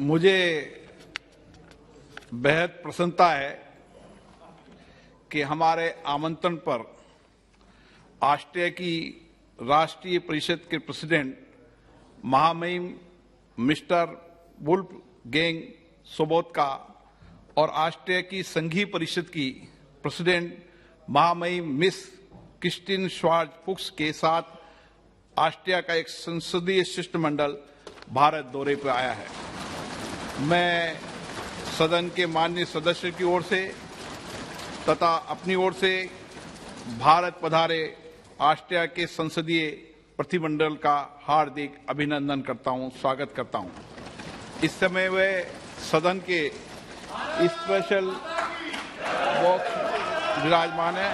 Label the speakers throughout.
Speaker 1: मुझे बेहद प्रसन्नता है कि हमारे आमंत्रण पर ऑस्ट्रिया की राष्ट्रीय परिषद के प्रेसिडेंट महामहिम मिस्टर वुल्फगैंग सोबोत्का और ऑस्ट्रिया की संघीय परिषद की प्रेसिडेंट महामहिम मिस क्रिस्टिन श्वार्ज फुक्स के साथ ऑस्ट्रिया का एक संसदीय शिष्टमंडल भारत दौरे पर आया है। मैं सदन के माननीय सदस्य की ओर से तथा अपनी ओर से भारत पधारे ऑस्ट्रिया के संसदीय प्रतिनिधिमंडल का हार्दिक अभिनंदन करता हूं, स्वागत करता हूं। इस समय वे सदन के स्पेशल बॉक्स विराजमान है।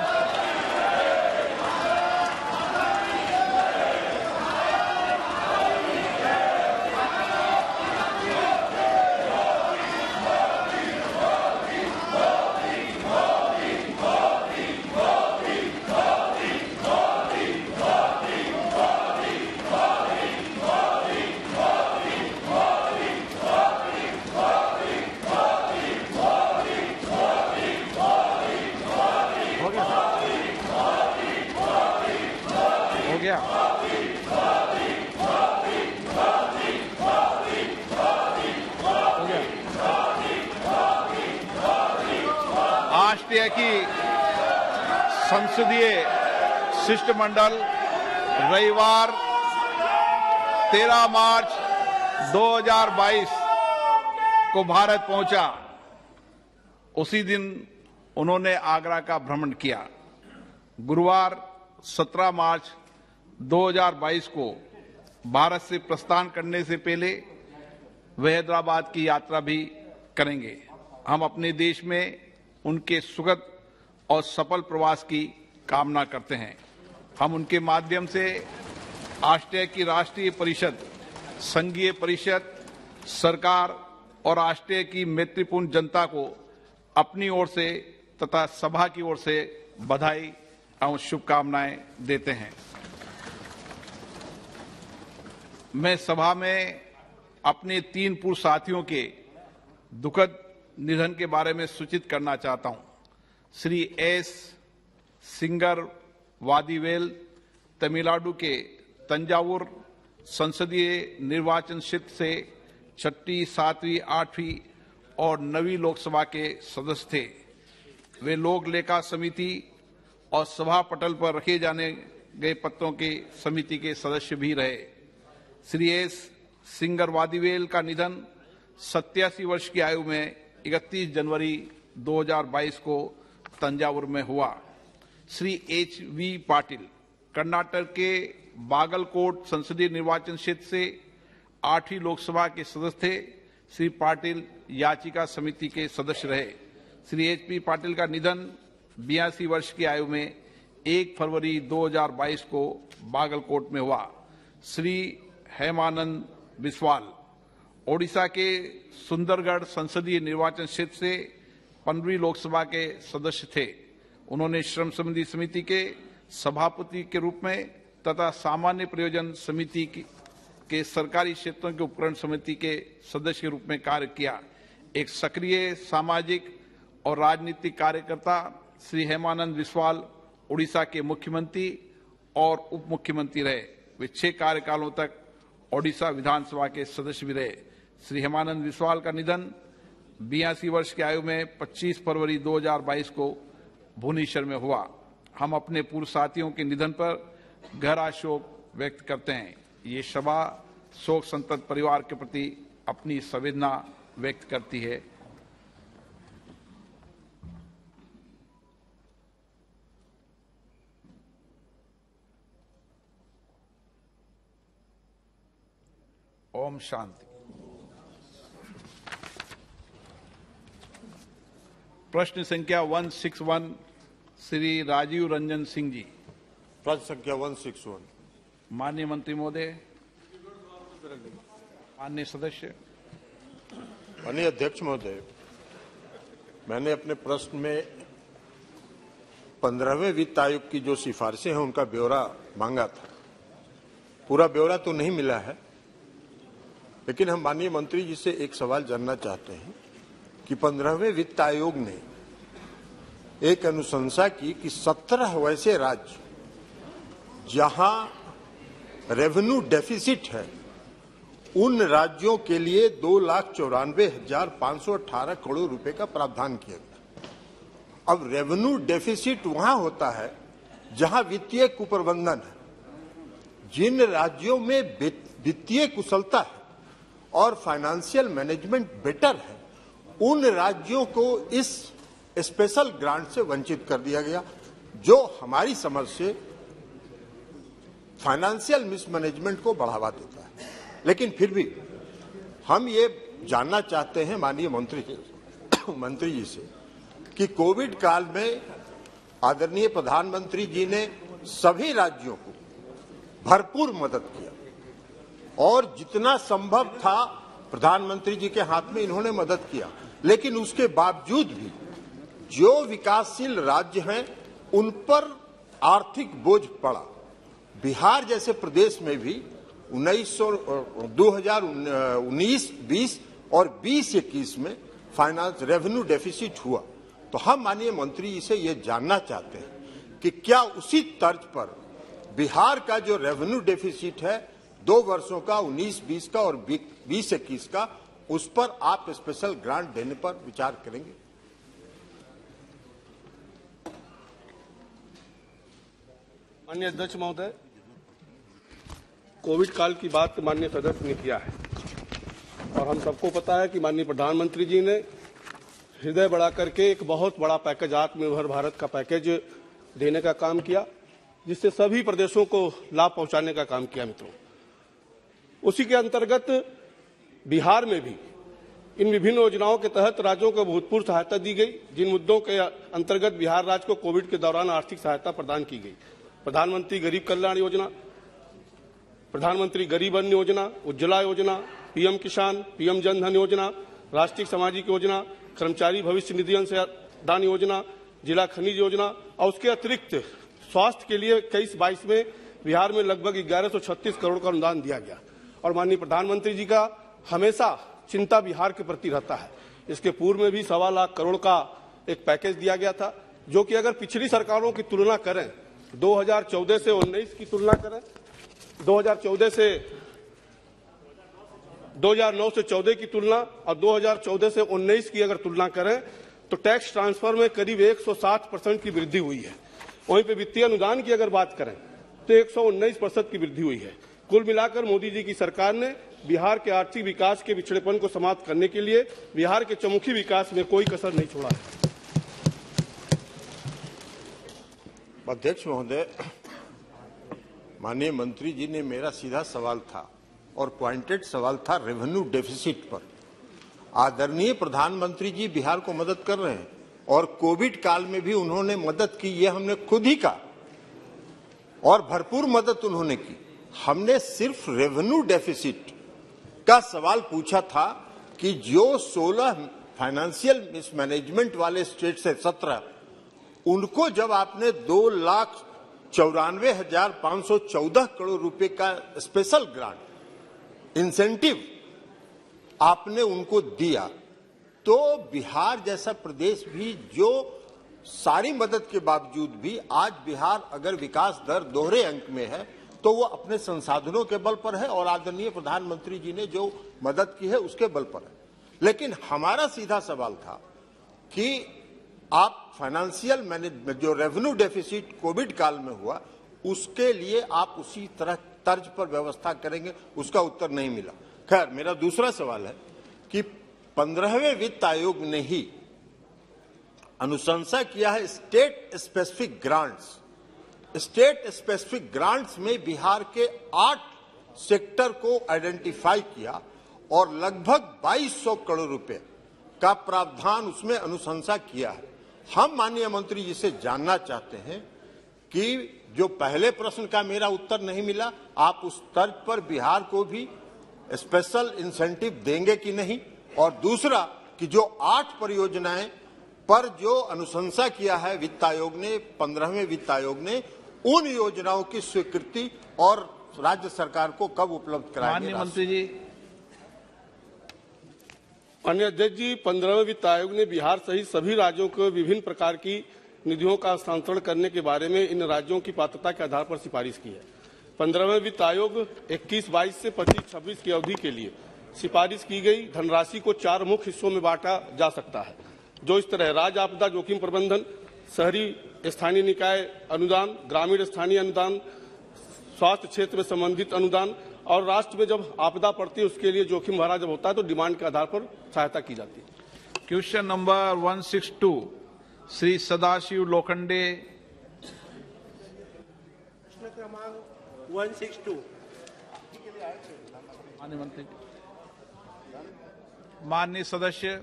Speaker 1: ऑस्ट्रिया की संसदीय शिष्टमंडल रविवार 13 मार्च 2022 को भारत पहुंचा। उसी दिन उन्होंने आगरा का भ्रमण किया। गुरुवार 17 मार्च 2022 को भारत से प्रस्थान करने से पहले वे हैदराबाद की यात्रा भी करेंगे। हम अपने देश में उनके सुखद और सफल प्रवास की कामना करते हैं। हम उनके माध्यम से ऑस्ट्रिया की राष्ट्रीय परिषद, संघीय परिषद, सरकार और ऑस्ट्रिया की मैत्रीपूर्ण जनता को अपनी ओर से तथा सभा की ओर से बधाई एवं शुभकामनाएं देते हैं। मैं सभा में अपने 3 पूर्व साथियों के दुखद निधन के बारे में सूचित करना चाहता हूं। श्री एस सिंगर वादीवेल तमिलनाडु के तंजावुर संसदीय निर्वाचन क्षेत्र से 6वीं, 7वीं, 8वीं और 9वीं लोकसभा के सदस्य थे। वे लोक लेखा समिति और सभा पटल पर रखे जाने गए पत्रों की समिति के सदस्य भी रहे। श्री एस सिंगर वादीवेल का निधन 87 वर्ष की आयु में 31 जनवरी 2022 को तंजावुर में हुआ। श्री एच.वी. पाटिल कर्नाटक के बागलकोट संसदीय निर्वाचन क्षेत्र से 8वीं लोकसभा के सदस्य थे। श्री पाटिल याचिका समिति के सदस्य रहे। श्री एच.पी. पाटिल का निधन 82 वर्ष की आयु में 1 फरवरी 2022 को बागलकोट में हुआ। श्री हेमानंद बिस्वाल ओडिशा के सुंदरगढ़ संसदीय निर्वाचन क्षेत्र से 15वीं लोकसभा के सदस्य थे। उन्होंने श्रम संबंधी समिति के सभापति के रूप में तथा सामान्य प्रयोजन समिति के सरकारी क्षेत्रों के उपकरण समिति के सदस्य के रूप में कार्य किया। एक सक्रिय सामाजिक और राजनीतिक कार्यकर्ता श्री हेमानंद बिस्वाल उड़ीसा के मुख्यमंत्री और उप मुख्यमंत्री रहे। वे 6 कार्यकालों तक ओडिशा विधानसभा के सदस्य भी रहे। श्री हेमानंद बिस्वाल का निधन 82 वर्ष की आयु में 25 फरवरी 2022 को भुवनेश्वर में हुआ। हम अपने पूर्व साथियों के निधन पर गहरा शोक व्यक्त करते हैं। ये सभा शोक संतप्त परिवार के प्रति अपनी संवेदना व्यक्त करती है। ओम शांति। प्रश्न संख्या 161 श्री राजीव रंजन सिंह जी।
Speaker 2: प्रश्न संख्या 161।
Speaker 1: माननीय मंत्री महोदय, माननीय सदस्य।
Speaker 2: माननीय अध्यक्ष महोदय, मैंने अपने प्रश्न में 15वें वित्त आयोग की जो सिफारिशें हैं उनका ब्यौरा मांगा था। पूरा ब्यौरा तो नहीं मिला है, लेकिन हम माननीय मंत्री जी से एक सवाल जानना चाहते हैं कि 15वें वित्त आयोग ने एक अनुशंसा की कि 17 वैसे राज्य जहां रेवेन्यू डेफिसिट है उन राज्यों के लिए 2,94,518 करोड़ रुपए का प्रावधान किया गया। अब रेवेन्यू डेफिसिट वहां होता है जहां वित्तीय कुप्रबंधन है। जिन राज्यों में वित्तीय कुशलता है और फाइनेंशियल मैनेजमेंट बेटर है उन राज्यों को इस स्पेशल ग्रांट से वंचित कर दिया गया, जो हमारी समझ से फाइनेंशियल मिसमैनेजमेंट को बढ़ावा देता है। लेकिन फिर भी हम ये जानना चाहते हैं माननीय मंत्री जी से कि कोविड काल में आदरणीय प्रधानमंत्री जी ने सभी राज्यों को भरपूर मदद किया और जितना संभव था प्रधानमंत्री जी के हाथ में इन्होंने मदद किया, लेकिन उसके बावजूद भी जो विकासशील राज्य हैं उन पर आर्थिक बोझ पड़ा। बिहार जैसे प्रदेश में भी 2019-20 और 20-21 में फाइनेंस रेवेन्यू डेफिसिट हुआ। तो हम माननीय मंत्री जी से ये जानना चाहते हैं कि क्या उसी तर्ज पर बिहार का जो रेवेन्यू डेफिसिट है 2 वर्षों का 19-20 का और 20-21 का, उस पर आप स्पेशल ग्रांट देने पर विचार करेंगे?
Speaker 3: माननीय अध्यक्ष महोदय, कोविड काल की बात माननीय सदस्य ने किया है और हम सबको पता है कि माननीय प्रधानमंत्री जी ने हृदय बढ़ा करके एक बहुत बड़ा पैकेज, आत्मनिर्भर भारत का पैकेज देने का काम किया, जिससे सभी प्रदेशों को लाभ पहुंचाने का काम किया। मित्रों, उसी के अंतर्गत बिहार में भी इन विभिन्न योजनाओं के तहत राज्यों को भूतपूर्व सहायता दी गई। जिन मुद्दों के अंतर्गत बिहार राज्य को कोविड के दौरान आर्थिक सहायता प्रदान की गई: प्रधानमंत्री गरीब कल्याण योजना, प्रधानमंत्री गरीब अन्न योजना, उज्ज्वला योजना, पीएम किसान, पीएम जन धन योजना, राष्ट्रीय सामाजिक योजना, कर्मचारी भविष्य निधि अंशदान योजना, जिला खनिज योजना, और उसके अतिरिक्त स्वास्थ्य के लिए 21-22 में बिहार में लगभग 1136 करोड़ का अनुदान दिया गया। और माननीय प्रधानमंत्री जी का हमेशा चिंता बिहार के प्रति रहता है। इसके पूर्व में भी 1.25 लाख करोड़ का एक पैकेज दिया गया था, जो कि अगर पिछली सरकारों की तुलना करें, 2014 से 19 की तुलना करें, 2009 से 14 की तुलना और 2014 से 19 की अगर तुलना करें तो टैक्स ट्रांसफर में करीब 160% की वृद्धि हुई है। वहीं पे वित्तीय अनुदान की अगर बात करें तो 119% की वृद्धि हुई है। कुल मिलाकर मोदी जी की सरकार ने बिहार के आर्थिक विकास के पिछड़ेपन को समाप्त करने के लिए बिहार के चहुमुखी विकास में कोई कसर नहीं छोड़ा है।
Speaker 2: अध्यक्ष महोदय, माननीय मंत्री जी ने मेरा सीधा सवाल था और पॉइंटेड सवाल था रेवेन्यू डेफिसिट पर। आदरणीय प्रधानमंत्री जी बिहार को मदद कर रहे हैं और कोविड काल में भी उन्होंने मदद की, ये हमने खुद ही कहा और भरपूर मदद उन्होंने की। हमने सिर्फ रेवेन्यू डेफिसिट का सवाल पूछा था कि जो 16 फाइनेंशियल मिसमैनेजमेंट वाले स्टेट से 17, उनको जब आपने 2,94,514 करोड़ रुपए का स्पेशल ग्रांट इंसेंटिव आपने उनको दिया, तो बिहार जैसा प्रदेश भी जो सारी मदद के बावजूद भी आज बिहार अगर विकास दर दोहरे अंक में है तो वो अपने संसाधनों के बल पर है और आदरणीय प्रधानमंत्री जी ने जो मदद की है उसके बल पर है। लेकिन हमारा सीधा सवाल था कि आप फाइनेंशियल मैनेजमेंट जो रेवेन्यू डेफिसिट कोविड काल में हुआ उसके लिए आप उसी तरह तर्ज पर व्यवस्था करेंगे, उसका उत्तर नहीं मिला। खैर, मेरा दूसरा सवाल है कि 15वें वित्त आयोग ने ही अनुशंसा किया है state specific grants. State specific grants में बिहार के 8 सेक्टर को आइडेंटिफाई किया और लगभग 2200 करोड़ रुपए का प्रावधान उसमें अनुशंसा किया है। हम माननीय मंत्री जी से जानना चाहते हैं कि जो पहले प्रश्न का मेरा उत्तर नहीं मिला, आप उस तर्ज पर बिहार को भी स्पेशल इंसेंटिव देंगे कि नहीं, और दूसरा कि जो 8 परियोजनाएं पर जो अनुशंसा किया है वित्त आयोग ने, 15वें वित्त आयोग ने, उन योजनाओं की स्वीकृति और राज्य सरकार को कब उपलब्ध कराएंगे?
Speaker 1: माननीय मंत्री जी,
Speaker 3: माननीय अध्यक्ष जी, 15वें वित्त आयोग ने बिहार सहित सभी राज्यों को विभिन्न प्रकार की निधियों का हस्तांतरण करने के बारे में इन राज्यों की पात्रता के आधार पर सिफारिश की है। 15वें वित्त आयोग 21-22 से 25-26 की अवधि के लिए सिफारिश की गई धनराशि को 4 मुख्य हिस्सों में बांटा जा सकता है, जो इस तरह राज्य आपदा जोखिम प्रबंधन, शहरी स्थानीय निकाय अनुदान, ग्रामीण स्थानीय अनुदान, स्वास्थ्य क्षेत्र में संबंधित अनुदान और राष्ट्र में जब आपदा पड़ती है उसके लिए जोखिम भरा जब होता है तो डिमांड के आधार पर सहायता की जाती है।
Speaker 1: Question number 162 Shri Sadashiv Lokhande.
Speaker 4: प्रश्न क्रमांक 162
Speaker 1: माननीय मंत्री, माननीय सदस्य।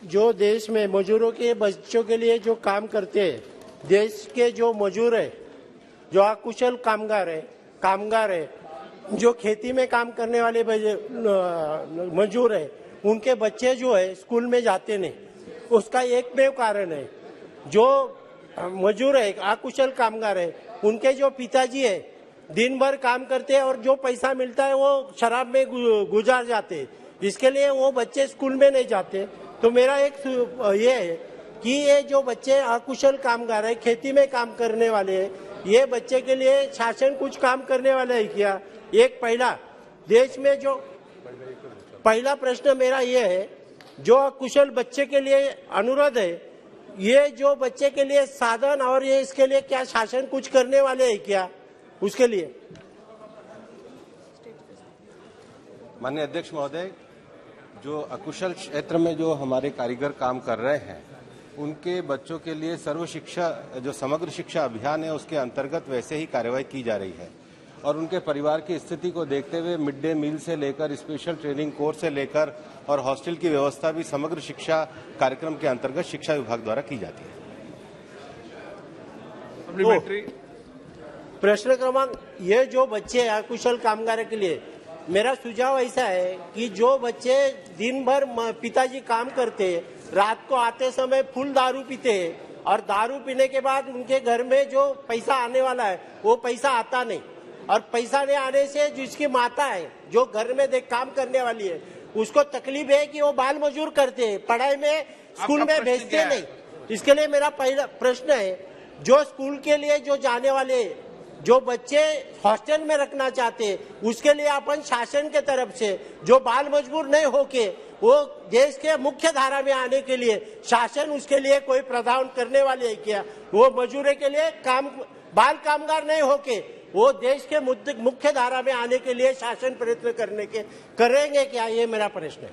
Speaker 4: जो देश में मजदूरों के बच्चों के लिए जो काम करते हैं, देश के जो मजदूर है, जो अकुशल कामगार है, जो खेती में काम करने वाले मजदूर है, उनके बच्चे जो है स्कूल में जाते नहीं। उसका एकमेव कारण है, जो मजदूर है, अकुशल कामगार है, उनके जो पिताजी है दिन भर काम करते हैं और जो पैसा मिलता है वो शराब में गुजार जाते हैं। इसके लिए वो बच्चे स्कूल में नहीं जाते। तो मेरा एक ये है कि ये जो बच्चे अकुशल कामगार है, खेती में काम करने वाले हैं, ये बच्चे के लिए शासन कुछ काम करने वाला है क्या? एक पहला देश में जो पहला प्रश्न मेरा ये है, जो अकुशल बच्चे के लिए अनुरोध है, ये जो बच्चे के लिए साधन और ये इसके लिए क्या शासन कुछ करने वाले है क्या उसके लिए?
Speaker 5: माननीय अध्यक्ष महोदय, जो अकुशल क्षेत्र में जो हमारे कारीगर काम कर रहे हैं उनके बच्चों के लिए सर्व शिक्षा जो समग्र शिक्षा अभियान है उसके अंतर्गत वैसे ही कार्रवाई की जा रही है और उनके परिवार की स्थिति को देखते हुए मिड डे मील से लेकर स्पेशल ट्रेनिंग कोर्स से लेकर और हॉस्टल की व्यवस्था भी समग्र शिक्षा कार्यक्रम के अंतर्गत शिक्षा विभाग द्वारा की जाती है।
Speaker 4: प्रश्न क्रमांक, ये जो बच्चे अकुशल कामगार के लिए मेरा सुझाव ऐसा है कि जो बच्चे दिन भर पिताजी काम करते, रात को आते समय फुल दारू पीते और दारू पीने के बाद उनके घर में जो पैसा आने वाला है वो पैसा आता नहीं, और पैसा नहीं आने से जिसकी माता है जो घर में काम करने वाली है उसको तकलीफ है कि वो बाल मजदूर करते हैं, पढ़ाई में स्कूल में भेजते नहीं। इसके लिए मेरा पहला प्रश्न है, जो स्कूल के लिए जो जाने वाले जो बच्चे हॉस्टल में रखना चाहते हैं उसके लिए अपन शासन के तरफ से जो बाल मजदूर नहीं होके वो देश के मुख्य धारा में आने के लिए शासन उसके लिए कोई प्रावधान करने वाले है क्या? वो मजदूरी के लिए बाल कामगार नहीं होके वो देश के मुख्य धारा में आने के लिए शासन प्रयत्न करेंगे क्या? ये मेरा प्रश्न है।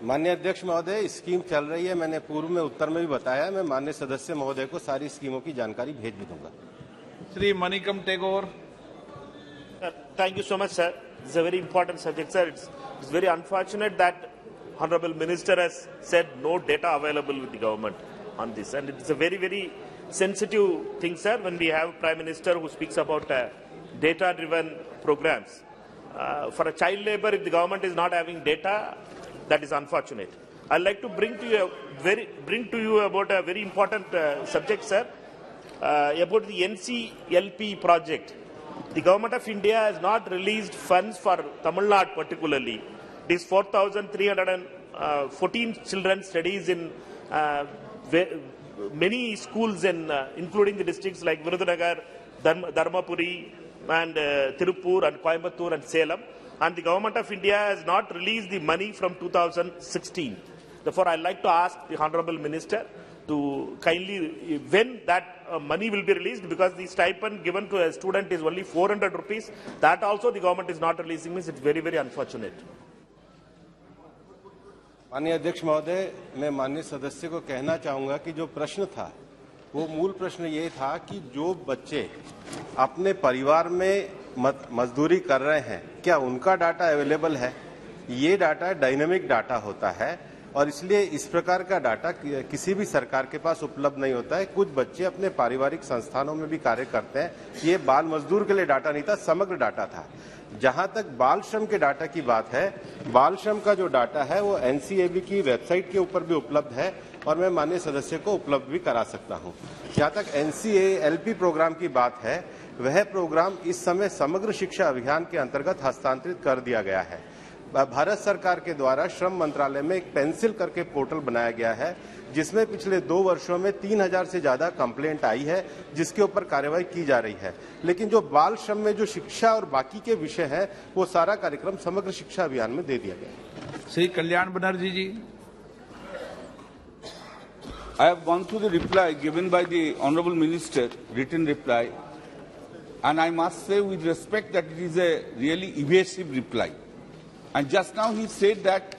Speaker 5: माननीय अध्यक्ष महोदय, स्कीम चल रही है, मैंने पूर्व में उत्तर में भी बताया। मैं माननीय सदस्य महोदय को सारी स्कीमों की जानकारी भेज भी दूंगा।
Speaker 1: Shri Manickam Tagore.
Speaker 6: Thank you so much, sir. It's a very important subject, sir. It's very unfortunate that Honorable Minister has said no data available with the government on this. And it's a very, very sensitive thing, sir, when we have Prime Minister who speaks about data-driven programs. For a child labor, if the government is not having data, that is unfortunate. I'd like to bring to you about a very important subject, sir, about the NCLP project. The Government of India has not released funds for Tamil Nadu particularly. It is 4,314 children studies in many schools, including the districts like Virudhunagar, Dharmapuri, and Tirupur, and Coimbatore, and Salem. And the Government of India has not released the money from 2016. Therefore, I'd like to ask the Honorable Minister to kindly, when that money will be released, because the stipend given to a student is only 400 rupees. That also the government is not releasing. Means it's very, very unfortunate.
Speaker 5: माननीय अध्यक्ष महोदय, मैं माननीय सदस्य को कहना चाहूंगा कि जो प्रश्न था वो मूल प्रश्न ये था कि जो बच्चे अपने परिवार में मजदूरी कर रहे हैं क्या उनका डाटा अवेलेबल है? ये डाटा डायनेमिक डाटा होता है और इसलिए इस प्रकार का डाटा किसी भी सरकार के पास उपलब्ध नहीं होता है। कुछ बच्चे अपने पारिवारिक संस्थानों में भी कार्य करते हैं। ये बाल मजदूर के लिए डाटा नहीं था, समग्र डाटा था। जहां तक बाल श्रम के डाटा की बात है, बाल श्रम का जो डाटा है वो एनसीएबी की वेबसाइट के ऊपर भी उपलब्ध है और मैं माननीय सदस्य को उपलब्ध भी करा सकता हूं। जहां तक NCALP प्रोग्राम की बात है, वह प्रोग्राम इस समय समग्र शिक्षा अभियान के अंतर्गत हस्तांतरित कर दिया गया है। भारत सरकार के द्वारा श्रम मंत्रालय में एक पेंसिल करके पोर्टल बनाया गया है, जिसमें पिछले 2 वर्षों में 3000 से ज्यादा कंप्लेंट आई है, जिसके ऊपर कार्रवाई की जा रही है। लेकिन जो बाल श्रम में जो शिक्षा और बाकी के विषय हैं, वो सारा कार्यक्रम समग्र शिक्षा अभियान में दे दिया गया।
Speaker 1: श्री कल्याण बनर्जी जी।
Speaker 7: I have gone through the reply given by the Honourable Minister, written reply, and I must say with respect that it is a really evasive reply. And just now he said that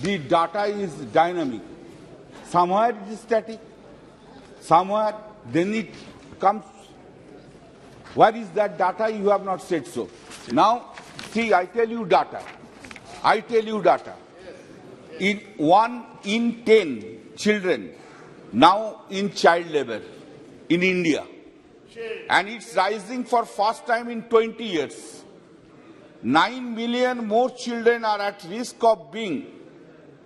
Speaker 7: the data is dynamic. Somewhere it is static, somewhere then it comes. Where is that data? You have not said so. Now, see, I tell you data. I tell you data. In 1 in 10 children now in child labor in India, and it's rising for first time in 20 years. 9 million more children are at risk of being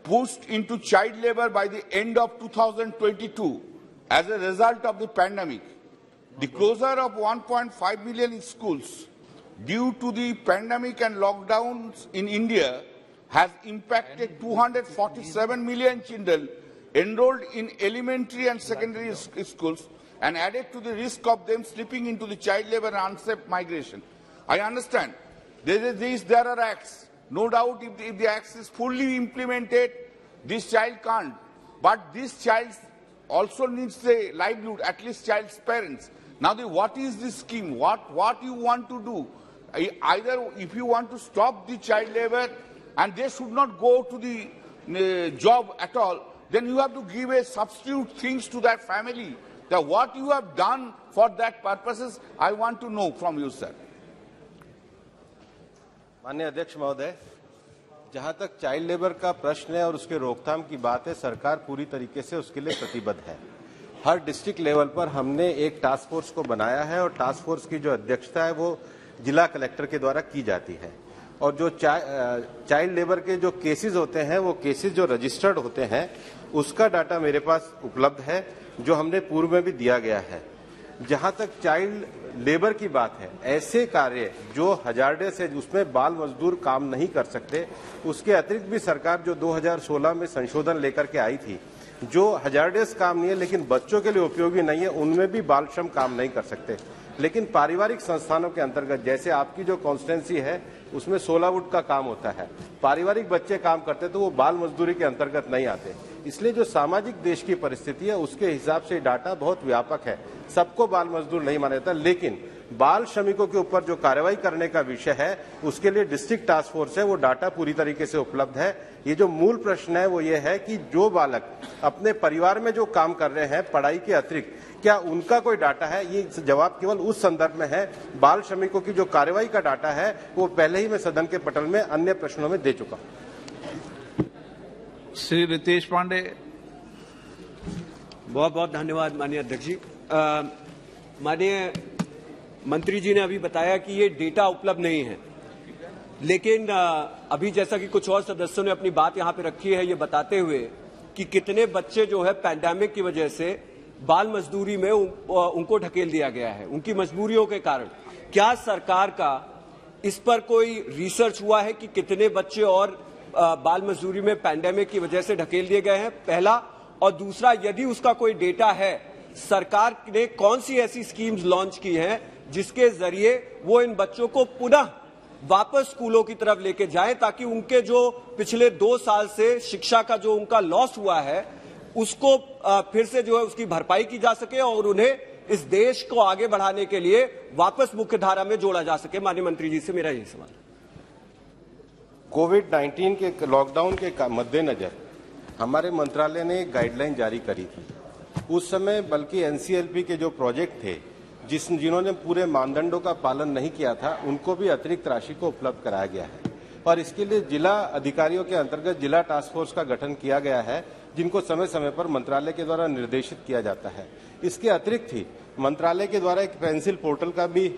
Speaker 7: pushed into child labor by the end of 2022 as a result of the pandemic. The closure of 1.5 million schools due to the pandemic and lockdowns in India has impacted 247 million children enrolled in elementary and secondary schools and added to the risk of them slipping into the child labor and unsafe migration. I understand there are acts. No doubt if the acts is fully implemented, this child can't. But this child also needs a livelihood, at least child's parents. Now, what is this scheme? What you want to do? Either if you want to stop the child labor and they should not go to the job at all, then you have to give a substitute things to that family. That what you have done for that purposes, I want to know from you, sir.
Speaker 5: माननीय अध्यक्ष महोदय, जहां तक child labour का प्रश्न है और उसके रोकथाम की बात है, सरकार पूरी तरीके से उसके लिए प्रतिबद्ध है। हर डिस्ट्रिक्ट लेवल पर हमने एक टास्क फोर्स को बनाया है और टास्क फोर्स की जो अध्यक्षता है वो जिला कलेक्टर के द्वारा की जाती है। और जो चाइल्ड लेबर के जो केसेस होते हैं, वो केसेस जो रजिस्टर्ड होते हैं, उसका डाटा मेरे पास उपलब्ध है, जो हमने पूर्व में भी दिया गया है। जहां तक चाइल्ड लेबर की बात है, ऐसे कार्य जो हजार्डस है, उसमें बाल मजदूर काम नहीं कर सकते, उसके अतिरिक्त भी सरकार जो 2016 में संशोधन लेकर के आई थी, जो हजार्डस काम नहीं है लेकिन बच्चों के लिए उपयोगी नहीं है, उनमें भी बाल श्रम काम नहीं कर सकते। लेकिन पारिवारिक संस्थानों के अंतर्गत, जैसे आपकी जो कॉन्स्टिट्यूंसी है, उसमें 16 वुड का काम होता है, पारिवारिक बच्चे काम करते तो वो बाल मजदूरी के अंतर्गत नहीं आते। इसलिए जो सामाजिक देश की परिस्थिति है, उसके हिसाब से डाटा बहुत व्यापक है, सबको बाल मजदूर नहीं माना जाता। लेकिन बाल श्रमिकों के ऊपर जो कार्रवाई करने का विषय है, उसके लिए डिस्ट्रिक्ट टास्क फोर्स है, वो डाटा पूरी तरीके से उपलब्ध है। ये जो मूल प्रश्न है वो ये है कि जो बालक अपने परिवार में जो काम कर रहे हैं पढ़ाई के अतिरिक्त, क्या उनका कोई डाटा है? ये जवाब केवल उस संदर्भ में है। बाल श्रमिकों की जो कार्रवाई का डाटा है वो पहले ही मैं सदन के पटल में अन्य प्रश्नों में दे चुका हूं।
Speaker 1: श्री रितेश पांडे।
Speaker 8: बहुत बहुत धन्यवाद माननीय अध्यक्ष जी। माननीय मंत्री जी ने अभी बताया कि ये डेटा उपलब्ध नहीं है, लेकिन अभी जैसा कि कुछ और सदस्यों ने अपनी बात यहां पे रखी है, ये बताते हुए कि कितने बच्चे जो है पैंडेमिक की वजह से बाल मजदूरी में उनको ढकेल दिया गया है उनकी मजबूरियों के कारण। क्या सरकार का इस पर कोई रिसर्च हुआ है कि कितने बच्चे और बाल मजदूरी में पैंडेमिक की वजह से ढकेल दिए गए हैं? पहला। और दूसरा, यदि उसका कोई डेटा है, सरकार ने कौन सी ऐसी स्कीम्स लॉन्च की हैं जिसके जरिए वो इन बच्चों को पुनः वापस स्कूलों की तरफ लेके जाएं, ताकि उनके जो पिछले 2 साल से शिक्षा का जो उनका लॉस हुआ है उसको फिर से जो है उसकी भरपाई की जा सके और उन्हें इस देश को आगे बढ़ाने के लिए वापस मुख्य धारा में जोड़ा जा सके। माननीय मंत्री जी से मेरा यही सवाल।
Speaker 5: कोविड-19 के लॉकडाउन के मद्देनजर हमारे मंत्रालय ने एक गाइडलाइन जारी करी थी। उस समय बल्कि एनसीएलपी के जो प्रोजेक्ट थे, जिन्होंने पूरे मानदंडों का पालन नहीं किया था, उनको भी अतिरिक्त राशि को उपलब्ध कराया गया है। और इसके लिए जिला अधिकारियों के अंतर्गत जिला टास्क फोर्स का गठन किया गया है, जिनको समय समय पर मंत्रालय के द्वारा निर्देशित किया जाता है। इसके अतिरिक्त ही मंत्रालय के द्वारा एक पेंसिल पोर्टल का भी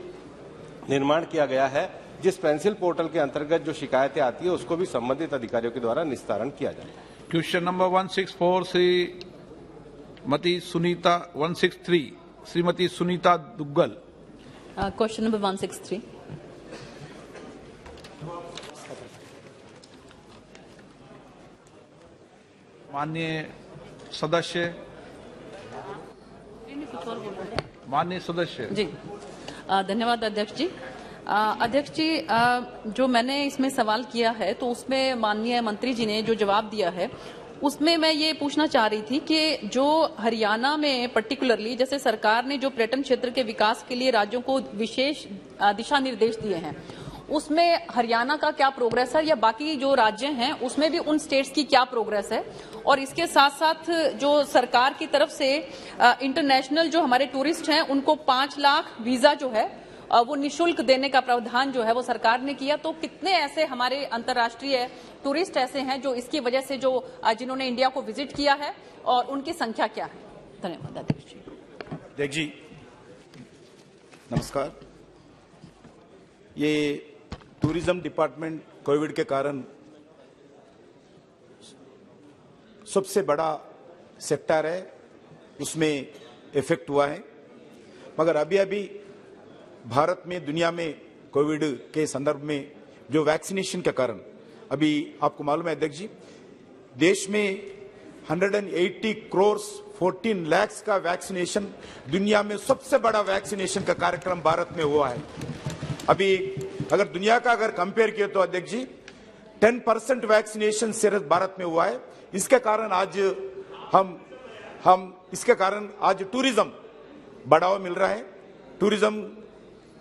Speaker 5: निर्माण किया गया है, जिस पेंसिल पोर्टल के अंतर्गत जो शिकायतें आती है उसको भी संबंधित अधिकारियों के द्वारा निस्तारण किया जाए।
Speaker 1: Question number 164 Shri Shrimati Sunita 163 Shrimati Sunita Duggal.
Speaker 9: Question number 163।
Speaker 1: माननीय सदस्य
Speaker 9: जी, धन्यवाद अध्यक्ष जी। अध्यक्ष जी, जो मैंने इसमें सवाल किया है तो उसमें माननीय मंत्री जी ने जो जवाब दिया है उसमें मैं ये पूछना चाह रही थी कि जो हरियाणा में पर्टिकुलरली जैसे सरकार ने जो पर्यटन क्षेत्र के विकास के लिए राज्यों को विशेष दिशा निर्देश दिए हैं, उसमें हरियाणा का क्या प्रोग्रेस है या बाकी जो राज्य हैं उसमें भी उन स्टेट्स की क्या प्रोग्रेस है। और इसके साथ साथ जो सरकार की तरफ से इंटरनेशनल जो हमारे टूरिस्ट हैं उनको 5 लाख वीजा जो है वो निशुल्क देने का प्रावधान जो है वो सरकार ने किया, तो कितने ऐसे हमारे अंतर्राष्ट्रीय टूरिस्ट ऐसे हैं जो इसकी वजह से जो जिन्होंने इंडिया को विजिट किया है और उनकी संख्या क्या है? धन्यवाद अध्यक्ष जी।
Speaker 10: अध्यक्ष जी नमस्कार। ये टूरिज्म डिपार्टमेंट कोविड के कारण सबसे बड़ा सेक्टर है, उसमें इफेक्ट हुआ है, मगर अभी भारत में दुनिया में कोविड के संदर्भ में जो वैक्सीनेशन के कारण अभी आपको मालूम है अध्यक्ष जी, देश में 180 करोड़ 14 लाख का वैक्सीनेशन, दुनिया में सबसे बड़ा वैक्सीनेशन का कार्यक्रम भारत में हुआ है। अभी अगर दुनिया का अगर कंपेयर किया तो अध्यक्ष जी 10% वैक्सीनेशन सिर्फ भारत में हुआ है। इसके कारण आज हम इसके कारण आज टूरिज्म बढ़ावा मिल रहा है, टूरिज्म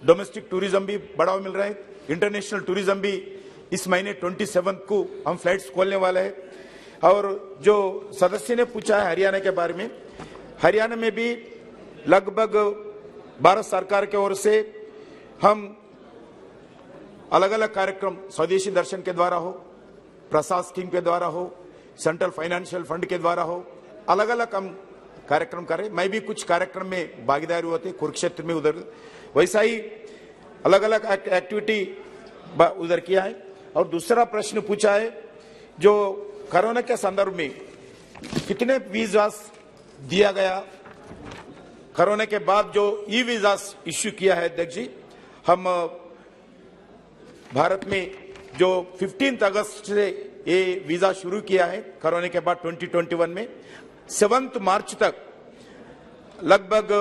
Speaker 10: डोमेस्टिक टूरिज्म भी बढ़ावा मिल रहा है, इंटरनेशनल टूरिज्म भी इस महीने 27 को हम फ्लाइट्स खोलने वाले हैं। और जो सदस्य ने पूछा है हरियाणा के बारे में, हरियाणा में भी लगभग भारत सरकार की ओर से हम अलग अलग कार्यक्रम स्वदेशी दर्शन के द्वारा हो, प्रसाद स्कीम के द्वारा हो, सेंट्रल फाइनेंशियल फंड के द्वारा हो, अलग अलग हम कार्यक्रम करें। मैं भी कुछ कार्यक्रम में भागीदारी होती कुरुक्षेत्र में, उधर वैसा ही अलग अलग एक्टिविटी उधर किया है। और दूसरा प्रश्न पूछा है जो कोरोना के संदर्भ में कितने वीजा दिया गया, कोरोना के बाद जो ई वीजा इश्यू किया है अध्यक्ष जी, हम भारत में जो 15 अगस्त से ये वीजा शुरू किया है कोरोना के बाद 2021 में, 7 मार्च तक लगभग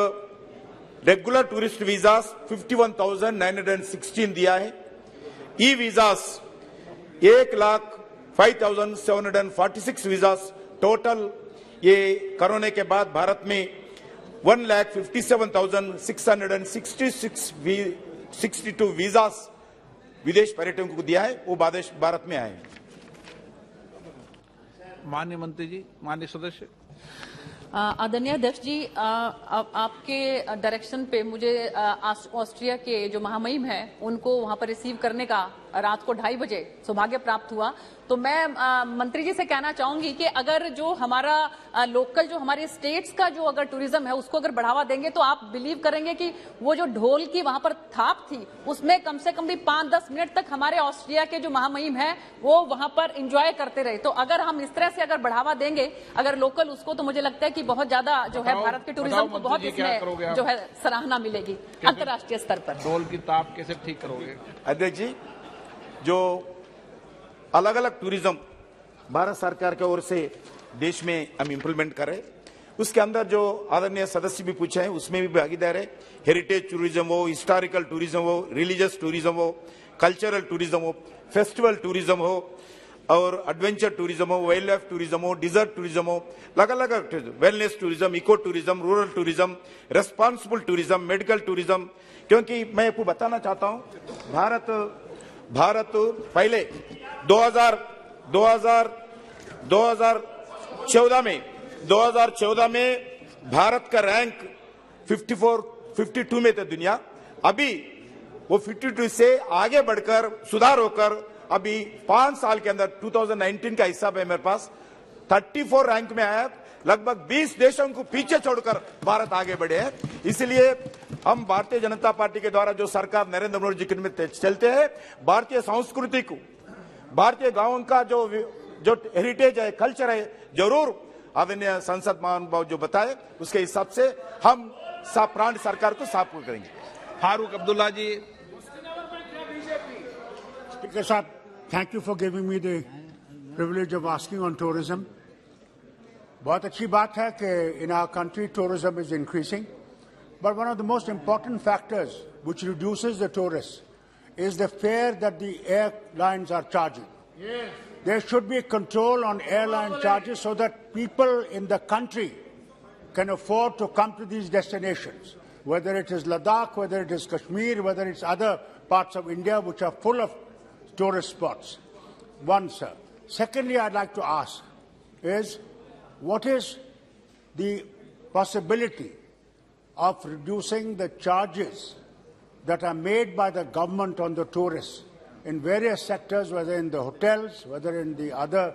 Speaker 10: रेगुलर टूरिस्ट वीजा 51,916 दिया है, ई वीजा 1,05,746 वीजा टोटल। ये कोरोना के बाद भारत में 1,57,662 वीजा विदेश पर्यटकों को दिया है, वो भारत में आए हैं।
Speaker 1: माननीय मंत्री जी, माननीय सदस्य।
Speaker 9: आदरणीय अध्यक्ष जी, आपके डायरेक्शन पे मुझे ऑस्ट्रिया के जो महामहिम हैं उनको वहां पर रिसीव करने का रात को 2:30 बजे सौभाग्य प्राप्त हुआ। तो मैं मंत्री जी से कहना चाहूंगी कि अगर जो हमारा लोकल जो हमारे स्टेट्स का जो अगर टूरिज्म है उसको अगर बढ़ावा देंगे तो आप बिलीव करेंगे कि वो जो ढोल की वहां पर थाप थी उसमें कम से कम भी 5-10 मिनट तक हमारे ऑस्ट्रिया के जो महामहिम है वो वहां पर इंजॉय करते रहे। तो अगर हम इस तरह से अगर बढ़ावा देंगे अगर लोकल उसको, तो मुझे लगता है कि बहुत ज्यादा जो है भारत के टूरिज्म को बहुत इसमें जो है सराहना मिलेगी अंतर्राष्ट्रीय स्तर पर।
Speaker 1: ढोल की ताप कैसे ठीक करोगे
Speaker 10: अध्यक्ष जी? जो अलग अलग टूरिज्म भारत सरकार की ओर से देश में हम इंप्लीमेंट करें, उसके अंदर जो आदरणीय सदस्य भी पूछे हैं उसमें भी भागीदार है। हेरिटेज टूरिज्म हो, हिस्टोरिकल टूरिज्म हो, रिलीजियस टूरिज्म हो, कल्चरल टूरिज्म हो, फेस्टिवल टूरिज्म हो और एडवेंचर टूरिज्म हो, वाइल्ड लाइफ टूरिज्म हो, डिजर्ट टूरिज्म हो, अलग अलग wellness tourism, eco tourism, rural tourism, responsible tourism, medical tourism. क्योंकि मैं आपको बताना चाहता हूं भारत पहले 2014 में भारत का रैंक 52 में था दुनिया, अभी वो 52 से आगे बढ़कर सुधार होकर अभी 5 साल के अंदर 2019 का हिसाब है मेरे पास 34 रैंक में आया। लगभग 20 देशों को पीछे छोड़कर भारत आगे बढ़े हैं। इसलिए हम भारतीय जनता पार्टी के द्वारा जो सरकार नरेंद्र मोदी जी में चलते हैं, भारतीय संस्कृति को, भारतीय गांवों का जो हेरिटेज है, कल्चर है, जरूर आदरणीय संसद महानुभाव जो बताए उसके हिसाब से हम प्रांत सरकार को साफ करेंगे।
Speaker 1: फारूक अब्दुल्ला जी।
Speaker 11: Speaker Sahab, thank you for giving me the privilege of asking on tourism. बहुत अच्छी बात है कि in our country tourism is increasing, but one of the most important factors which reduces the tourists is the fare that the airlines are charging. Yes. There should be control on airline charges so that people in the country can afford to come to these destinations, whether it is Ladakh, whether it is Kashmir, whether it's other parts of India which are full of tourist spots. One, sir. Secondly, I'd like to ask is, what is the possibility of reducing the charges that are made by the government on the tourists in various sectors, whether in the hotels, whether in the other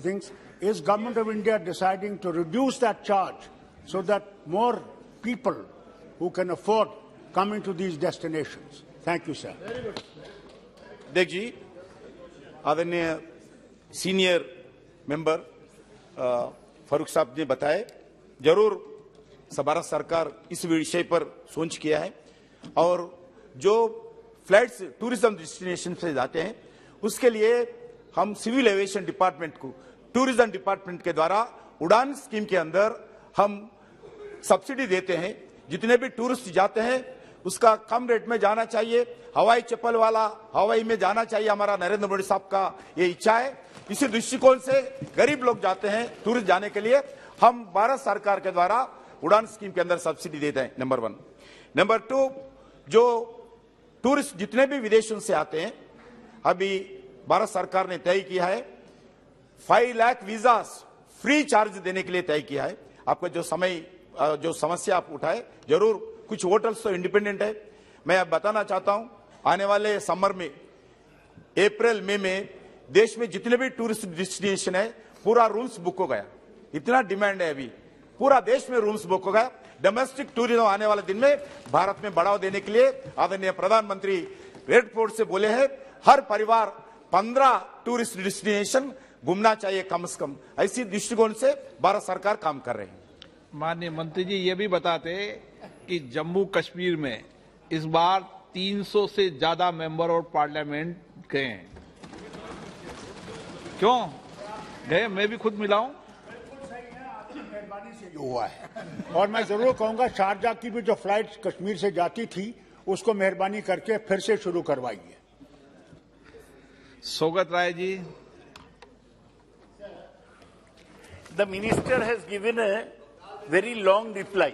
Speaker 11: things? Is Government of India deciding to reduce that charge so that more people who can afford coming to these destinations? Thank you, sir. Very good.
Speaker 10: देख जी, आदरणीय senior member Farooq साहब ने बताए, जरूर भारत सरकार इस विषय पर सोच किया है और जो फ्लाइट्स टूरिज्म डेस्टिनेशन से जाते हैं उसके लिए हम सिविल एविएशन डिपार्टमेंट को टूरिज्म डिपार्टमेंट के द्वारा उड़ान स्कीम के अंदर हम सब्सिडी देते हैं। जितने भी टूरिस्ट जाते हैं उसका कम रेट में जाना चाहिए, हवाई चप्पल वाला हवाई में जाना चाहिए। हमारा नरेंद्र मोदी साहब का ये इच्छा है। इसी दृष्टिकोण से गरीब लोग जाते हैं टूरिस्ट जाने के लिए, हम भारत सरकार के द्वारा उड़ान स्कीम के अंदर सब्सिडी देते हैं, नंबर 1। नंबर 2, जो टूरिस्ट जितने भी विदेशों से आते हैं, अभी भारत सरकार ने तय किया है 5 लाख वीजा फ्री चार्ज देने के लिए तय किया है। आपको जो समस्या आप उठाए, जरूर कुछ होटल्स तो इंडिपेंडेंट है। मैं अब बताना चाहता हूं, आने वाले समर में अप्रैल मई में देश में जितने भी टूरिस्ट डेस्टिनेशन है पूरा रूम्स बुक हो गया। इतना डिमांड है, अभी पूरा देश में रूम्स बुक हो गया। डोमेस्टिक टूरिज्म आने वाले दिन में भारत में बढ़ावा देने के लिए आदरणीय प्रधानमंत्री रेड फोर्ट से बोले हैं हर परिवार 15 टूरिस्ट डेस्टिनेशन घूमना चाहिए कम से कम। ऐसी दृष्टिकोण से भारत सरकार काम कर रहे हैं।
Speaker 1: माननीय मंत्री जी ये भी बताते कि जम्मू कश्मीर में इस बार 300 से ज्यादा मेंबर ऑफ पार्लियामेंट गए हैं। क्यों गए? मैं भी खुद मिला हूं।
Speaker 11: मेहरबानी से जो हुआ है, और मैं जरूर कहूंगा शारजा की भी जो फ्लाइट कश्मीर से जाती थी उसको मेहरबानी करके फिर से शुरू करवाइए।
Speaker 1: Sougat Rai ji.
Speaker 12: The minister has given a very long reply,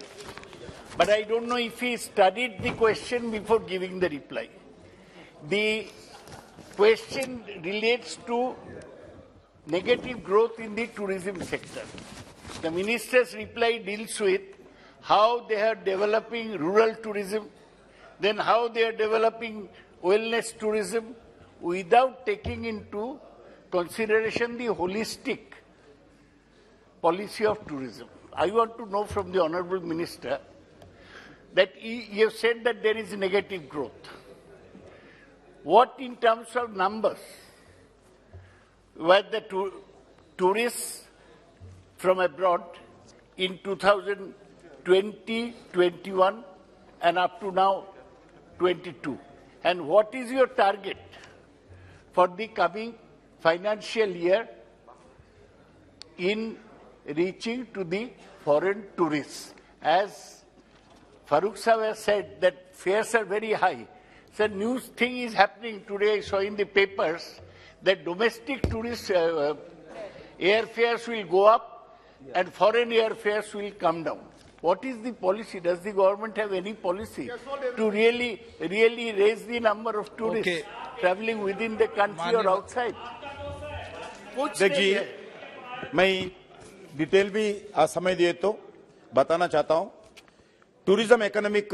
Speaker 12: but I don't know if he studied the question before giving the reply. The question relates to negative growth in the tourism sector. The minister's reply deals with how they are developing rural tourism, then how they are developing wellness tourism without taking into consideration the holistic policy of tourism. I want to know from the Honourable Minister that you have said that there is negative growth. What in terms of numbers were the tourists from abroad in 2020, 21 and up to now 22? And what is your target for the coming financial year in reaching to the foreign tourists? As Farooq Sahib has said that fares are very high. So new thing is happening today, I saw in the papers that domestic tourist airfares will go up and foreign airfares will come down. What is the policy? Does the government have any policy to really raise the number of tourists traveling within the country or outside?
Speaker 10: देखिए, मैं detail भी समय दिए तो बताना चाहता हूं। Tourism economic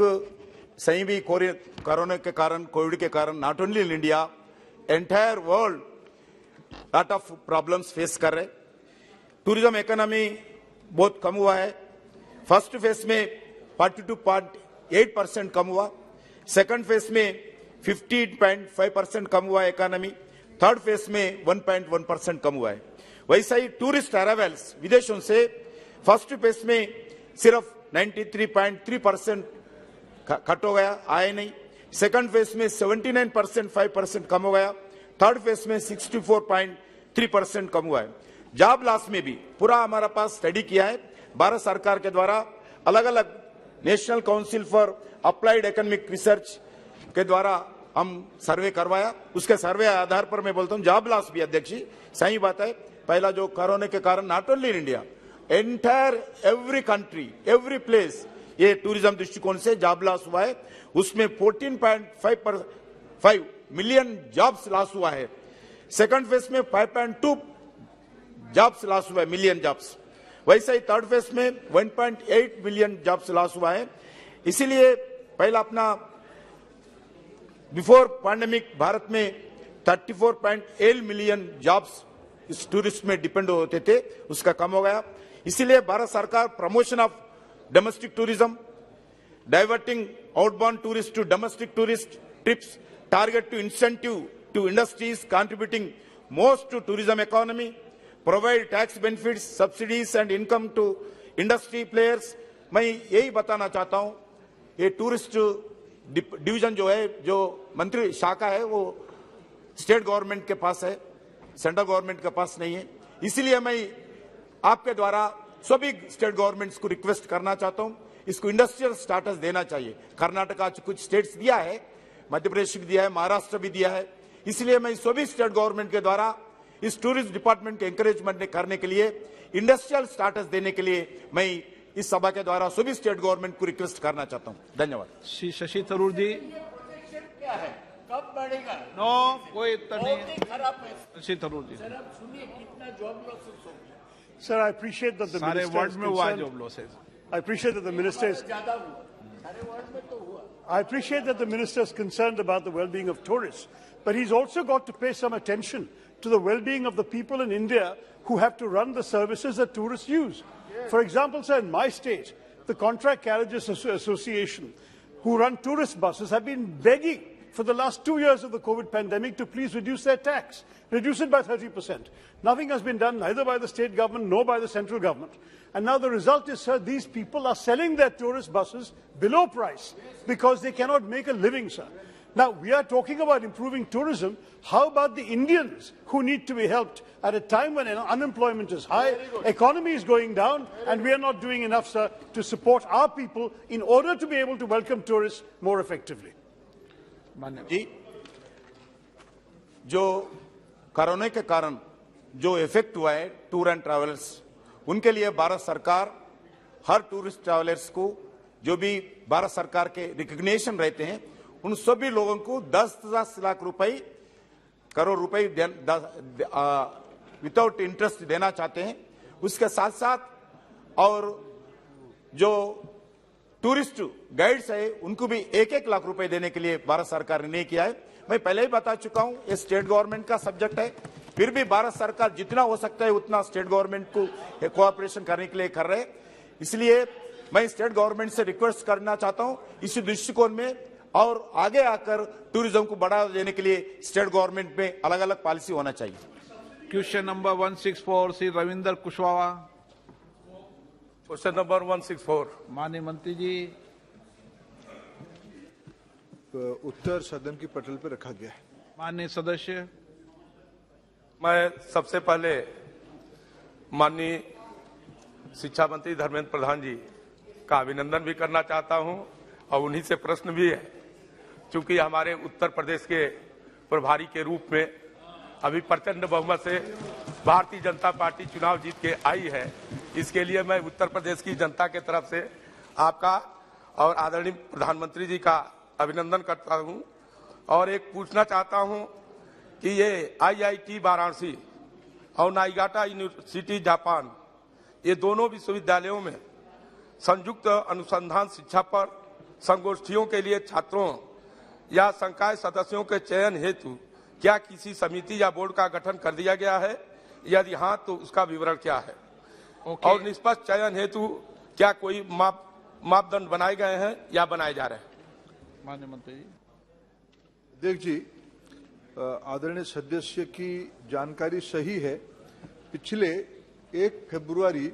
Speaker 10: सही भी कोरोना के कारण, कोविड के कारण, not only in India, entire world lot of problems face कर रहे। टूरिज्म इकोनॉमी बहुत कम हुआ है। फर्स्ट फेज में 42.8% कम हुआ, सेकंड फेज में 15.5% कम हुआ इकोनॉमी, थर्ड फेज में 1.1% कम हुआ है। वैसा ही टूरिस्ट अराइवल्स विदेशों से फर्स्ट फेज में सिर्फ 93.3% कट हो गया, आए नहीं। सेकंड फेज में 79% 5% कम हो गया। थर्ड फेज में 64.3% कम हुआ है। जॉब लॉस में भी पूरा हमारा पास स्टडी किया है भारत सरकार के द्वारा, अलग अलग national council for applied economic research के द्वारा हम सर्वे करवाया। उसके सर्वे आधार पर मैं बोलता हूं जॉब लॉस भी अध्यक्ष जी सही बात है। पहला जो कोरोना के कारण not only in India, entire every country every place ये टूरिज्म दृष्टिकोण से जॉब लॉस हुआ है। उसमें 14.5 मिलियन जॉब्स लॉस हुआ है। सेकंड फेज में 5.2 जॉब्स लॉस हुआ है, मिलियन जॉब्स। वैसे ही थर्ड फेज में 1.8 मिलियन जॉब्स लॉस हुआ है। इसीलिए पहला अपना बिफोर पैंडेमिक भारत में 34.8 मिलियन जॉब्स इस टूरिस्ट में डिपेंड होते थे, उसका कम हो गया। इसीलिए भारत सरकार promotion of domestic tourism, diverting outbound tourist to domestic tourist trips, target to incentive to industries contributing most to tourism economy, provide tax benefits, subsidies and income to industry players. मैं यही बताना चाहता हूं, ये टूरिस्ट डिवीजन जो है, जो मंत्री शाखा है, वो स्टेट गवर्नमेंट के पास है, सेंट्रल गवर्नमेंट के पास नहीं है। इसलिए मैं आपके द्वारा सभी स्टेट गवर्नमेंट्स को रिक्वेस्ट करना चाहता हूं, इसको इंडस्ट्रियल स्टेटस देना चाहिए। कर्नाटका कुछ स्टेट्स दिया है, मध्य प्रदेश भी दिया है, महाराष्ट्र भी दिया है। इसलिए मैं सभी स्टेट गवर्नमेंट के द्वारा इस टूरिज्म डिपार्टमेंट के एंकरेजमेंट करने के लिए, इंडस्ट्रियल स्टेटस देने के लिए मैं इस सभा के द्वारा सभी स्टेट गवर्नमेंट को रिक्वेस्ट करना चाहता हूं। धन्यवाद।
Speaker 1: श्री शशि थरूर जी।
Speaker 12: क्या है, कब बढ़ेगा?
Speaker 1: नो, कोई उत्तर नहीं है।
Speaker 12: खराब है
Speaker 1: शशि थरूर जी।
Speaker 12: सर, अब सुनिए कितना जॉब लॉसेस हो गया। Sir, I appreciate that the
Speaker 1: सारे
Speaker 12: minister
Speaker 1: वर्ल्ड
Speaker 12: is
Speaker 1: में हुआ है
Speaker 12: concerned.
Speaker 1: Job losses.
Speaker 12: I appreciate that the minister is. I appreciate that the minister is concerned about the well-being of tourists, but he's also got to pay some attention to the well-being of the people in India who have to run the services that tourists use. For example, sir, in my state, the Contract Carriages Association, who run tourist buses, have been begging for the last 2 years of the COVID pandemic to please reduce their tax, reduce it by 30%. Nothing has been done, neither by the state government nor by the central government. And now the result is, sir, these people are selling their tourist buses below price because they cannot make a living, sir. Now, we are talking about improving tourism. How about the Indians who need to be helped at a time when unemployment is high, economy is going down, and we are not doing enough, sir, to support our people in order to be able to welcome tourists more effectively?
Speaker 10: जी, जो corona के कारण जो effect हुआ है tour and travellers, उनके लिए भारत सरकार हर tourist travellers को जो भी भारत सरकार के रिकग्निशन रहते हैं, उन सभी लोगों को 10 लाख रुपए करोड़ रुपए विदाउट इंटरेस्ट देना चाहते हैं। उसके साथ साथ और जो टूरिस्ट गाइड्स है उनको भी 1-1 लाख रुपए देने के लिए भारत सरकार ने नहीं किया है। मैं पहले ही बता चुका हूं, ये स्टेट गवर्नमेंट का सब्जेक्ट है। फिर भी भारत सरकार जितना हो सकता है उतना स्टेट गवर्नमेंट को कोऑपरेशन करने के लिए कर रहे हैं। इसलिए मैं स्टेट गवर्नमेंट से रिक्वेस्ट करना चाहता हूं, इसी दृष्टिकोण में और आगे आकर टूरिज्म को बढ़ावा देने के लिए स्टेट गवर्नमेंट में अलग अलग पॉलिसी होना चाहिए।
Speaker 1: Question number 164 Shri Ravinder Kushwaha.
Speaker 13: Question number 164।
Speaker 1: माननीय मंत्री जी।
Speaker 14: उत्तर सदन की पटल पर रखा गया है।
Speaker 1: माननीय सदस्य।
Speaker 13: मैं सबसे पहले माननीय शिक्षा मंत्री धर्मेंद्र प्रधान जी का अभिनंदन भी करना चाहता हूं और उन्हीं से प्रश्न भी है। चूंकि हमारे उत्तर प्रदेश के प्रभारी के रूप में अभी प्रचंड बहुमत से भारतीय जनता पार्टी चुनाव जीत के आई है, इसके लिए मैं उत्तर प्रदेश की जनता के तरफ से आपका और आदरणीय प्रधानमंत्री जी का अभिनंदन करता हूं। और एक पूछना चाहता हूं कि ये IIT वाराणसी और नाइगाटा यूनिवर्सिटी जापान, ये दोनों विश्वविद्यालयों में संयुक्त अनुसंधान शिक्षा पर संगोष्ठियों के लिए छात्रों या संकाय सदस्यों के चयन हेतु क्या किसी समिति या बोर्ड का गठन कर दिया गया है? यदि हाँ, तो उसका विवरण क्या है? और निष्पक्ष चयन हेतु क्या कोई मापदंड बनाए गए हैं या बनाए जा रहे हैं?
Speaker 1: माननीय मंत्री जी।
Speaker 14: देख जी, आदरणीय सदस्य की जानकारी सही है। पिछले 1 फरवरी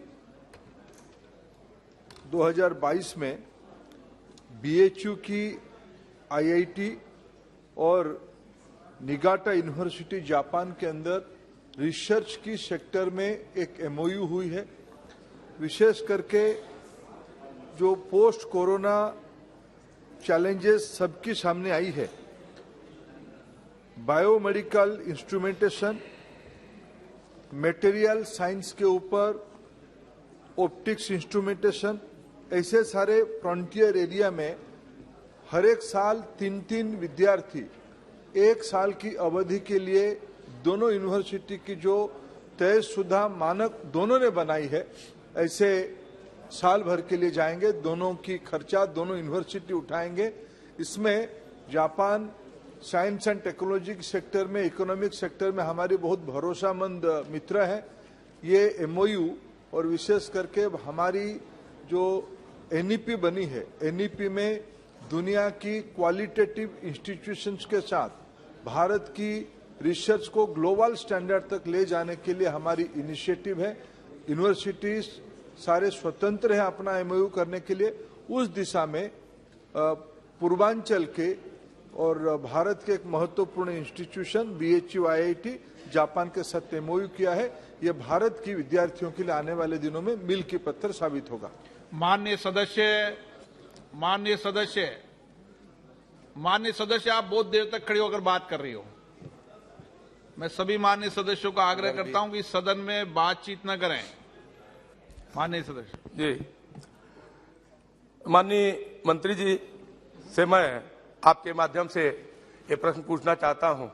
Speaker 14: 2022 में BHU की IIT और निगाटा यूनिवर्सिटी जापान के अंदर रिसर्च की सेक्टर में एक MOU हुई है। विशेष करके जो पोस्ट कोरोना चैलेंजेस सबके सामने आई है, बायोमेडिकल इंस्ट्रूमेंटेशन, मटेरियल साइंस के ऊपर ऑप्टिक्स इंस्ट्रूमेंटेशन, ऐसे सारे फ्रंटियर एरिया में हर एक साल 3-3 विद्यार्थी 1 साल की अवधि के लिए दोनों यूनिवर्सिटी की जो तयशुदा मानक दोनों ने बनाई है, ऐसे साल भर के लिए जाएंगे। दोनों की खर्चा दोनों यूनिवर्सिटी उठाएंगे। इसमें जापान साइंस एंड टेक्नोलॉजी के सेक्टर में, इकोनॉमिक सेक्टर में हमारी बहुत भरोसामंद मित्र है। ये MOU और विशेष करके हमारी जो NEP बनी है, NEP में दुनिया की क्वालिटेटिव इंस्टीट्यूशंस के साथ भारत की रिसर्च को ग्लोबल स्टैंडर्ड तक ले जाने के लिए हमारी इनिशिएटिव है। यूनिवर्सिटीज सारे स्वतंत्र हैं अपना MOU करने के लिए। उस दिशा में पूर्वांचल के और भारत के एक महत्वपूर्ण इंस्टीट्यूशन BHU IIT जापान के साथ MOU किया है। यह भारत की विद्यार्थियों के लिए आने वाले दिनों में मील की पत्थर साबित होगा।
Speaker 1: माननीय सदस्य, आप बहुत देर तक खड़े होकर बात कर रही हो। मैं सभी माननीय सदस्यों को आग्रह करता हूं कि सदन में बातचीत न करें। माननीय सदस्य
Speaker 13: जी, माननीय मंत्री जी से मैं आपके माध्यम से ये प्रश्न पूछना चाहता हूं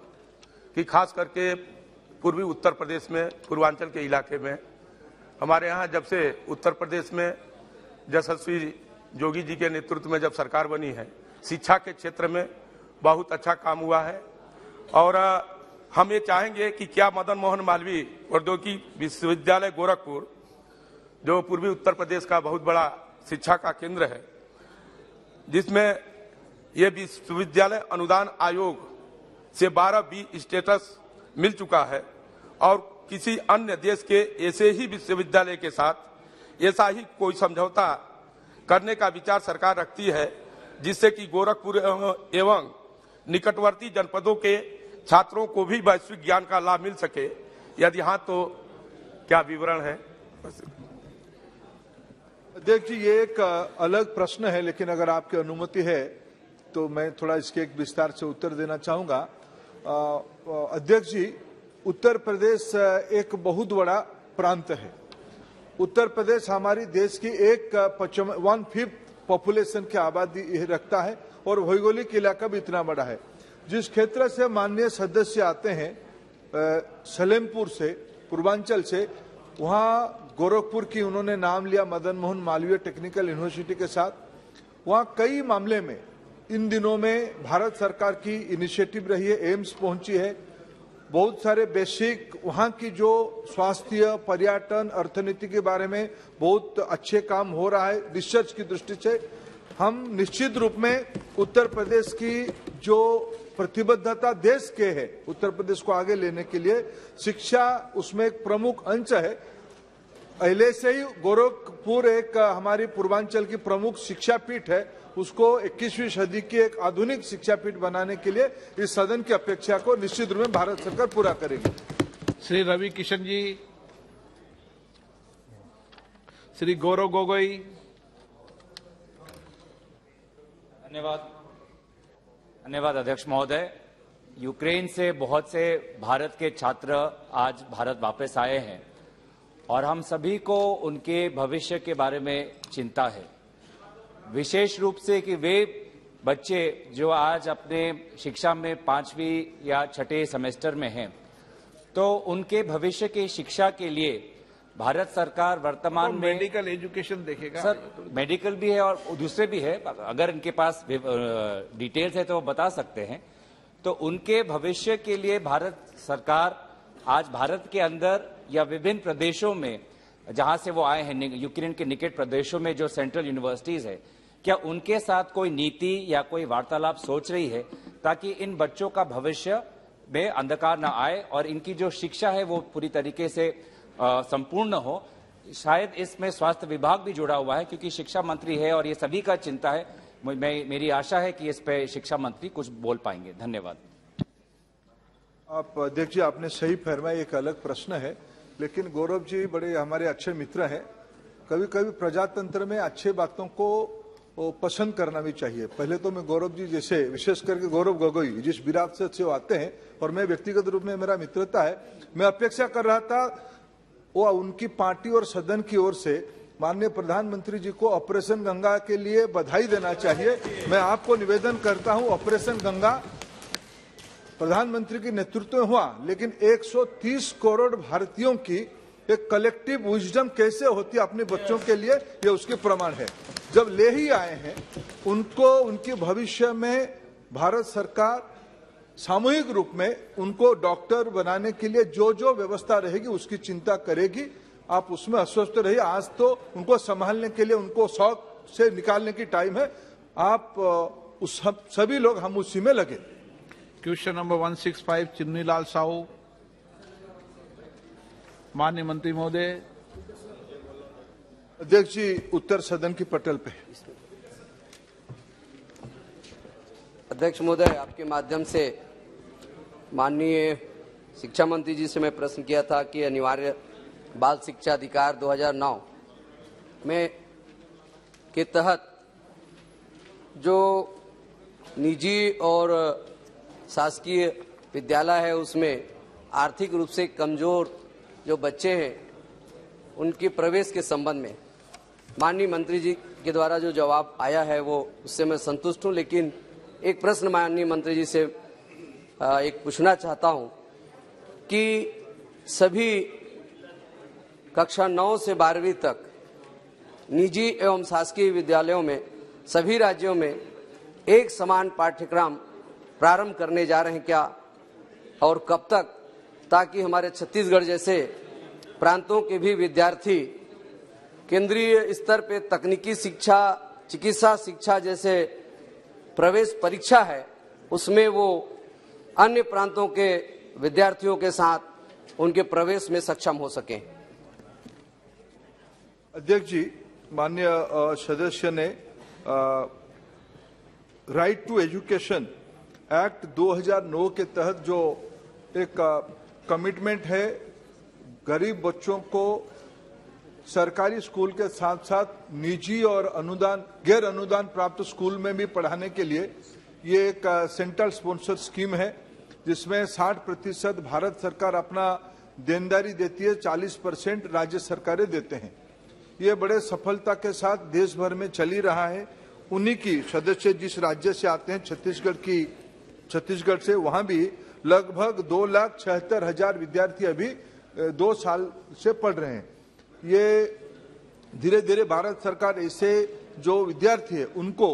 Speaker 13: कि खास करके पूर्वी उत्तर प्रदेश में, पूर्वांचल के इलाके में, हमारे यहाँ जब से उत्तर प्रदेश में यशस्वी जोगी जी के नेतृत्व में जब सरकार बनी है, शिक्षा के क्षेत्र में बहुत अच्छा काम हुआ है। और हम ये चाहेंगे कि क्या मदन मोहन मालवीय प्रौद्योगिकी विश्वविद्यालय गोरखपुर, जो पूर्वी उत्तर प्रदेश का बहुत बड़ा शिक्षा का केंद्र है, जिसमें यह विश्वविद्यालय अनुदान आयोग से 12B स्टेटस मिल चुका है, और किसी अन्य देश के ऐसे ही विश्वविद्यालय के साथ ऐसा ही कोई समझौता करने का विचार सरकार रखती है, जिससे कि गोरखपुर एवं निकटवर्ती जनपदों के छात्रों को भी वैश्विक ज्ञान का लाभ मिल सके। यदि हाँ तो क्या विवरण है?
Speaker 14: अध्यक्ष जी, ये एक अलग प्रश्न है, लेकिन अगर आपकी अनुमति है तो मैं थोड़ा इसके एक विस्तार से उत्तर देना चाहूंगा। अध्यक्ष जी, उत्तर प्रदेश एक बहुत बड़ा प्रांत है। उत्तर प्रदेश हमारी देश की 1/5 पॉपुलेशन की आबादी रखता है और भौगोलिक इलाका भी इतना बड़ा है। जिस क्षेत्र से माननीय सदस्य आते हैं, सलेमपुर से, पूर्वांचल से, वहाँ गोरखपुर की उन्होंने नाम लिया मदन मोहन मालवीय टेक्निकल यूनिवर्सिटी के साथ। वहाँ कई मामले में इन दिनों में भारत सरकार की इनिशिएटिव रही है, एम्स पहुंची है, बहुत सारे बेसिक वहाँ की जो स्वास्थ्य, पर्यटन, अर्थनीति के बारे में बहुत अच्छे काम हो रहा है। रिसर्च की दृष्टि से हम निश्चित रूप में उत्तर प्रदेश की जो प्रतिबद्धता देश के है, उत्तर प्रदेश को आगे लेने के लिए शिक्षा उसमें एक प्रमुख अंश है। पहले से ही गोरखपुर एक हमारी पूर्वांचल की प्रमुख शिक्षा पीठ है, उसको 21वीं सदी की एक आधुनिक शिक्षा पीठ बनाने के लिए इस सदन की अपेक्षा को निश्चित रूप में भारत सरकार पूरा करेगी।
Speaker 1: श्री रवि किशन जी, श्री गौरव गोगोई।
Speaker 15: धन्यवाद अध्यक्ष महोदय। यूक्रेन से बहुत से भारत के छात्र आज भारत वापस आए हैं और हम सभी को उनके भविष्य के बारे में चिंता है, विशेष रूप से कि वे बच्चे जो आज अपने शिक्षा में 5वीं या 6ठे सेमेस्टर में हैं, तो उनके भविष्य की शिक्षा के लिए भारत सरकार वर्तमान में
Speaker 1: मेडिकल एजुकेशन देखेगा।
Speaker 15: सर, मेडिकल भी है और दूसरे भी है, अगर इनके पास डिटेल्स है तो वो बता सकते हैं। तो उनके भविष्य के लिए भारत सरकार आज भारत के अंदर या विभिन्न प्रदेशों में जहां से वो आए हैं, यूक्रेन के निकट प्रदेशों में जो सेंट्रल यूनिवर्सिटीज है, क्या उनके साथ कोई नीति या कोई वार्तालाप सोच रही है ताकि इन बच्चों का भविष्य में अंधकार न आए और इनकी जो शिक्षा है वो पूरी तरीके से संपूर्ण हो? शायद इसमें स्वास्थ्य विभाग भी जुड़ा हुआ है, क्योंकि शिक्षा मंत्री है और ये सभी का चिंता है। मेरी आशा है कि इस पे शिक्षा मंत्री कुछ बोल पाएंगे। धन्यवाद।
Speaker 14: आप अध्यक्ष जी, आपने सही फरमाया, एक अलग प्रश्न है, लेकिन गौरव जी बड़े हमारे अच्छे मित्र हैं। कभी कभी प्रजातंत्र में अच्छे बातों को पसंद करना भी चाहिए। पहले तो मैं गौरव जी जैसे, विशेष करके गौरव गोगोई जिस विरासत से वो आते हैं और मैं व्यक्तिगत रूप में मेरा मित्रता है, मैं अपेक्षा कर रहा था वो उनकी पार्टी और सदन की ओर से माननीय प्रधानमंत्री जी को ऑपरेशन गंगा के लिए बधाई देना चाहिए। मैं आपको निवेदन करता हूं, ऑपरेशन गंगा प्रधानमंत्री के नेतृत्व में हुआ, लेकिन 130 करोड़ भारतीयों की एक कलेक्टिव विजडम कैसे होती है अपने बच्चों के लिए, ये उसके प्रमाण है। जब ले ही आए हैं उनको, उनके भविष्य में भारत सरकार सामूहिक रूप में उनको डॉक्टर बनाने के लिए जो जो व्यवस्था रहेगी उसकी चिंता करेगी। आप उसमें अस्वस्थ रहिए। आज तो उनको संभालने के लिए, उनको शौक से निकालने की टाइम है। आप उस सभी लोग हम उसी में लगे।
Speaker 1: Question number 165 Chinnilal Sahu. माननीय मंत्री महोदय।
Speaker 14: अध्यक्ष जी, उत्तर सदन की पटल पे।
Speaker 16: अध्यक्ष महोदय, आपके माध्यम से माननीय शिक्षा मंत्री जी से मैं प्रश्न किया था कि अनिवार्य बाल शिक्षा अधिकार 2009 में के तहत जो निजी और शासकीय विद्यालय है उसमें आर्थिक रूप से कमजोर जो बच्चे हैं उनके प्रवेश के संबंध में माननीय मंत्री जी के द्वारा जो जवाब आया है वो उससे मैं संतुष्ट हूं। लेकिन एक प्रश्न माननीय मंत्री जी से एक पूछना चाहता हूं कि सभी कक्षा 9 से 12वीं तक निजी एवं शासकीय विद्यालयों में सभी राज्यों में एक समान पाठ्यक्रम प्रारंभ करने जा रहे हैं क्या, और कब तक, ताकि हमारे छत्तीसगढ़ जैसे प्रांतों के भी विद्यार्थी केंद्रीय स्तर पे तकनीकी शिक्षा, चिकित्सा शिक्षा जैसे प्रवेश परीक्षा है उसमें वो अन्य प्रांतों के विद्यार्थियों के साथ उनके प्रवेश में सक्षम हो सकें।
Speaker 14: अध्यक्ष जी, माननीय सदस्य ने राइट टू एजुकेशन एक्ट 2009 के तहत जो एक कमिटमेंट है गरीब बच्चों को सरकारी स्कूल के साथ साथ निजी और अनुदान, गैर अनुदान प्राप्त स्कूल में भी पढ़ाने के लिए, ये एक सेंट्रल स्पॉन्सर स्कीम है जिसमें 60% भारत सरकार अपना देनदारी देती है, 40% राज्य सरकारें देते हैं। ये बड़े सफलता के साथ देश भर में चली रहा है। उन्हीं की सदस्य जिस राज्य से आते हैं, छत्तीसगढ़ से, वहां भी लगभग 2,76,000 विद्यार्थी अभी 2 साल से पढ़ रहे हैं। ये धीरे धीरे भारत सरकार ऐसे जो विद्यार्थी है उनको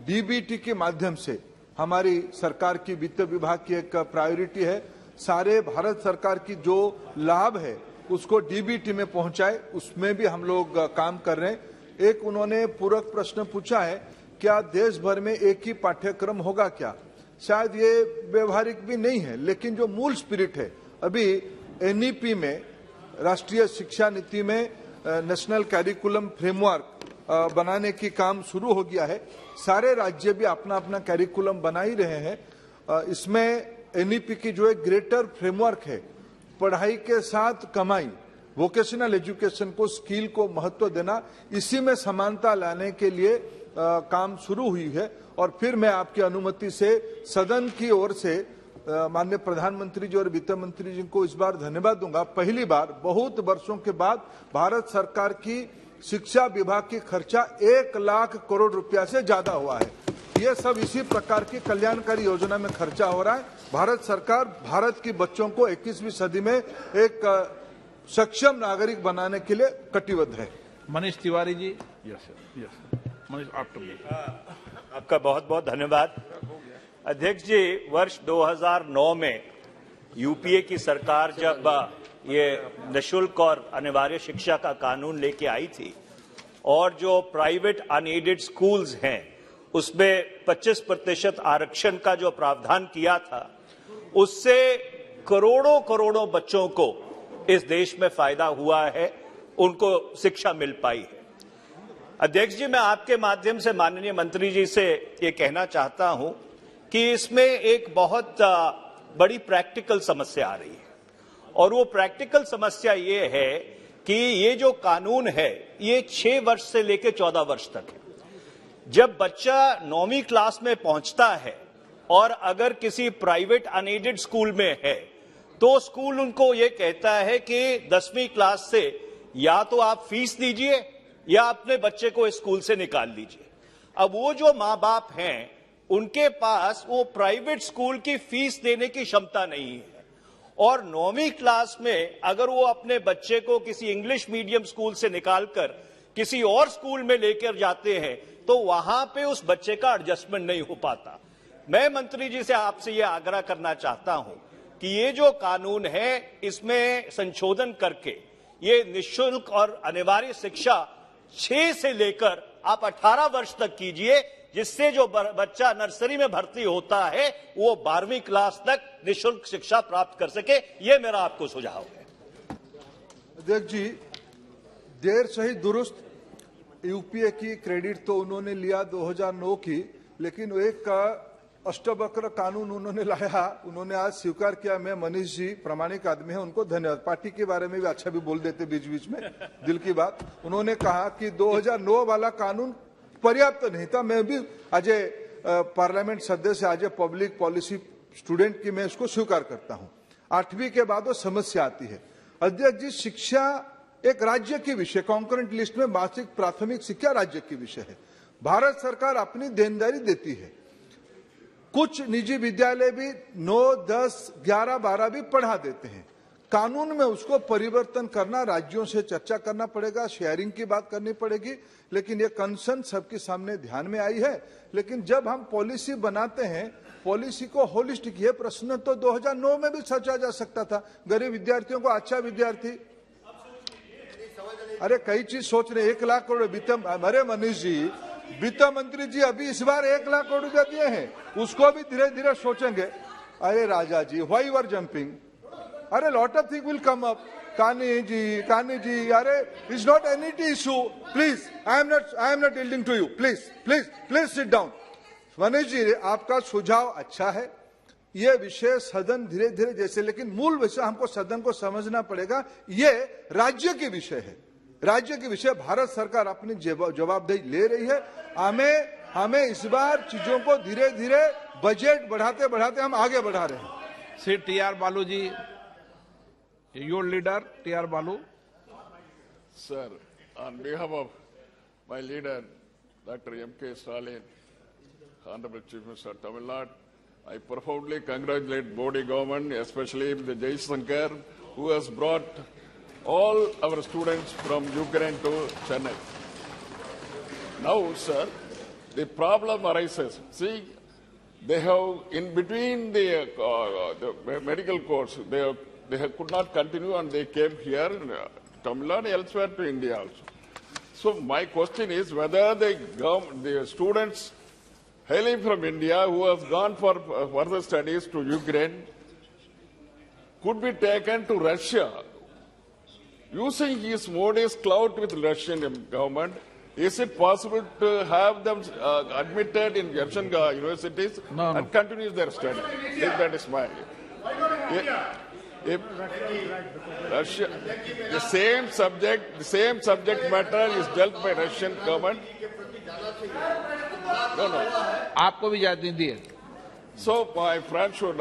Speaker 14: डीबीटी के माध्यम से, हमारी सरकार की वित्त विभाग की एक प्रायोरिटी है, सारे भारत सरकार की जो लाभ है उसको डीबीटी में पहुंचाए, उसमें भी हम लोग काम कर रहे हैं। एक उन्होंने पूरक प्रश्न पूछा है, क्या देश भर में एक ही पाठ्यक्रम होगा क्या? शायद ये व्यवहारिक भी नहीं है, लेकिन जो मूल स्पिरिट है, अभी एनईपी में, राष्ट्रीय शिक्षा नीति में नेशनल कैरिकुलम फ्रेमवर्क बनाने की काम शुरू हो गया है। सारे राज्य भी अपना अपना कैरिकुलम बना ही रहे हैं। इसमें एनईपी की जो एक ग्रेटर फ्रेमवर्क है, पढ़ाई के साथ कमाई, वोकेशनल एजुकेशन को, स्किल को महत्व देना, इसी में समानता लाने के लिए काम शुरू हुई है। और फिर मैं आपकी अनुमति से सदन की ओर से माननीय प्रधानमंत्री जी और वित्त मंत्री जी को इस बार धन्यवाद दूंगा। पहली बार बहुत वर्षों के बाद भारत सरकार की शिक्षा विभाग की खर्चा 1 लाख करोड़ रुपया से ज्यादा हुआ है। ये सब इसी प्रकार की कल्याणकारी योजना में खर्चा हो रहा है। भारत सरकार भारत के बच्चों को 21वीं सदी में एक सक्षम नागरिक बनाने के लिए कटिबद्ध है।
Speaker 1: मनीष तिवारी जी। यस मनीष,
Speaker 17: आपका बहुत बहुत धन्यवाद। अध्यक्ष जी, वर्ष 2009 में यूपीए की सरकार जब ये निःशुल्क और अनिवार्य शिक्षा का कानून लेके आई थी और जो प्राइवेट अनएडेड स्कूल्स हैं उसमें 25% आरक्षण का जो प्रावधान किया था, उससे करोड़ों करोड़ों बच्चों को इस देश में फायदा हुआ है। उनको शिक्षा मिल पाई है। अध्यक्ष जी, मैं आपके माध्यम से माननीय मंत्री जी से ये कहना चाहता हूं कि इसमें एक बहुत बड़ी प्रैक्टिकल समस्या आ रही है, और वो प्रैक्टिकल समस्या ये है कि ये जो कानून है ये 6 वर्ष से लेकर 14 वर्ष तक है। जब बच्चा 9वीं क्लास में पहुंचता है और अगर किसी प्राइवेट अनएडेड स्कूल में है तो स्कूल उनको ये कहता है कि 10वीं क्लास से या तो आप फीस दीजिए या अपने बच्चे को स्कूल से निकाल लीजिए। अब वो जो माँ बाप हैं उनके पास वो प्राइवेट स्कूल की फीस देने की क्षमता नहीं है, और 9वीं क्लास में अगर वो अपने बच्चे को किसी इंग्लिश मीडियम स्कूल से निकालकर किसी और स्कूल में लेकर जाते हैं तो वहां पे उस बच्चे का एडजस्टमेंट नहीं हो पाता। मैं मंत्री जी से आपसे ये आग्रह करना चाहता हूं कि ये जो कानून है इसमें संशोधन करके ये निःशुल्क और अनिवार्य शिक्षा 6 से लेकर आप 18 वर्ष तक कीजिए, जिससे जो बच्चा नर्सरी में भर्ती होता है वो 12वीं क्लास तक निःशुल्क शिक्षा प्राप्त कर सके। ये मेरा आपको सुझाव है।
Speaker 14: अध्यक्ष जी, देर सही दुरुस्त, यूपीए की क्रेडिट तो उन्होंने लिया 2009 की, लेकिन एक अष्टवक्र कानून उन्होंने लाया, उन्होंने आज स्वीकार किया। मैं मनीष जी प्रामाणिक आदमी है, उनको धन्यवाद। पार्टी के बारे में भी अच्छा भी बोल देते बीच बीच में, दिल की बात। उन्होंने कहा कि 2009 वाला कानून पर्याप्त नहीं था। मैं भी आज पार्लियामेंट सदस्य, आज पब्लिक पॉलिसी स्टूडेंट की मैं इसको स्वीकार करता हूं। 8वीं के बाद वो समस्या आती है। अध्यक्ष जी, शिक्षा एक राज्य की विषय, कॉन्करेंट लिस्ट में मासिक प्राथमिक शिक्षा राज्य की विषय है। भारत सरकार अपनी देनदारी देती है। कुछ निजी विद्यालय भी 9, 10, 11, 12 भी पढ़ा देते हैं। कानून में उसको परिवर्तन करना, राज्यों से चर्चा करना पड़ेगा, शेयरिंग की बात करनी पड़ेगी, लेकिन ये कंसर्न सबके सामने ध्यान में आई है। लेकिन जब हम पॉलिसी बनाते हैं, पॉलिसी को होलिस्टिक, ये प्रश्न तो 2009 में भी सोचा जा सकता था। गरीब विद्यार्थियों को अच्छा विद्यार्थी, अरे कई चीज सोच रहे, 1 लाख करोड़ वित्त, अरे मनीष जी, वित्त मंत्री जी अभी इस बार 1 लाख करोड़ रुपया दिए हैं, उसको भी धीरे धीरे सोचेंगे। अरे Raja ji, why you are jumping? अरे lot of thing will come up. Kani ji, अरे it's not any issue, please, I am not yielding to you, please sit down. Manish ji, आपका सुझाव अच्छा है, ये विषय सदन धीरे धीरे जैसे, लेकिन मूल विषय हमको सदन को समझना पड़ेगा, ये राज्य के विषय है, राज्य के विषय। भारत सरकार अपनी जवाबदेही ले रही है। हमें इस बार चीजों को धीरे धीरे बजट बढ़ाते बढ़ाते हम आगे बढ़ा रहे हैं।
Speaker 1: श्री टी.आर. बालू जी, योर लीडर टी.आर. बालू।
Speaker 18: Sir, on behalf of my leader, Dr. M.K. Stalin, Honorable Chief Minister of Tamil Nadu, I profoundly congratulate Modi government, especially the Jai Shankar, who has brought all our students from Ukraine to Chennai. Now, sir, the problem arises. See, they have, in between the medical course, they could not continue and they came here in Tamil Nadu, elsewhere to India also. So my question is whether the students hailing from India who have gone for further studies to Ukraine could be taken to Russia. Using his Modi's clout with Russian government, is it possible to have them admitted in Russian universities and continue their study? If that is my... If Russia, the same subject matter is dealt by Russian government. No.
Speaker 1: आपको भी इजाजत नहीं दी है।
Speaker 18: So my friend should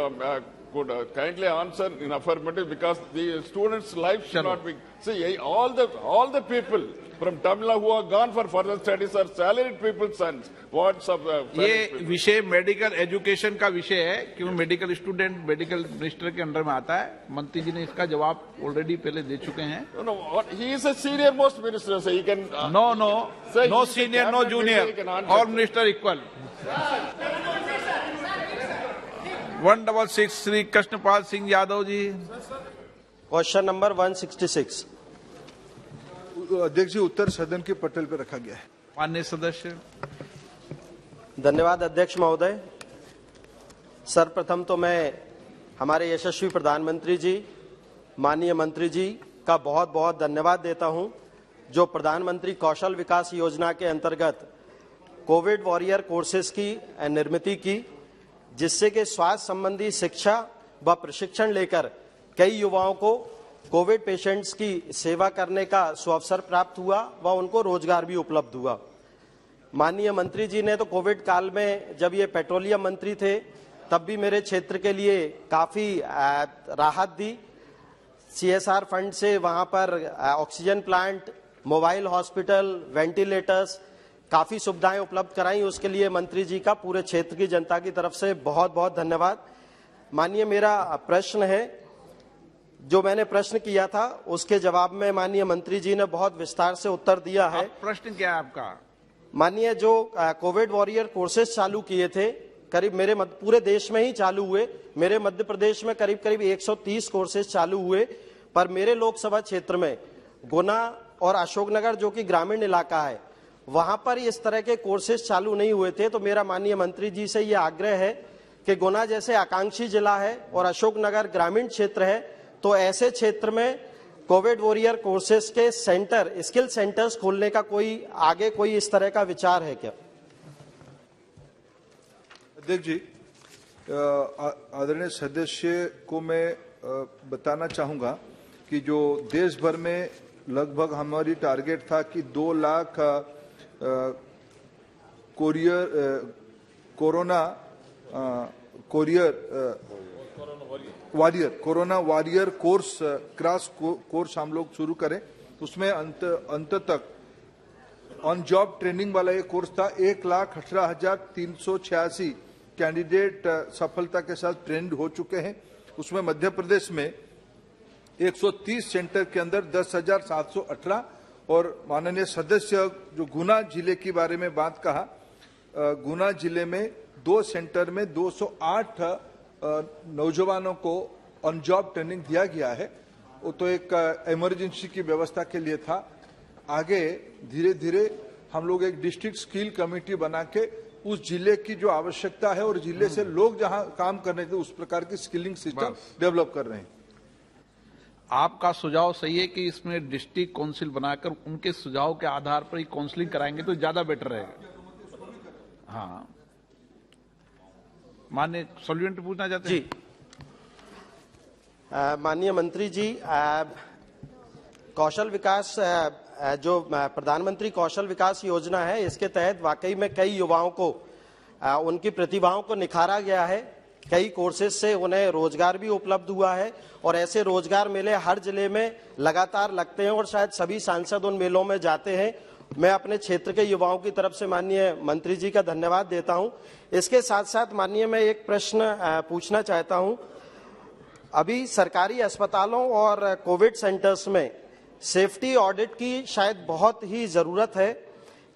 Speaker 18: could kindly answer in affirmative, because the students' life should not be. See, all the people from Tamil Nadu who are gone for further studies are salaried people's sons. What's up?
Speaker 1: ये विषय medical education का विषय है, क्योंकि medical student medical minister के under में आता है। मंत्री जी ने इसका जवाब ऑलरेडी पहले दे चुके हैं।
Speaker 18: No, he is a senior most minister, so he can.
Speaker 1: No senior, no junior. All minister equal. 166 Shri Krishnapal Singh Yadav ji.
Speaker 19: Question number 166।
Speaker 14: अध्यक्ष जी, उत्तर सदन के पटल पर रखा गया है।
Speaker 1: माननीय सदस्य।
Speaker 19: धन्यवाद अध्यक्ष महोदय। सर्वप्रथम तो मैं हमारे यशस्वी प्रधानमंत्री जी, माननीय मंत्री जी का बहुत बहुत धन्यवाद देता हूं जो प्रधानमंत्री कौशल विकास योजना के अंतर्गत कोविड वॉरियर कोर्सेज की निर्मित की, जिससे कि स्वास्थ्य संबंधी शिक्षा व प्रशिक्षण लेकर कई युवाओं को कोविड पेशेंट्स की सेवा करने का सुअवसर प्राप्त हुआ व उनको रोजगार भी उपलब्ध हुआ। माननीय मंत्री जी ने तो कोविड काल में जब ये पेट्रोलियम मंत्री थे तब भी मेरे क्षेत्र के लिए काफ़ी राहत दी। CSR फंड से वहाँ पर oxygen plant, mobile hospital, ventilators, काफ़ी सुविधाएं उपलब्ध कराई। उसके लिए मंत्री जी का पूरे क्षेत्र की जनता की तरफ से बहुत बहुत धन्यवाद। माननीय मेरा प्रश्न है, जो मैंने प्रश्न किया था उसके जवाब में माननीय मंत्री जी ने बहुत विस्तार से उत्तर दिया है।
Speaker 1: प्रश्न क्या है आपका?
Speaker 19: माननीय जो कोविड वॉरियर कोर्सेज चालू किए थे, करीब मेरे पूरे देश में ही चालू हुए, मेरे मध्य प्रदेश में करीब 130 कोर्सेज चालू हुए, पर मेरे लोकसभा क्षेत्र में गुना और अशोकनगर जो कि ग्रामीण इलाका है, वहां पर इस तरह के कोर्सेज चालू नहीं हुए थे। तो मेरा माननीय मंत्री जी से ये आग्रह है कि गुना जैसे आकांक्षी जिला है और अशोकनगर ग्रामीण क्षेत्र है, तो ऐसे क्षेत्र में कोविड वॉरियर कोर्सेज के सेंटर, स्किल सेंटर्स खोलने का कोई इस तरह का विचार है क्या?
Speaker 14: अध्यक्ष जी, आदरणीय सदस्य को मैं बताना चाहूंगा कि जो देश भर में लगभग हमारी टारगेट था कि 2 lakh corona warrior course crash course हम लोग शुरू करें। उसमें अंत तक ऑन जॉब ट्रेनिंग वाला ये कोर्स था। 1,18,386 कैंडिडेट सफलता के साथ ट्रेंड हो चुके हैं। उसमें मध्य प्रदेश में 130 सेंटर के अंदर 10,718 और माननीय सदस्य जो गुना जिले के बारे में बात कहा, गुना जिले में 2 सेंटर में 208 नौजवानों को ऑन जॉब ट्रेनिंग दिया गया है। वो तो एक इमरजेंसी की व्यवस्था के लिए था। आगे धीरे धीरे हम लोग एक डिस्ट्रिक्ट स्किल कमेटी बना के उस जिले की जो आवश्यकता है और जिले से लोग जहां काम करने थे उस प्रकार की स्किलिंग सिस्टम डेवलप कर रहे हैं।
Speaker 1: आपका सुझाव सही है कि इसमें डिस्ट्रिक्ट काउंसिल बनाकर उनके सुझाव के आधार पर ही काउंसलिंग कराएंगे तो ज्यादा बेटर रहेगा। हाँ, माननीय सॉल्यूएंट पूछना चाहते हैं?
Speaker 19: जी, माननीय मंत्री जी, कौशल विकास जो प्रधानमंत्री कौशल विकास योजना है, इसके तहत वाकई में कई युवाओं को उनकी प्रतिभाओं को निखारा गया है। कई कोर्सेज से उन्हें रोजगार भी उपलब्ध हुआ है और ऐसे रोजगार मेले हर जिले में लगातार लगते हैं और शायद सभी सांसद उन मेलों में जाते हैं। मैं अपने क्षेत्र के युवाओं की तरफ से माननीय मंत्री जी का धन्यवाद देता हूं। इसके साथ साथ माननीय मैं एक प्रश्न पूछना चाहता हूं। अभी सरकारी अस्पतालों और कोविड सेंटर्स में सेफ्टी ऑडिट की शायद बहुत ही जरूरत है।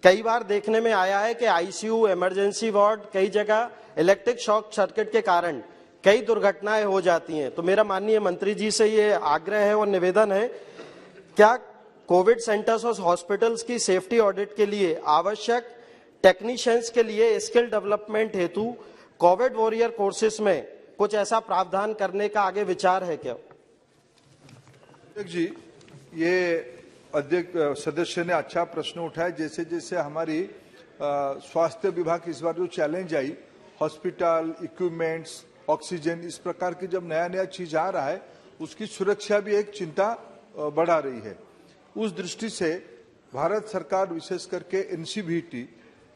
Speaker 19: कई बार देखने में आया है कि आईसीयू, इमरजेंसी वार्ड, कई जगह इलेक्ट्रिक शॉक सर्किट के कारण कई दुर्घटनाएं हो जाती हैं। तो मेरा माननीय मंत्री जी से ये आग्रह है और निवेदन है, क्या कोविड सेंटर्स और हॉस्पिटल्स की सेफ्टी ऑडिट के लिए आवश्यक टेक्नीशियंस के लिए स्किल डेवलपमेंट हेतु कोविड वॉरियर कोर्सेज में कुछ ऐसा प्रावधान करने का आगे विचार है क्या?
Speaker 14: अध्यक्ष जी, ये अध्यक्ष सदस्य ने अच्छा प्रश्न उठाया। जैसे जैसे हमारी स्वास्थ्य विभाग इस बार जो challenge I, hospital, equipments, oxygen, इस प्रकार की जब नया नया चीज आ रहा है, उसकी सुरक्षा भी एक चिंता बढ़ा रही है। उस दृष्टि से भारत सरकार विशेष करके NCVT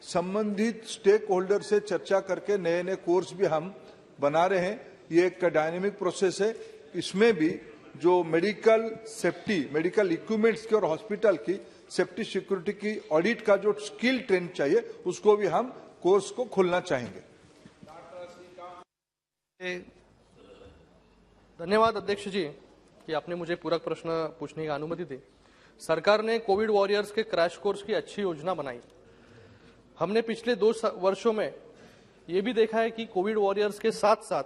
Speaker 14: संबंधित स्टेक होल्डर से चर्चा करके नए नए कोर्स भी हम बना रहे हैं। ये एक डायनेमिक प्रोसेस है। इसमें भी जो मेडिकल सेफ्टी, मेडिकल इक्विपमेंट्स की और हॉस्पिटल की सेफ्टी सिक्योरिटी की ऑडिट का जो स्किल ट्रेंड चाहिए, उसको भी हम कोर्स को खोलना चाहेंगे।
Speaker 20: धन्यवाद अध्यक्ष जी कि आपने मुझे पूरक प्रश्न पूछने की अनुमति दी। सरकार ने कोविड वॉरियर्स के क्रैश कोर्स की अच्छी योजना बनाई। हमने पिछले 2 वर्षों में ये भी देखा है कि कोविड वॉरियर्स के साथ साथ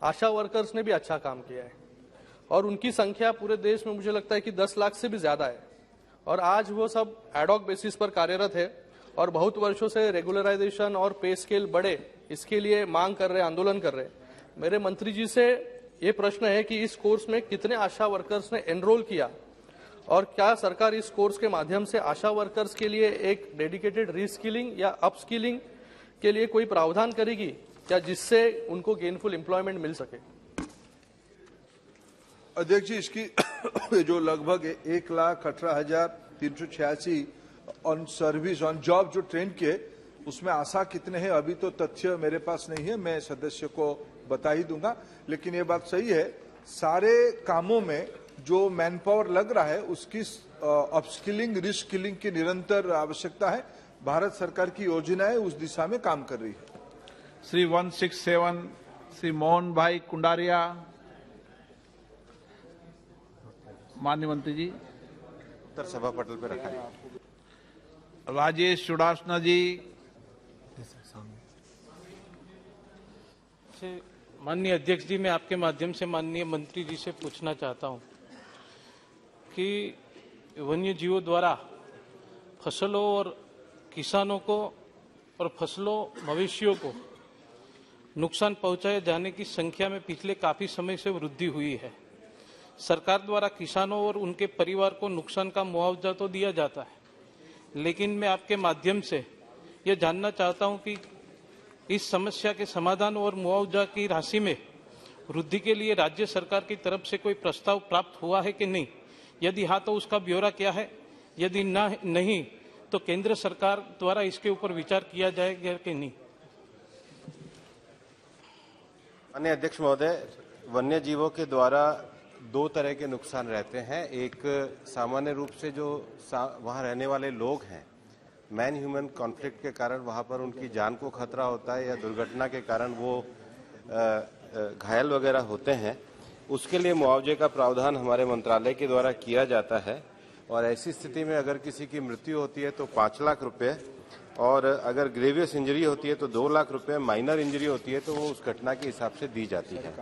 Speaker 20: आशा वर्कर्स ने भी अच्छा काम किया है और उनकी संख्या पूरे देश में मुझे लगता है कि 10 लाख से भी ज्यादा है और आज वो सब एडॉक बेसिस पर कार्यरत है और बहुत वर्षों से रेगुलराइजेशन और पे स्केल बढ़े, इसके लिए मांग कर रहे, आंदोलन कर रहे। मेरे मंत्री जी से ये प्रश्न है कि इस कोर्स में कितने आशा वर्कर्स ने एनरोल किया और क्या सरकार इस कोर्स के माध्यम से आशा वर्कर्स के लिए एक डेडिकेटेड रीस्किलिंग या अपस्किलिंग के लिए कोई प्रावधान करेगी क्या, जिससे उनको गेनफुल एम्प्लॉयमेंट मिल सके?
Speaker 14: अध्यक्ष जी, इसकी जो लगभग 1,18,386 ऑन सर्विस ऑन जॉब जो ट्रेन किए, उसमें आशा कितने हैं अभी तो तथ्य मेरे पास नहीं है, मैं सदस्य को बता ही दूंगा। लेकिन ये बात सही है, सारे कामों में जो मैन पावर लग रहा है उसकी अपस्किलिंग रिस्किलिंग की निरंतर आवश्यकता है। भारत सरकार की योजनाएं उस दिशा में काम कर रही है।
Speaker 1: श्री 167 श्री मोहन भाई कुंडारिया। माननीय मंत्री जी,
Speaker 5: उत्तर सभा पटल पर रखा है।
Speaker 1: राजेश चुडासना जी।
Speaker 21: माननीय अध्यक्ष जी, मैं आपके माध्यम से माननीय मंत्री जी से पूछना चाहता हूं कि वन्य जीवों द्वारा फसलों और किसानों को और फसलों मवेशियों को नुकसान पहुंचाए जाने की संख्या में पिछले काफी समय से वृद्धि हुई है। सरकार द्वारा किसानों और उनके परिवार को नुकसान का मुआवजा तो दिया जाता है, लेकिन मैं आपके माध्यम से यह जानना चाहता हूं कि इस समस्या के समाधान और मुआवजा की राशि में वृद्धि के लिए राज्य सरकार की तरफ से कोई प्रस्ताव प्राप्त हुआ है कि नहीं? यदि हाँ, तो उसका ब्यौरा क्या है? यदि नहीं तो केंद्र सरकार द्वारा इसके ऊपर विचार किया जाएगा कि नहीं?
Speaker 5: माननीय अध्यक्ष महोदय, वन्य जीवों के द्वारा दो तरह के नुकसान रहते हैं। एक सामान्य रूप से जो वहां रहने वाले लोग हैं, मैन ह्यूमन कॉन्फ्लिक्ट के कारण वहां पर उनकी जान को खतरा होता है या दुर्घटना के कारण वो घायल वगैरह होते हैं, उसके लिए मुआवजे का प्रावधान हमारे मंत्रालय के द्वारा किया जाता है। और ऐसी स्थिति में अगर किसी की मृत्यु होती है तो 5 लाख रुपए, और अगर ग्रेवियस इंजरी होती है तो 2 लाख रुपए, माइनर इंजरी होती है तो वो उस घटना के हिसाब से दी जाती है।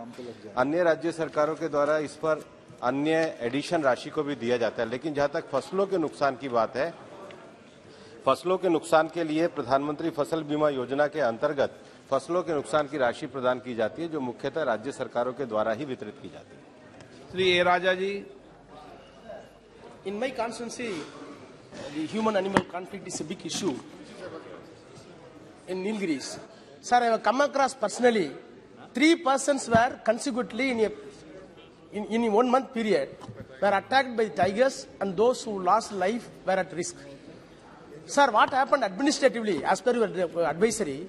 Speaker 5: अन्य राज्य सरकारों के द्वारा इस पर अन्य एडिशन राशि को भी दिया जाता है। लेकिन जहां तक फसलों के नुकसान की बात है, फसलों के नुकसान के लिए प्रधानमंत्री फसल बीमा योजना के अंतर्गत फसलों के नुकसान की राशि प्रदान की जाती है, जो मुख्यतः राज्य सरकारों के द्वारा ही वितरित की जाती है।
Speaker 1: श्री ए राजा जी।
Speaker 22: In my constituency, the human-animal conflict is a big issue in Nilgiris. Sir, I have come across personally 3 persons were consecutively in a 1 month period were attacked by tigers, and those who lost life were at risk. Sir, what happened administratively as per your advisory?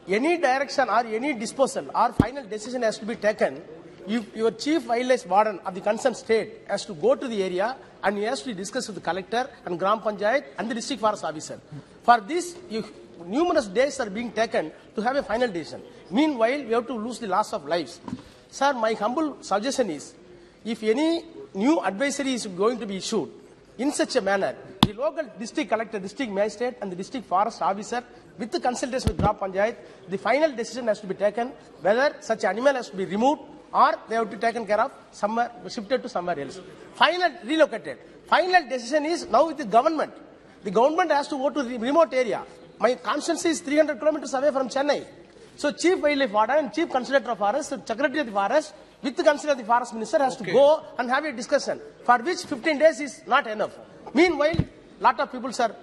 Speaker 22: Any direction or any disposal or final decision has to be taken. Your chief wildlife warden of the concerned state has to go to the area and he has to discuss with the collector and Gram Panchayat and the district forest officer. For this, numerous days are being taken to have a final decision. Meanwhile, we have to lose the loss of lives. Sir, my humble suggestion is, if any new advisory is going to be issued in such a manner, the local district collector, district magistrate and the district forest officer, with the consultation with Gram Panchayat, the final decision has to be taken whether such animal has to be removed or they have to be taken care of somewhere, shifted to somewhere else. Final, relocated. Final decision is now with the government. The government has to go to the remote area. My constituency is 300 kilometers away from Chennai. So Chief Wildlife Warden and Chief Conservator of Forest, Secretary of the Forest, with the Conservator of the Forest Minister has to go and have a discussion, for which 15 days is not enough. Meanwhile, lot of people are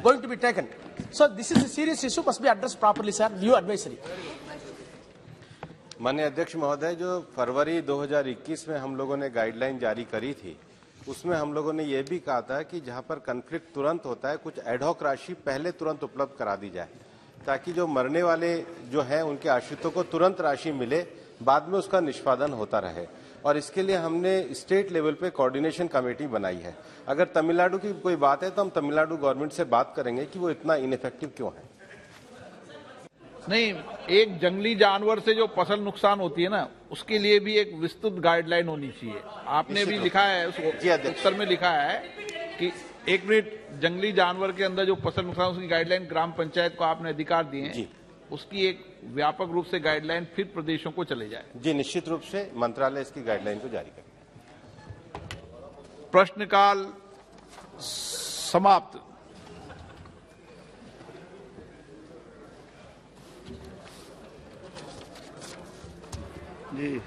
Speaker 22: going to be taken. So this is a serious issue, must be addressed properly, sir. New advisory.
Speaker 5: माननीय अध्यक्ष महोदय, जो फरवरी 2021 में हम लोगों ने guideline जारी करी थी, उसमें हम लोगों ने ये भी कहा था कि जहां पर कन्फ्लिक्ट तुरंत होता है, कुछ एडहॉक राशि पहले तुरंत उपलब्ध करा दी जाए, ताकि जो मरने वाले जो हैं उनके आश्रितों को तुरंत राशि मिले, बाद में उसका निष्पादन होता रहे। और इसके लिए हमने स्टेट लेवल पे कोऑर्डिनेशन कमेटी बनाई है। अगर तमिलनाडु की कोई बात है तो हम तमिलनाडु गवर्नमेंट से बात करेंगे कि वो इतना इनइफेक्टिव क्यों है।
Speaker 1: नहीं, एक जंगली जानवर से जो फसल नुकसान होती है ना, उसके लिए भी एक विस्तृत गाइडलाइन होनी चाहिए। आपने भी लिखा है, उस उत्तर में लिखा है कि 1 मिनट, जंगली जानवर के अंदर जो फसल नुकसान, उसकी गाइडलाइन ग्राम पंचायत को आपने अधिकार दिए हैं, उसकी एक व्यापक रूप से गाइडलाइन फिर प्रदेशों को चले जाए।
Speaker 5: जी, निश्चित रूप से मंत्रालय इसकी गाइडलाइन को जारी करेगा।
Speaker 1: प्रश्नकाल समाप्त। जी,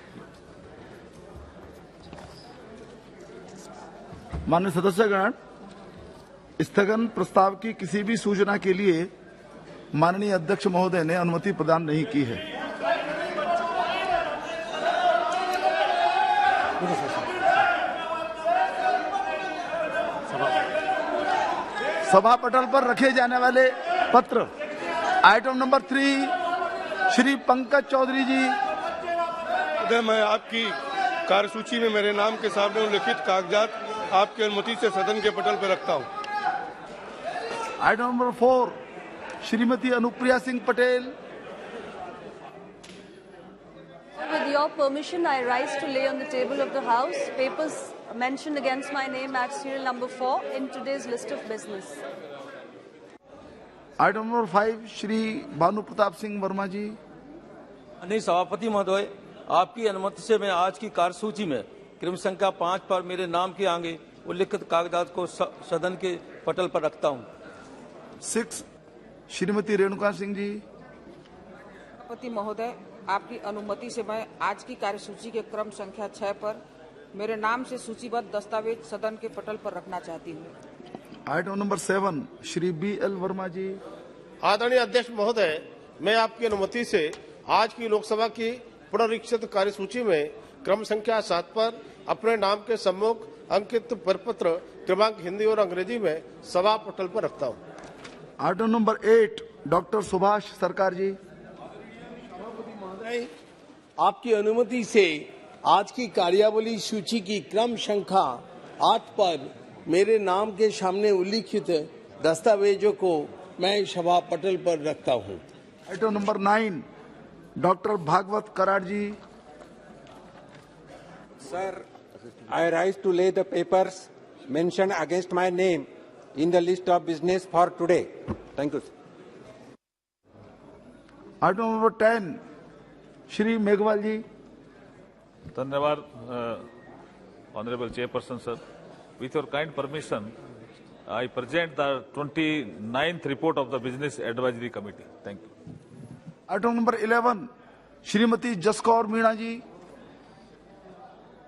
Speaker 2: माननीय सदस्यगण, स्थगन प्रस्ताव की किसी भी सूचना के लिए माननीय अध्यक्ष महोदय ने अनुमति प्रदान नहीं की है। सभा पटल पर रखे जाने वाले पत्र आइटम नंबर 3 श्री पंकज चौधरी जी।
Speaker 3: मैं आपकी कार्यसूची में मेरे नाम के सामने उल्लिखित कागजात आपकी अनुमति से सदन के पटल पर रखता हूं।
Speaker 2: Item number 4 Shrimati Anupriya Singh Patel.
Speaker 23: With your permission, I rise to lay on the table of the House papers mentioned against my name at serial number 4 in today's list of business.
Speaker 2: Item number 5 Shri Bhanu Pratap Singh Verma ji.
Speaker 24: नहीं, सभापति महोदय, आपकी अनुमति से मैं आज की कार्यसूची में क्रम संख्या 5 पर मेरे नाम के आगे उल्लिखित कागजात को सदन के पटल पर रखता हूं।
Speaker 2: 6 श्रीमती रेणुका सिंह जी।
Speaker 25: सभापति महोदय, आपकी अनुमति से मैं आज की कार्यसूची के क्रम संख्या 6 पर मेरे नाम से सूचीबद्ध दस्तावेज सदन के पटल पर रखना चाहती हूँ।
Speaker 2: Item number 7 Shri BL Verma ji.
Speaker 26: आदरणीय अध्यक्ष महोदय, मैं आपकी अनुमति से आज की लोकसभा की पुनरीक्षित कार्यसूची में क्रम संख्या 7 पर अपने नाम के सम्मुख अंकित प्रपत्र क्रमांक हिंदी और अंग्रेजी में सभा पटल पर रखता हूँ।
Speaker 2: आइटम नंबर 8 डॉक्टर सुभाष सरकार जी।
Speaker 27: आपकी अनुमति से आज की कार्यावली सूची की क्रम संख्या 8 पर मेरे नाम के सामने उल्लिखित दस्तावेजों को मैं सभा पटल पर रखता हूं।
Speaker 2: Item number 9 doctor Bhagwat Karad ji.
Speaker 28: Sir, I rise to lay the papers mentioned against my name in the list of business for today. Thank you.
Speaker 2: Item number 10 Shri Meghwal ji.
Speaker 29: धन्यवाद honourable chairperson sir. With your kind permission, I present the 29th report of the Business Advisory Committee. Thank you.
Speaker 2: Item number 11 Shrimati Jaskaur Meena ji.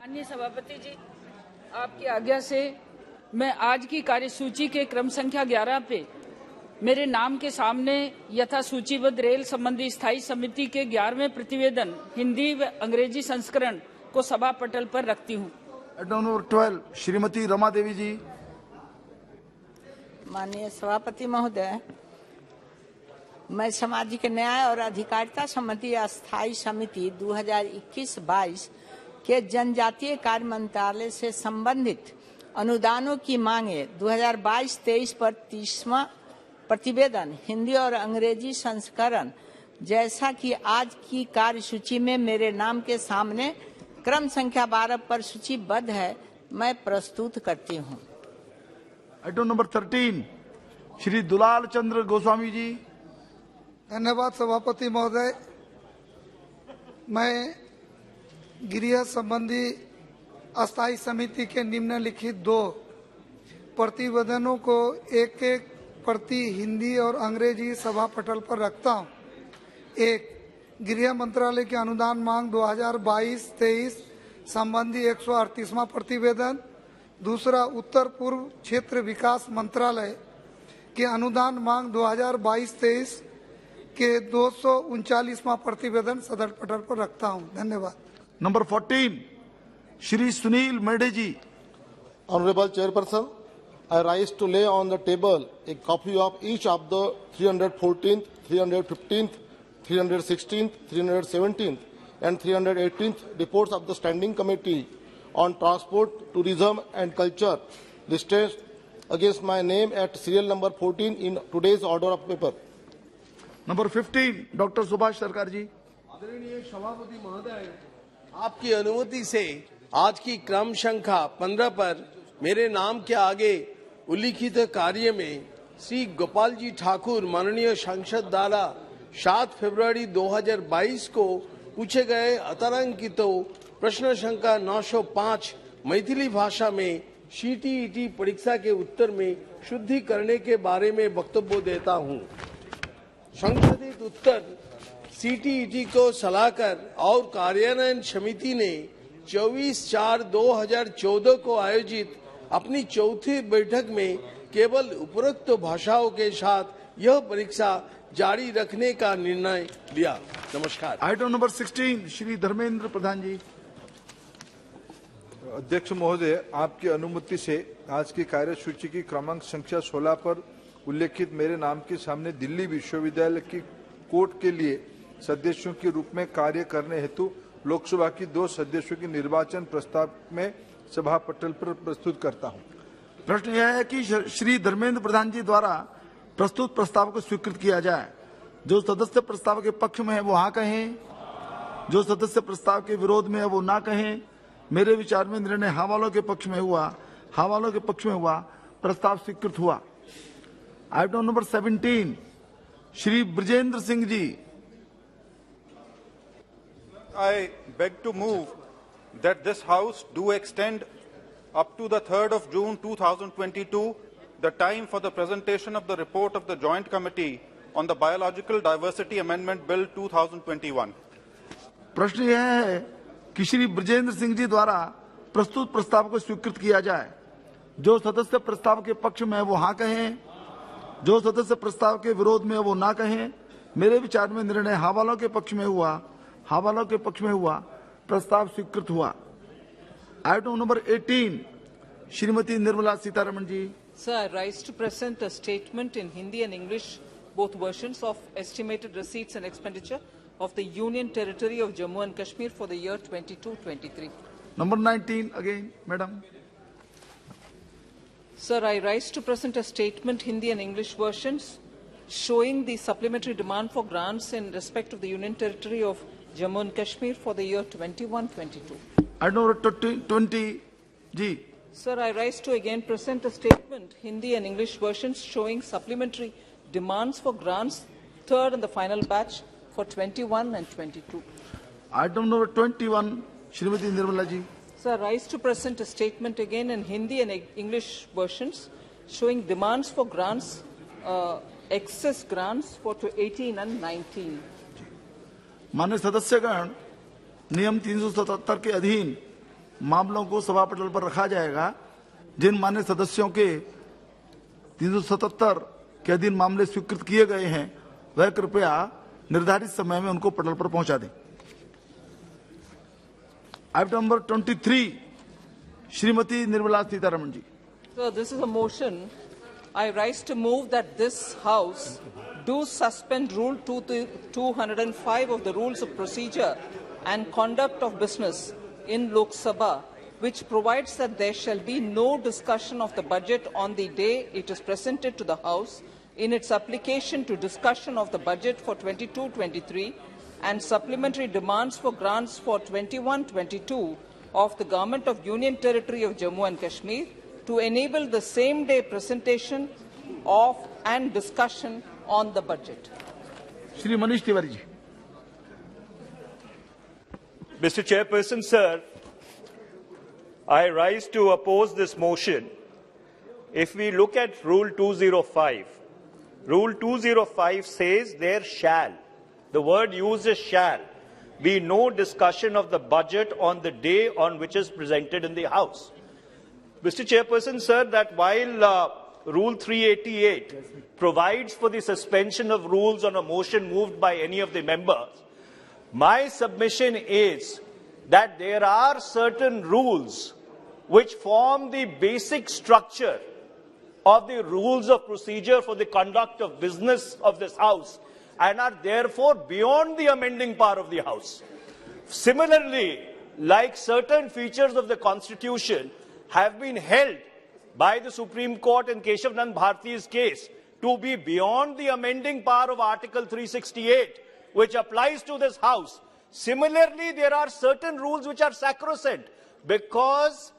Speaker 25: माननीय सभापति जी, आपकी आज्ञा से मैं आज की कार्यसूची के क्रम संख्या 11 पे मेरे नाम के सामने यथा सूचीबद्ध रेल संबंधी स्थायी समिति के 11वें प्रतिवेदन हिंदी व अंग्रेजी संस्करण को सभा पटल पर रखती हूँ।
Speaker 2: आइटम नंबर 12 श्रीमती रमा देवी जी।
Speaker 30: माननीय सभापति महोदय, मैं सामाजिक न्याय और अधिकारिता संबंधी अस्थायी समिति 2021-22 के जनजातीय कार्य मंत्रालय से संबंधित अनुदानों की मांगे 2022-23 पर 30वां प्रतिवेदन हिंदी और अंग्रेजी संस्करण जैसा कि आज की कार्यसूची में मेरे नाम के सामने क्रम संख्या 12 पर सूचीबद्ध है, मैं प्रस्तुत करती हूँ।
Speaker 2: Item number 13 Shri Dulal Chandra Goswami ji.
Speaker 31: धन्यवाद सभापति महोदय। मैं गृह संबंधी अस्थायी समिति के निम्नलिखित 2 प्रतिवेदनों को एक एक प्रति हिंदी और अंग्रेजी सभा पटल पर रखता हूँ। 1 गृह मंत्रालय के अनुदान मांग 2022-23 संबंधी 138वां प्रतिवेदन। 2 उत्तर पूर्व क्षेत्र विकास मंत्रालय के अनुदान मांग 2022-23 के 239वां प्रतिवेदन सदन पटल पर रखता हूं। धन्यवाद।
Speaker 2: Number 14 Shri Sunil Medhe ji.
Speaker 26: Honorable Chairperson, I rise to lay on the table a copy of each of the 314th, 315th, 316th, 317th and 318th reports of the Standing Committee on Transport, Tourism and Culture listed against my name at serial number 14 in today's order of paper.
Speaker 2: Number 15 doctor Subhash सरकार जी।
Speaker 27: आदरणीय सभापति महोदय, आपकी अनुमति से आज की क्रम संख्या 15 पर मेरे नाम के आगे उल्लिखित कार्य में श्री गोपाल जी ठाकुर माननीय सांसद द्वारा 7 फरवरी 2022 को पूछे गए अतारांकित प्रश्न संख्या 905 मैथिली भाषा में CTET परीक्षा के उत्तर में शुद्धि करने के बारे में वक्तव्य देता हूं। संशोधित उत्तर CTET को सलाहकार और कार्यान्वयन समिति ने 24/4/2014 को आयोजित अपनी चौथी बैठक में केवल उपरोक्त भाषाओं के साथ यह परीक्षा जारी रखने का निर्णय लिया। नमस्कार।
Speaker 2: आइटम नंबर 16 श्री धर्मेंद्र प्रधान जी।
Speaker 14: अध्यक्ष महोदय, आपकी अनुमति से आज की कार्यसूची की क्रमांक संख्या 16 पर उल्लेखित मेरे नाम के सामने दिल्ली विश्वविद्यालय की कोर्ट के लिए सदस्यों के रूप में कार्य करने हेतु लोकसभा की 2 सदस्यों की निर्वाचन प्रस्ताव में सभा पटल पर प्रस्तुत करता हूं।
Speaker 2: प्रश्न यह है कि श्री धर्मेंद्र प्रधान जी द्वारा प्रस्तुत प्रस्ताव को स्वीकृत किया जाए। जो सदस्य प्रस्ताव के पक्ष में है वो हाँ कहें, जो सदस्य प्रस्ताव के विरोध में है वो ना कहें। मेरे विचार में निर्णय हाँ वालों के पक्ष में हुआ, हाँ वालों के पक्ष में हुआ, प्रस्ताव स्वीकृत हुआ। Item number 17 Shri Brajendra Singh ji.
Speaker 4: I beg to move that this House do extend up to the 3rd of June 2022 the time for the presentation of the report of the Joint Committee on the Biological Diversity Amendment Bill 2021.
Speaker 2: प्रश्न यह है कि श्री ब्रजेंद्र सिंह जी द्वारा प्रस्तुत प्रस्ताव को स्वीकृत किया जाए। जो सदस्य प्रस्ताव के पक्ष में है वो हाँ कहें, जो सदस्य प्रस्ताव के विरोध में है वो ना कहें। मेरे विचार में निर्णय हाँ वालों के पक्ष में हुआ, हाँ वालों के पक्ष में हुआ, प्रस्ताव स्वीकृत हुआ। Item number 18 Shrimati Nirmala Sitharaman ji.
Speaker 6: Sir, I rise to present a statement in Hindi and English, both versions, of estimated receipts and expenditure of the Union Territory of Jammu and Kashmir for the year 22-23.
Speaker 2: Number 19 again, madam.
Speaker 6: Sir, I rise to present a statement, Hindi and English versions, showing the supplementary demand for grants in respect of the Union Territory of Jammu and Kashmir for the year 21-22.
Speaker 2: Item number 20 G.
Speaker 6: Sir, I rise to again present a statement, Hindi and English versions, showing supplementary demands for grants, third and the final batch, for 21 and 22.
Speaker 2: Item number 21, Shrimati Nirmala ji.
Speaker 6: Sir, I rise to present a statement again in Hindi and English versions, showing demands for grants, excess grants for 18 and 19.
Speaker 2: माननीय सदस्यगण, नियम 377 के अधीन मामलों को सभा पटल पर रखा जाएगा। जिन माननीय सदस्यों के 377 के अधीन मामले स्वीकृत किए गए हैं वह कृपया निर्धारित समय में उनको पटल पर पहुंचा दें। Item number 23 Shrimati Nirmala Sitharaman ji.
Speaker 6: So this is a motion. I rise to move that this House do suspend Rule 205 of the Rules of Procedure and Conduct of Business in Lok Sabha, which provides that there shall be no discussion of the budget on the day it is presented to the House in its application to discussion of the budget for 22-23 and supplementary demands for grants for 21-22 of the Government of Union Territory of Jammu and Kashmir to enable the same-day presentation of and discussion on the budget.
Speaker 2: Shri Manish Tiwari ji.
Speaker 17: Mr. Chairperson, sir, I rise to oppose this motion. If we look at Rule 205, Rule 205 says there shall, the word used is shall, be no discussion of the budget on the day on which is presented in the House. Mr. Chairperson, sir, that while Rule 388 provides for the suspension of rules on a motion moved by any of the members, my submission is that there are certain rules which form the basic structure of the rules of procedure for the conduct of business of this House and are therefore beyond the amending power of the House. Similarly, like certain features of the Constitution have been held by the Supreme Court in Keshav Nand Bharti's case to be beyond the amending power of Article 368, which applies to this House. Similarly, there are certain rules which are sacrosanct because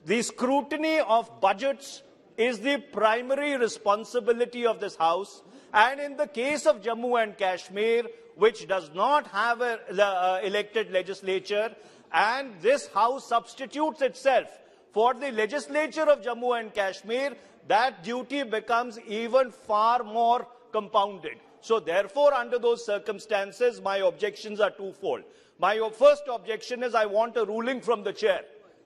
Speaker 17: the scrutiny of budgets is the primary responsibility of this House. And in the case of Jammu and Kashmir, which does not have an elected legislature, and this House substitutes itself for the legislature of Jammu and Kashmir, that duty becomes even far more compounded. So therefore, under those circumstances, my objections are twofold. My first objection is I want a ruling from the chair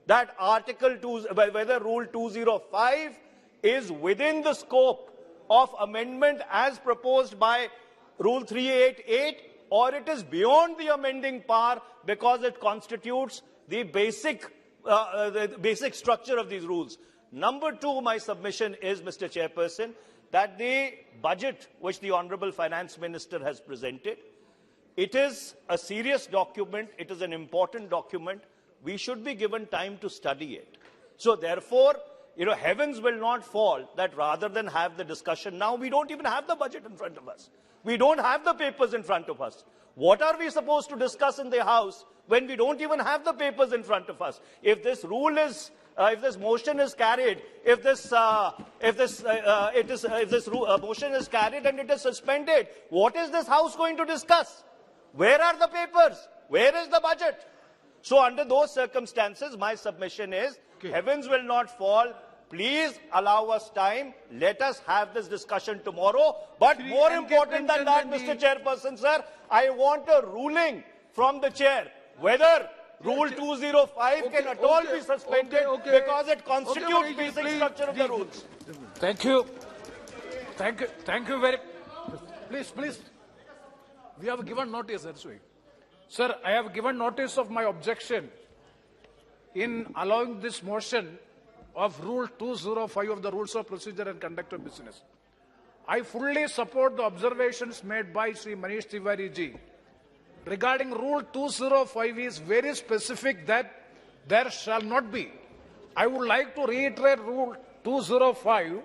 Speaker 17: that whether Rule 205 is within the scope of amendment as proposed by Rule 388, or it is beyond the amending power because it constitutes the basic structure of these rules. Number two, my submission is, Mr. Chairperson, that the budget which the Honourable Finance Minister has presented, it is a serious document, it is an important document. We should be given time to study it. So therefore, heavens will not fall that rather than have the discussion now, we don't even have the budget in front of us. We don't have the papers in front of us. What are we supposed to discuss in the House when we don't even have the papers in front of us? If this rule is, if this motion is carried, if this motion is carried and it is suspended, what is this House going to discuss? Where are the papers? Where is the budget? So under those circumstances, my submission is, heavens will not fall. Please allow us time. Let us have this discussion tomorrow. But more important than that, Mr. Chairperson, sir, I want a ruling from the chair whether Rule 205 can at all be suspended because it constitutes basic structure of the rules.
Speaker 7: Thank you. Thank you very much. Please. We have given notice, that's why. Sir, I have given notice of my objection in allowing this motion of Rule 205 of the Rules of Procedure and Conduct of Business. I fully support the observations made by Sri Manish Tiwari ji. Regarding Rule 205 is very specific that there shall not be. I would like to reiterate Rule 205,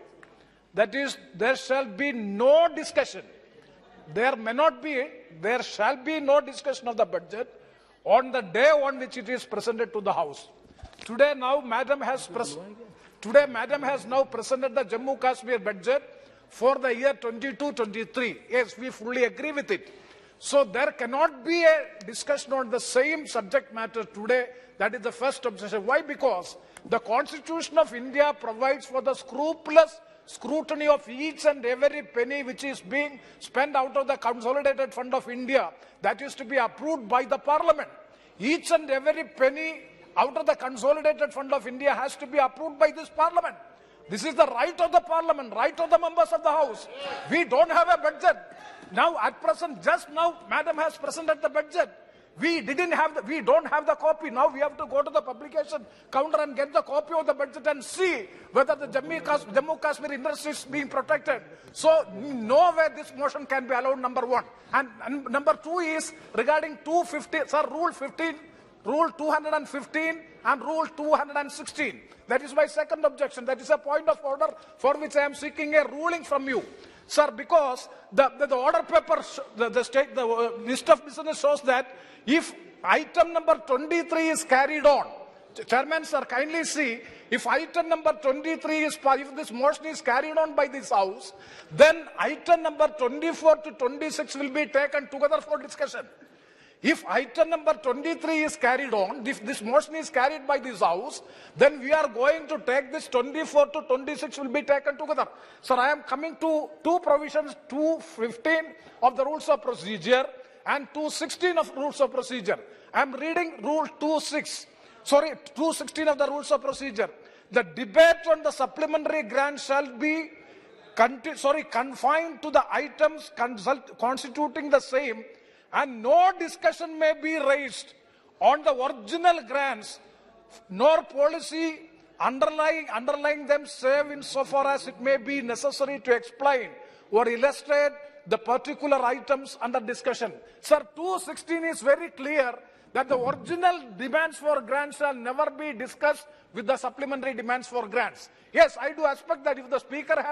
Speaker 7: that is, there shall be no discussion. There shall be no discussion of the budget on the day on which it is presented to the House. Today, Madam has now presented the Jammu Kashmir budget for the year 22-23. Yes, we fully agree with it. So there cannot be a discussion on the same subject matter today. That is the first objection. Why? Because the Constitution of India provides for the scrupulous scrutiny of each and every penny which is being spent out of the Consolidated Fund of India, that is to be approved by the Parliament. Each and every penny out of the Consolidated Fund of India has to be approved by this Parliament. This is the right of the Parliament, right of the members of the House. We don't have a budget. Now, at present, just now, Madam has presented the budget. We don't have the copy. Now we have to go to the publication counter and get the copy of the budget and see whether the Jammu Kashmir interest is being protected. So nowhere this motion can be allowed, number one. And number two is regarding 250, sir, Rule 15, Rule 215 and Rule 216. That is my second objection. That is a point of order for which I am seeking a ruling from you. Sir, because the order paper, the list of business shows that if item number 23 is carried on, Chairman, sir, kindly see, if item number 23 is, if this motion is carried on by this House, then item number 24 to 26 will be taken together for discussion. If item number 23 is carried on, if this motion is carried by this House, then we are going to take this 24 to 26 will be taken together. Sir, I am coming to two provisions, 215 of the Rules of Procedure and 216 of Rules of Procedure. I am reading Rule 216 of the Rules of Procedure. The debate on the supplementary grant shall be confined to the items constituting the same, and no discussion may be raised on the original grants, nor policy underlying them, save insofar as it may be necessary to explain or illustrate the particular items under discussion. Sir, 216 is very clear that the original demands for grants shall never be discussed with the supplementary demands for grants. Yes, I do expect that if the Speaker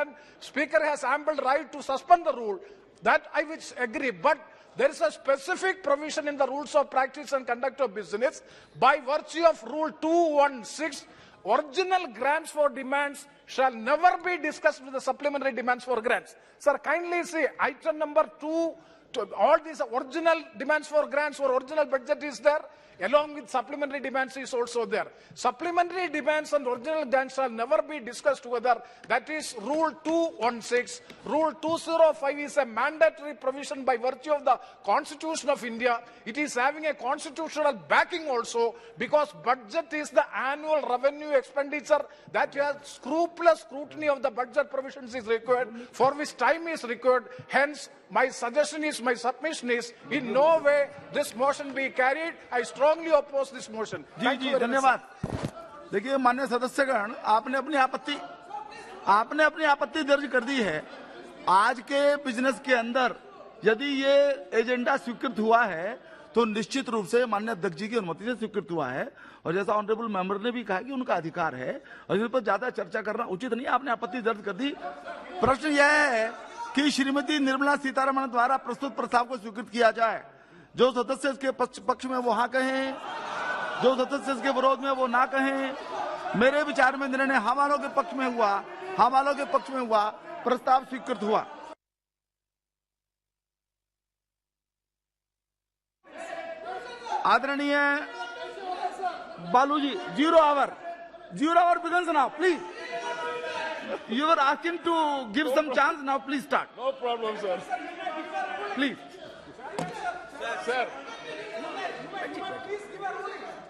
Speaker 7: has ample right to suspend the rule, that I will agree. But there is a specific provision in the Rules of Practice and Conduct of Business by virtue of Rule 216, original grants for demands shall never be discussed with the supplementary demands for grants. Sir, kindly see item number 2, all these original demands for grants or original budget is there. along with supplementary demands is also there. Supplementary demands and original grants shall never be discussed together. That is Rule 216. Rule 205 is a mandatory provision by virtue of the Constitution of India. It is having a constitutional backing also, because budget is the annual revenue expenditure that has scrupulous scrutiny of the budget provisions is required, for which time is required. Hence, my suggestion is, my submission is, in no way this motion be carried. I strongly oppose this motion.
Speaker 2: जी जी धन्यवाद। देखिए माननीय सदस्यगण, आपने अपनी आपत्ति दर्ज कर दी है। आज के बिजनेस के अंदर यदि ये एजेंडा स्वीकृत हुआ है तो निश्चित रूप से माननीय अध्यक्ष जी की अनुमति से स्वीकृत हुआ है, और जैसा ऑनरेबल मेंबर ने भी कहा कि उनका अधिकार है और इस पर ज्यादा चर्चा करना उचित नहीं। आपने आपत्ति दर्ज कर दी। प्रश्न यह है कि श्रीमती निर्मला सीतारमण द्वारा प्रस्तुत प्रस्ताव को स्वीकृत किया जाए। जो सदस्य इसके पक्ष में वो हाँ कहें, जो सदस्य इसके विरोध में वो ना कहें। मेरे विचार में निर्णय हाँ वालों के पक्ष में हुआ, हाँ वालों के पक्ष में हुआ, प्रस्ताव स्वीकृत हुआ। आदरणीय Baalu ji, zero hour begins now, please. You were asking to give some chance, now please start.
Speaker 29: No problem, sir.
Speaker 2: Please.
Speaker 29: Sir.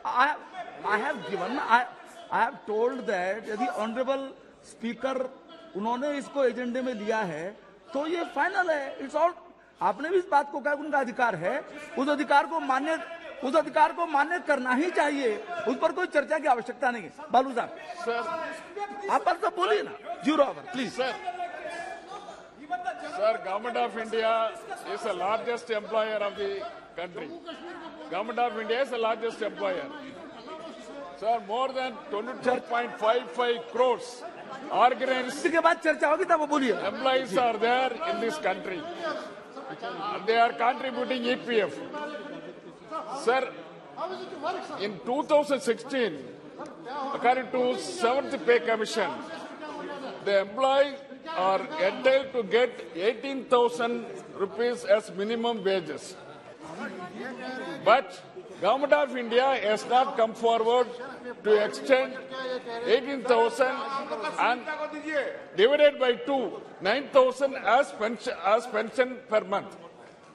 Speaker 2: I have told that यदि ऑनरेबल स्पीकर उन्होंने इसको एजेंडे में लिया है तो ये फाइनल है। It's all. आपने भी इस बात को कहा, उनका अधिकार है, उस अधिकार को मान्य करना ही चाहिए, उस पर कोई चर्चा की आवश्यकता नहीं है। बालू साहब, आप बस सब बोलिए ना। Zero hour please.
Speaker 29: Sir, Government of India is the largest employer of the country. Government of India is the largest employer. Sir, more than 22.55 crores organized
Speaker 2: के बाद चर्चा होगी तब बोलिए।
Speaker 29: employees are there in this country. They are contributing EPF. Sir, in 2016, according to 7th Pay Commission, the employees are entitled to get 18,000 rupees as minimum wages. But Government of India has not come forward to extend 18,000 and divided by 2, 9,000 as pension per month.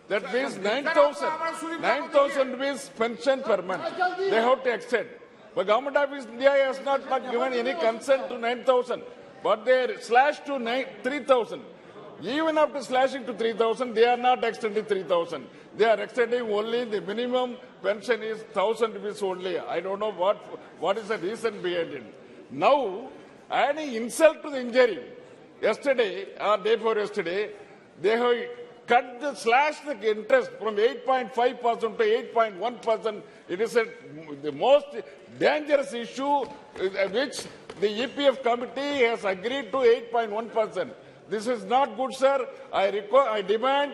Speaker 29: That means 9,000 rupees pension per month. They have to extend. But Government of India has not given any consent to 9,000. But they slashed to 3,000. Even after slashing to 3,000, they are not extending 3,000. They are extending only the minimum pension is 1,000 rupees only. I don't know what is the reason behind it. Now, adding insult to the injury, yesterday or day before yesterday, they have slashed the interest from 8.5% to 8.1%. It is the most dangerous issue which the EPF committee has agreed to 8.1%. This is not good, sir. I demand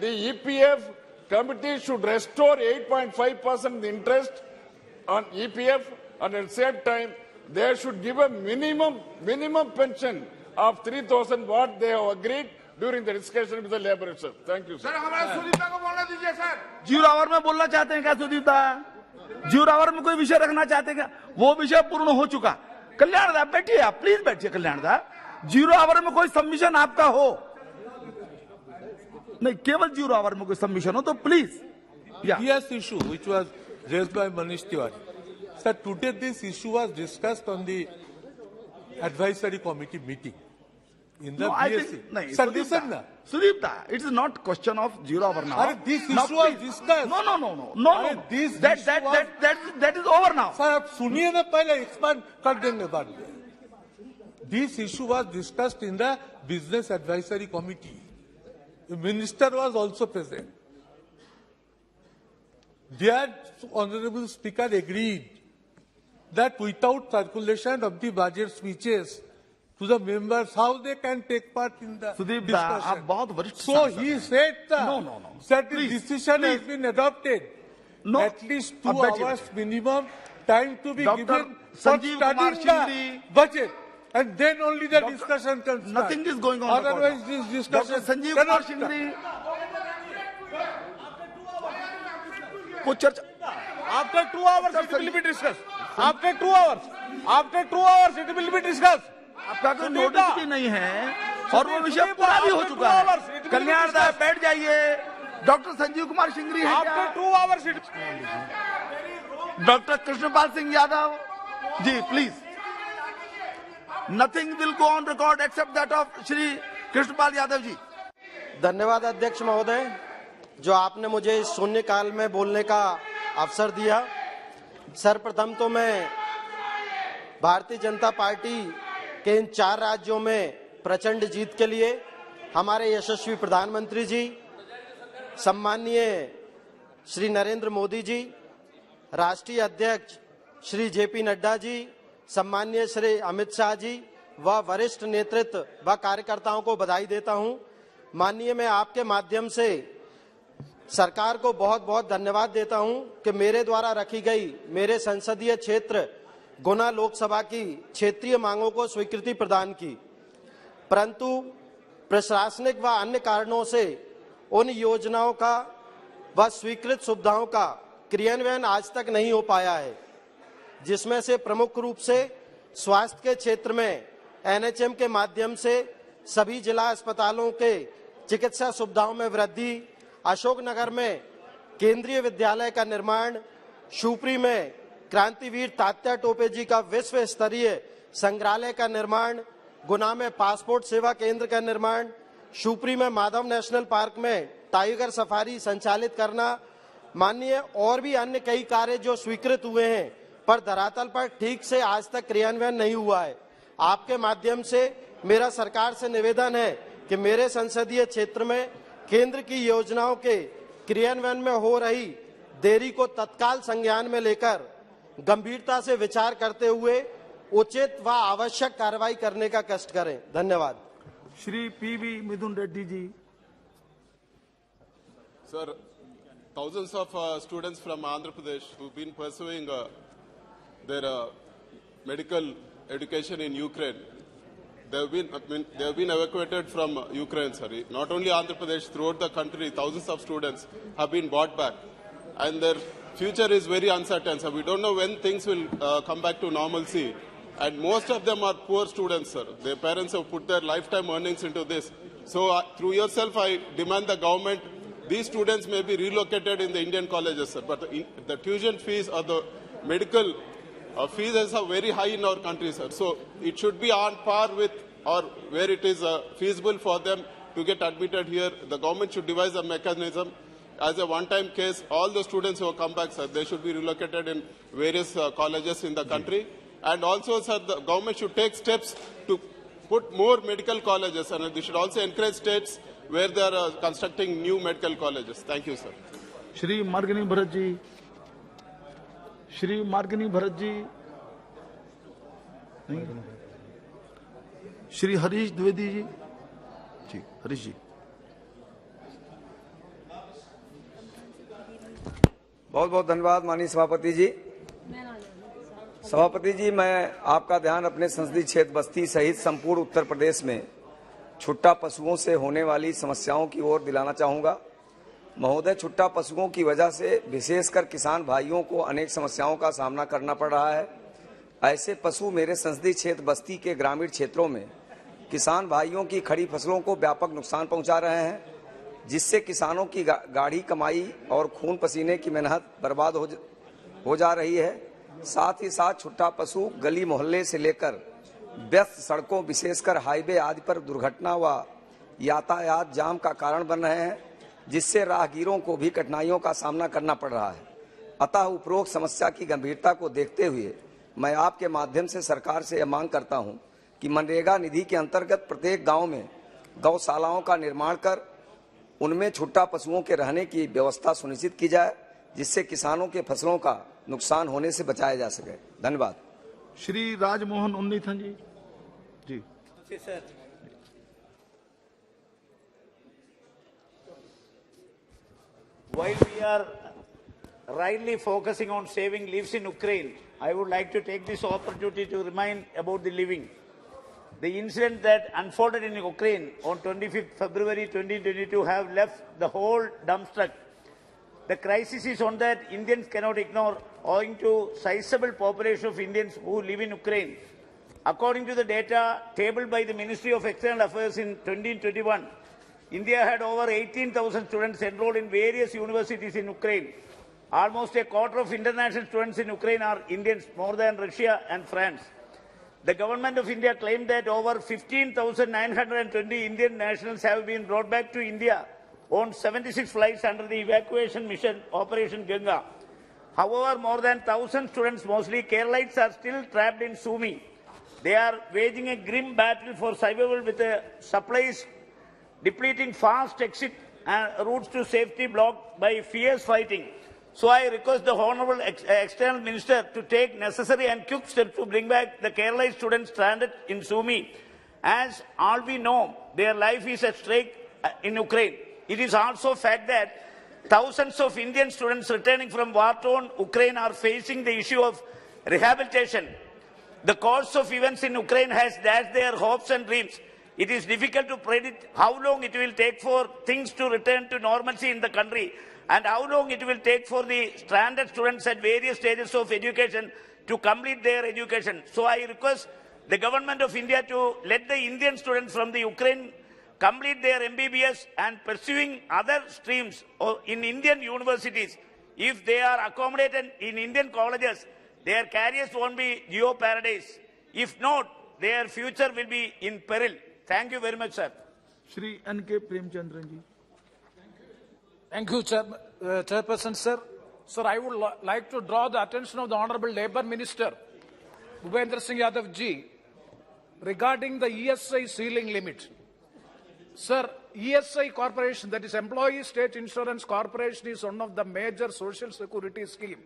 Speaker 29: the EPF committee should restore 8.5% interest on EPF, and at the same time, they should give a minimum pension of 3,000 what they have agreed during the discussion with the labour. Sir, thank you, sir.
Speaker 2: Sir, हमारे सुदीप्ता को बोलने दीजिए sir. Zero hour में बोलना चाहते हैं क्या Sudipta? Zero hour में कोई विषय रखना चाहते हैं क्या? वो विषय पूर्ण हो चुका। कल्याण दा बैठिए, आप प्लीज बैठिए। कल्याण दा, जीरो आवर में कोई सबमिशन आपका हो नहीं, केवल जीरो आवर में कोई सबमिशन हो तो please.
Speaker 8: Yes, issue which was raised by Manish Tiwari. Sir, today this issue was discussed on the advisory committee meeting in the BSc. Sir, listen now.
Speaker 2: Sudeepta, it is not question of zero hour now.
Speaker 8: This issue was discussed.
Speaker 2: No. That is over now.
Speaker 8: Sir, आप सुनिए ना, पहले expand कर देंगे बाद में. This issue was discussed in the business advisory committee. The minister was also present. Their honorable speaker agreed that without circulation of the budget speeches to the members, how they can take part in the discussion. So he said that the decision has been adopted. At least 2 hours minimum time to be given for studying the budget. And then only the discussion can start.
Speaker 2: Nothing is going on.
Speaker 8: Otherwise this discussion
Speaker 2: Sanjeev Kumar Shingri, कुछ चर्चा
Speaker 9: After 2 hours, it will be discussed. After 2 hours, it will be discussed.
Speaker 2: आपका कोई notice भी नहीं है और वो विषय पूरा भी हो चुका है। कल्याण दा बैठ जाइए। डॉक्टर संजीव कुमार सिंगरी है क्या?
Speaker 9: After 2 hours,
Speaker 2: doctor Krishnapal Singh Yadav ji please. Nothing will go on record except that of Shri Krishnapal Yadav ji.
Speaker 22: धन्यवाद अध्यक्ष महोदय, जो आपने मुझे इस शून्यकाल में बोलने का अवसर दिया। सर्वप्रथम तो मैं भारतीय जनता पार्टी के इन 4 राज्यों में प्रचंड जीत के लिए हमारे यशस्वी प्रधानमंत्री जी, सम्माननीय श्री नरेंद्र मोदी जी, राष्ट्रीय अध्यक्ष श्री जेपी नड्डा जी, सम्माननीय श्री अमित शाह जी व वरिष्ठ नेतृत्व व कार्यकर्ताओं को बधाई देता हूं। माननीय, मैं आपके माध्यम से सरकार को बहुत बहुत धन्यवाद देता हूं कि मेरे द्वारा रखी गई मेरे संसदीय क्षेत्र गुना लोकसभा की क्षेत्रीय मांगों को स्वीकृति प्रदान की, परंतु प्रशासनिक व अन्य कारणों से उन योजनाओं का व स्वीकृत सुविधाओं का क्रियान्वयन आज तक नहीं हो पाया है, जिसमें से प्रमुख रूप से स्वास्थ्य के क्षेत्र में एनएचएम के माध्यम से सभी जिला अस्पतालों के चिकित्सा सुविधाओं में वृद्धि, अशोकनगर में केंद्रीय विद्यालय का निर्माण, शिवपुरी में क्रांतिवीर तात्या टोपे जी का विश्व स्तरीय संग्रहालय का निर्माण, गुना में पासपोर्ट सेवा केंद्र का निर्माण, शिवपुरी में माधव नेशनल पार्क में टाइगर सफारी संचालित करना, माननीय और भी अन्य कई कार्य जो स्वीकृत हुए हैं पर धरातल पर ठीक से आज तक क्रियान्वयन नहीं हुआ है। आपके माध्यम से मेरा सरकार से निवेदन है कि मेरे संसदीय क्षेत्र में केंद्र की योजनाओं के क्रियान्वयन में हो रही देरी को तत्काल संज्ञान में लेकर गंभीरता से विचार करते हुए उचित व आवश्यक कार्रवाई करने का कष्ट करें। धन्यवाद।
Speaker 2: Shri P V Mithun Reddy ji.
Speaker 10: Sir, thousands of students from Andhra Pradesh who've been pursuing their medical education in Ukraine, they have been evacuated from Ukraine. Sorry, not only Andhra Pradesh, throughout the country, thousands of students have been brought back, and their future is very uncertain. So we don't know when things will come back to normalcy. And most of them are poor students, sir. Their parents have put their lifetime earnings into this. So through yourself, I demand the government, these students may be relocated in the Indian colleges, sir. But the tuition fees or the medical fees are very high in our country, sir. So it should be on par with or where it is feasible for them to get admitted here. The government should devise a mechanism as a one-time case. All the students who have come back, sir, they should be relocated in various colleges in the country. And also, sir, the government should take steps to put more medical colleges, and they should also encourage states where they are constructing new medical colleges. Thank you, sir.
Speaker 2: Shri Margani Bharat ji. Shri Margani Bharat ji नहीं। श्री हरीश द्विवेदी जी। जी हरीश जी।
Speaker 11: बहुत बहुत धन्यवाद माननीय सभापति जी। सभापति जी, मैं आपका ध्यान अपने संसदीय क्षेत्र बस्ती सहित संपूर्ण उत्तर प्रदेश में छुट्टा पशुओं से होने वाली समस्याओं की ओर दिलाना चाहूंगा। महोदय, छुट्टा पशुओं की वजह से विशेषकर किसान भाइयों को अनेक समस्याओं का सामना करना पड़ रहा है। ऐसे पशु मेरे संसदीय क्षेत्र बस्ती के ग्रामीण क्षेत्रों में किसान भाइयों की खड़ी फसलों को व्यापक नुकसान पहुंचा रहे हैं, जिससे किसानों की गाढ़ी कमाई और खून पसीने की मेहनत बर्बाद हो जा रही है। साथ ही साथ छुट्टा पशु गली मोहल्ले से लेकर व्यस्त सड़कों विशेषकर हाईवे आदि पर दुर्घटना व यातायात जाम का कारण बन रहे हैं, जिससे राहगीरों को भी कठिनाइयों का सामना करना पड़ रहा है। अतः उपरोक्त समस्या की गंभीरता को देखते हुए मैं आपके माध्यम से सरकार से यह मांग करता हूं कि मनरेगा निधि के अंतर्गत प्रत्येक गांव में गौशालाओं का निर्माण कर उनमें छुट्टा पशुओं के रहने की व्यवस्था सुनिश्चित की जाए, जिससे किसानों के फसलों का नुकसान होने से बचाया जा सके। धन्यवाद।
Speaker 2: श्री राजमोहन उन्नीथन जी। जी
Speaker 12: sir, while we are rightly focusing on saving lives in Ukraine, I would like to take this opportunity to remind about the living. The incident that unfolded in Ukraine on 25th February 2022 have left the whole dumbstruck The crisis is one that Indians cannot ignore owing to sizable population of Indians who live in Ukraine. According to the data tabled by the Ministry of External Affairs in 2021, India had over 18,000 students enrolled in various universities in Ukraine. Almost a quarter of international students in Ukraine are Indians, more than Russia and France. The government of India claimed that over 15,920 Indian nationals have been brought back to India on 76 flights under the evacuation mission Operation Ganga. However, more than 1,000 students, mostly Keralites, are still trapped in Sumy. They are waging a grim battle for survival with supplies depleting, fast exit routes to safety blocked by fierce fighting. So I request the Honourable External Minister to take necessary and quick steps to bring back the Kerala students stranded in Sumy. As all we know, their life is at stake in Ukraine. It is also a fact that thousands of Indian students returning from war-torn Ukraine are facing the issue of rehabilitation. The course of events in Ukraine has dashed their hopes and dreams. It is difficult to predict how long it will take for things to return to normalcy in the country and how long it will take for the stranded students at various stages of education to complete their education. So I request the government of India to let the Indian students from the Ukraine complete their MBBS and pursuing other streams in Indian universities. If they are accommodated in Indian colleges, their careers won't be geo-paradise. If not, their future will be in peril. Thank you very much, sir.
Speaker 2: Shri N.K. Premchandran ji.
Speaker 7: Thank you, Chairperson, sir. Sir, I would like to draw the attention of the Honourable Labour Minister, Bhupendra Singh Yadav ji, regarding the ESI ceiling limit. Sir, ESI Corporation, that is Employee State Insurance Corporation, is one of the major social security scheme,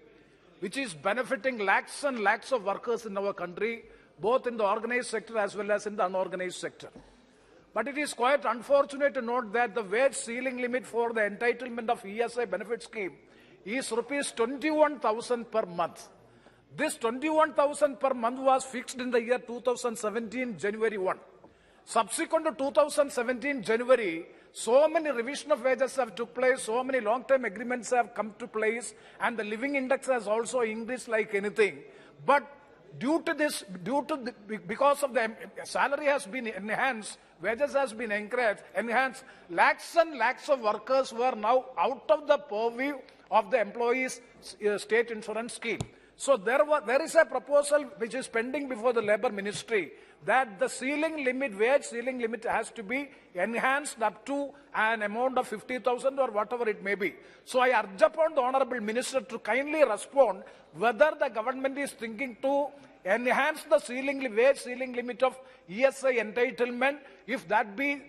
Speaker 7: which is benefiting lakhs and lakhs of workers in our country, both in the organized sector as well as in the unorganized sector. But it is quite unfortunate to note that the wage ceiling limit for the entitlement of ESI benefit scheme is rupees 21,000 per month. This 21,000 per month was fixed in the year 2017, January 1. Subsequent to 2017, January, so many revision of wages have took place, so many long-term agreements have come to place, and the living index has also increased like anything. But because of the salary has been enhanced, wages has been enhanced, lakhs and lakhs of workers were now out of the purview of the employees' state insurance scheme. So there is a proposal which is pending before the Labour Ministry that the wage ceiling limit has to be enhanced up to an amount of 50,000 or whatever it may be. So I urge upon the Honourable Minister to kindly respond whether the government is thinking to enhance the wage ceiling limit of ESI entitlement. If that be,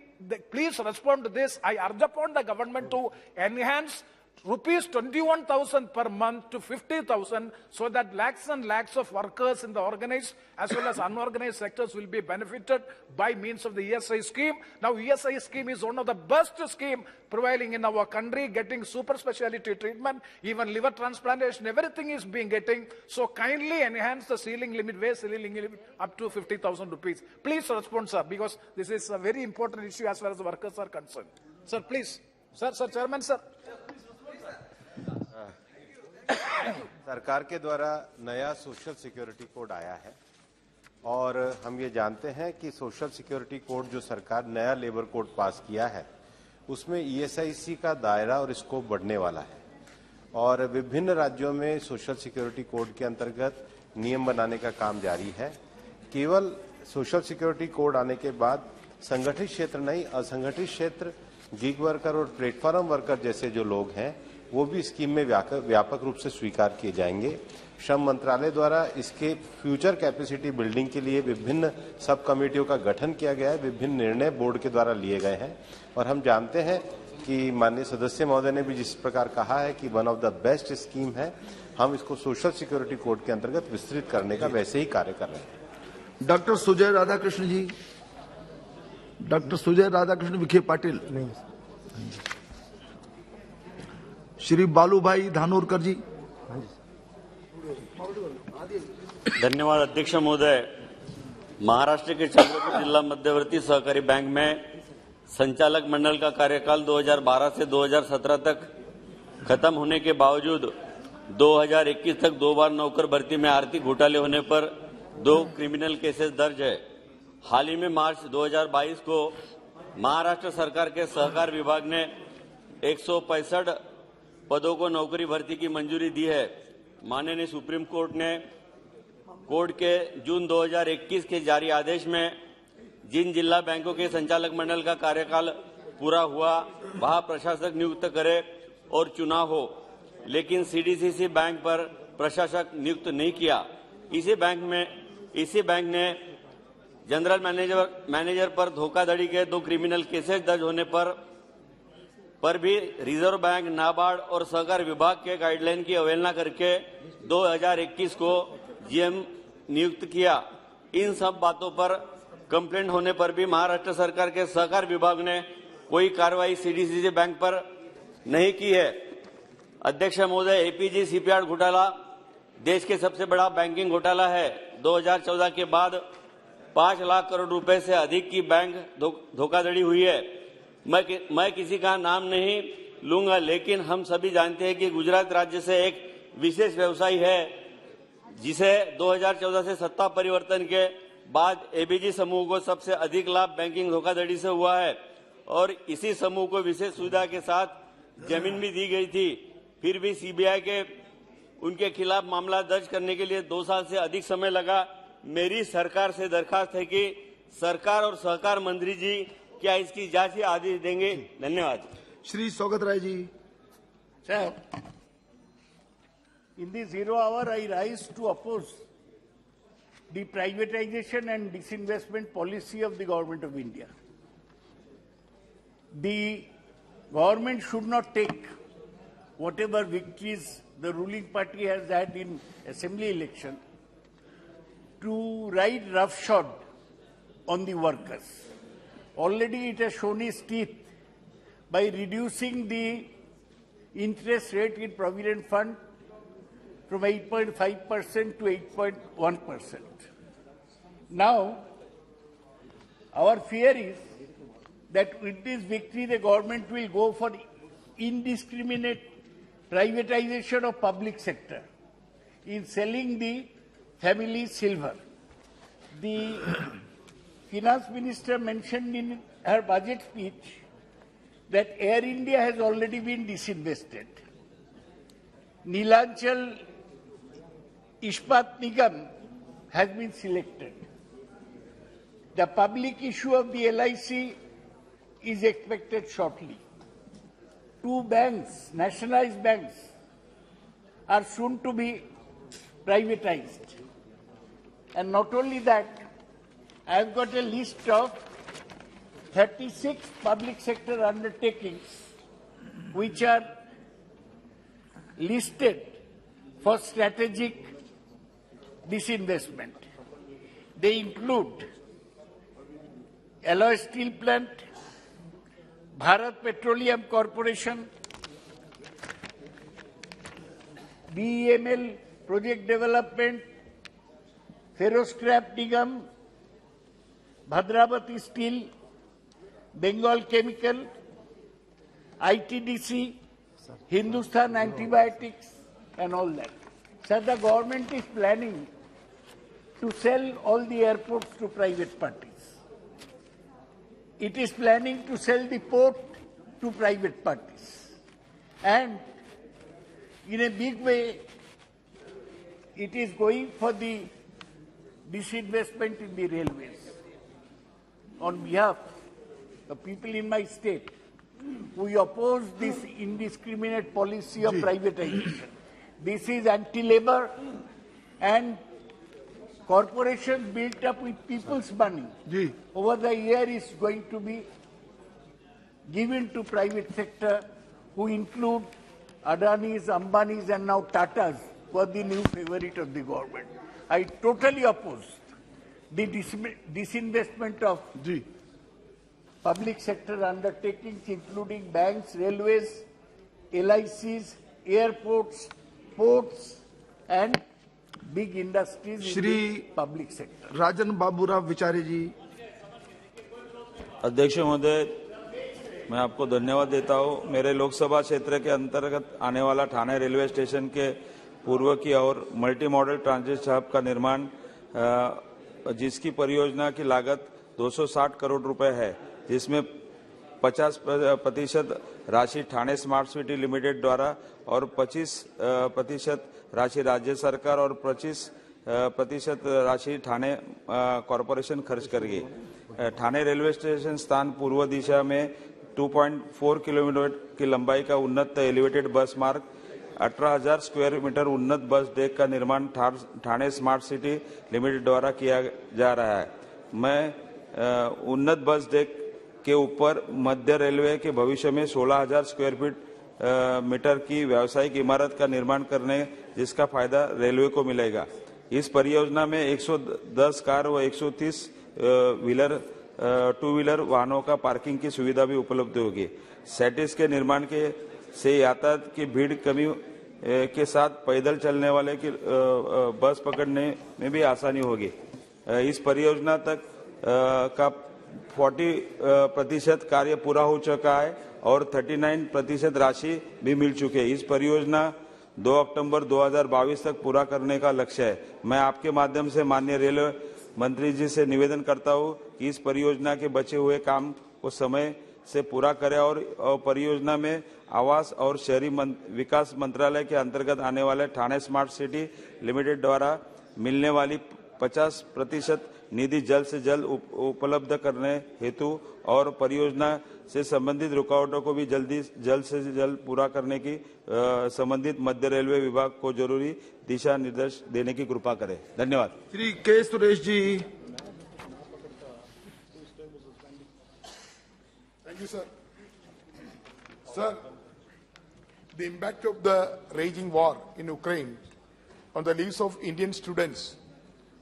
Speaker 7: please respond to this. I urge upon the government to enhance rupees 21,000 per month to 50,000 so that lakhs and lakhs of workers in the organized as well as unorganized sectors will be benefited by means of the ESI scheme. Now, ESI scheme is one of the best schemes prevailing in our country, getting super specialty treatment, even liver transplantation, everything is being getting. So kindly enhance the wage ceiling limit up to 50,000 rupees. Please respond, sir, because this is a very important issue as far as the workers are concerned. Sir, please. Sir, Chairman, sir.
Speaker 1: सरकार के द्वारा नया social security code आया है और हम ये जानते हैं कि सोशल सिक्योरिटी कोड जो सरकार नया लेबर कोड पास किया है उसमें ईएसआईसी का दायरा और स्कोप बढ़ने वाला है और विभिन्न राज्यों में सोशल सिक्योरिटी कोड के अंतर्गत नियम बनाने का काम जारी है। केवल सोशल सिक्योरिटी कोड आने के बाद संगठित क्षेत्र नहीं, असंगठित क्षेत्र, गिग वर्कर और प्लेटफॉर्म वर्कर जैसे जो लोग हैं वो भी स्कीम में व्यापक रूप से स्वीकार किए जाएंगे। श्रम मंत्रालय द्वारा इसके फ्यूचर कैपेसिटी बिल्डिंग के लिए विभिन्न सब कमेटियों का गठन किया गया है, विभिन्न निर्णय बोर्ड के द्वारा लिए गए हैं और हम जानते हैं कि माननीय सदस्य महोदय ने भी जिस प्रकार कहा है कि one of the best scheme है, हम इसको सोशल सिक्योरिटी कोड के अंतर्गत विस्तृत करने का वैसे ही कार्य कर रहे हैं।
Speaker 2: डॉक्टर सुजय राधाकृष्ण जी, डॉक्टर सुजय राधाकृष्ण विखे पाटिल, श्री बालू भाई धानोरकर जी।
Speaker 3: धन्यवाद अध्यक्ष महोदय। महाराष्ट्र के चंद्रपूर जिला मध्यवर्ती सहकारी बैंक में संचालक मंडल का कार्यकाल 2012 से 2017 तक खत्म होने के बावजूद 2021 तक 2 बार नौकर भर्ती में आर्थिक घोटाले होने पर 2 क्रिमिनल केसेस दर्ज है। हाल ही में मार्च 2022 को महाराष्ट्र सरकार के सहकार विभाग ने 165 पदों को नौकरी भर्ती की मंजूरी दी है। माननीय सुप्रीम कोर्ट ने कोर्ट के जून 2021 के जारी आदेश में जिन जिला बैंकों के संचालक मंडल का कार्यकाल पूरा हुआ वहां प्रशासक नियुक्त करे और चुनाव हो, लेकिन सीडीसीसी बैंक पर प्रशासक नियुक्त नहीं किया। इसी बैंक ने जनरल मैनेजर पर धोखाधड़ी के 2 क्रिमिनल केसेस दर्ज होने पर भी रिजर्व बैंक, नाबार्ड और सहकार विभाग के गाइडलाइन की अवहेलना करके 2021 को जीएम नियुक्त किया। इन सब बातों पर कंप्लेंट होने पर भी महाराष्ट्र सरकार के सहकार विभाग ने कोई कार्रवाई सीडीसीसी बैंक पर नहीं की है। अध्यक्ष महोदय, एपीजी शिपयार्ड घोटाला देश के सबसे बड़ा बैंकिंग घोटाला है। 2014 के बाद 5 लाख करोड़ रुपए से अधिक की बैंक धोखाधड़ी हुई है। मैं किसी का नाम नहीं लूंगा, लेकिन हम सभी जानते हैं कि गुजरात राज्य से एक विशेष व्यवसायी है जिसे 2014 से सत्ता परिवर्तन के बाद एबीजी समूह को सबसे अधिक लाभ बैंकिंग धोखाधड़ी से हुआ है और इसी समूह को विशेष सुविधा के साथ जमीन भी दी गई थी। फिर भी सीबीआई के उनके खिलाफ मामला दर्ज करने के लिए 2 साल से अधिक समय लगा। मेरी सरकार से दरखास्त है कि सरकार और सहकार मंत्री जी क्या इसकी जांच के आदेश देंगे? धन्यवाद।
Speaker 2: Shri Saugata Rai ji.
Speaker 12: Sir, in the 0 hour I rise to oppose the privatization and disinvestment policy of the Government of India. The government should not take whatever victories the ruling party has had in assembly election to ride roughshod on the workers. Already it has shown its teeth by reducing the interest rate in Provident Fund from 8.5% to 8.1%. Now, our fear is that with this victory, the government will go for indiscriminate privatization of public sector in selling the family silver. The finance minister mentioned in her budget speech that Air India has already been disinvested. Neelachal Ispat Nigam has been selected. The public issue of the LIC is expected shortly. 2 banks, nationalized banks, are soon to be privatized. And not only that, I have got a list of 36 public sector undertakings which are listed for strategic disinvestment. They include Alloy Steel Plant, Bharat Petroleum Corporation, BEML Project Development, Ferroscrap Nigam, Bhadravati Steel, Bengal Chemical, ITDC, Hindustan Antibiotics, and all that. So the government is planning to sell all the airports to private parties. It is planning to sell the port to private parties. And in a big way, it is going for the disinvestment in the railways. On behalf of the people in my state, we oppose this indiscriminate policy of privatization. This is anti-labor, and corporations built up with people's money over the year is going to be given to private sector, who include Adanis, Ambanis, and now Tatas, who are the new favorite of the government. I totally oppose the disinvestment of public sector undertakings, including banks, railways, LICs, airports, ports, and big industries in the public sector.
Speaker 2: राजन बाबूराव विचारे जी।
Speaker 3: अध्यक्ष महोदय,
Speaker 5: मैं आपको धन्यवाद देता हूं। मेरे लोकसभा क्षेत्र के अंतर्गत आने वाला ठाणे रेलवे स्टेशन के पूर्व की ओर मल्टी मॉडल ट्रांजिट हब का निर्माण, जिसकी परियोजना की लागत 260 करोड़ रुपए है, जिसमें 50% राशि ठाणे स्मार्ट सिटी लिमिटेड द्वारा और 25% राशि राज्य सरकार और 25% राशि ठाणे कॉरपोरेशन खर्च करेगी। ठाणे रेलवे स्टेशन स्थान पूर्व दिशा में 2.4 किलोमीटर की लंबाई का उन्नत एलिवेटेड बस मार्ग, 18,000 स्क्वायर मीटर उन्नत बस डेक का निर्माण ठाणे स्मार्ट सिटी लिमिटेड द्वारा किया जा रहा है। मैं उन्नत बस डेक के ऊपर मध्य रेलवे के भविष्य में 16,000 स्क्वायर मीटर की व्यावसायिक इमारत का निर्माण करने, जिसका फायदा रेलवे को मिलेगा। इस परियोजना में 110 कार व 130 टू व्हीलर वाहनों का पार्किंग की सुविधा भी उपलब्ध होगी। सेटिस के निर्माण से यातायात की भीड़ कमी के साथ पैदल चलने वाले की बस पकड़ने में भी आसानी होगी। इस परियोजना तक का 40% कार्य पूरा हो चुका है और 39% राशि भी मिल चुकी है। इस परियोजना 2 अक्टूबर 2022 तक पूरा करने का लक्ष्य है। मैं आपके माध्यम से माननीय रेलवे मंत्री जी से निवेदन करता हूं कि इस परियोजना के बचे हुए काम को समय से पूरा करें और परियोजना में आवास और शहरी विकास मंत्रालय के अंतर्गत आने वाले ठाणे स्मार्ट सिटी लिमिटेड द्वारा मिलने वाली 50% निधि जल्द से जल्द उपलब्ध करने हेतु और परियोजना से संबंधित रुकावटों को भी जल्द से जल्द पूरा करने की संबंधित मध्य रेलवे विभाग को जरूरी दिशा निर्देश देने की कृपा करें। धन्यवाद।
Speaker 2: श्री के Suresh ji.
Speaker 13: Thank you, sir. Sir, the impact of the raging war in Ukraine on the lives of Indian students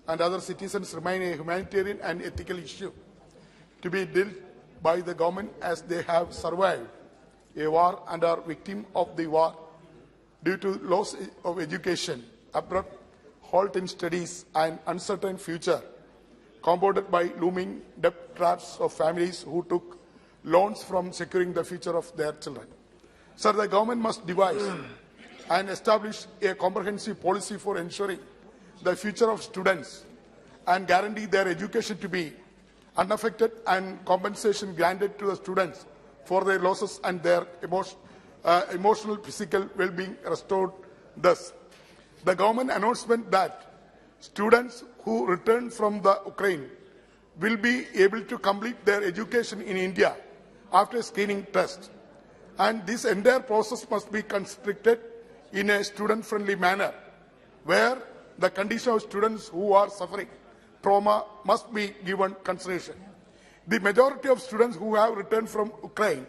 Speaker 13: and other citizens remain a humanitarian and ethical issue to be dealt by the government, as they have survived a war and are victims of the war due to loss of education, abrupt halt in studies and uncertain future, compounded by looming debt traps of families who took loans from securing the future of their children. Sir, the government must devise and establish a comprehensive policy for ensuring the future of students and guarantee their education to be unaffected and compensation granted to the students for their losses and their emotional, physical well-being restored. Thus, the government announcement that students who return from the Ukraine will be able to complete their education in India after screening test. And this entire process must be constricted in a student-friendly manner, where the condition of students who are suffering trauma must be given consideration. The majority of students who have returned from Ukraine,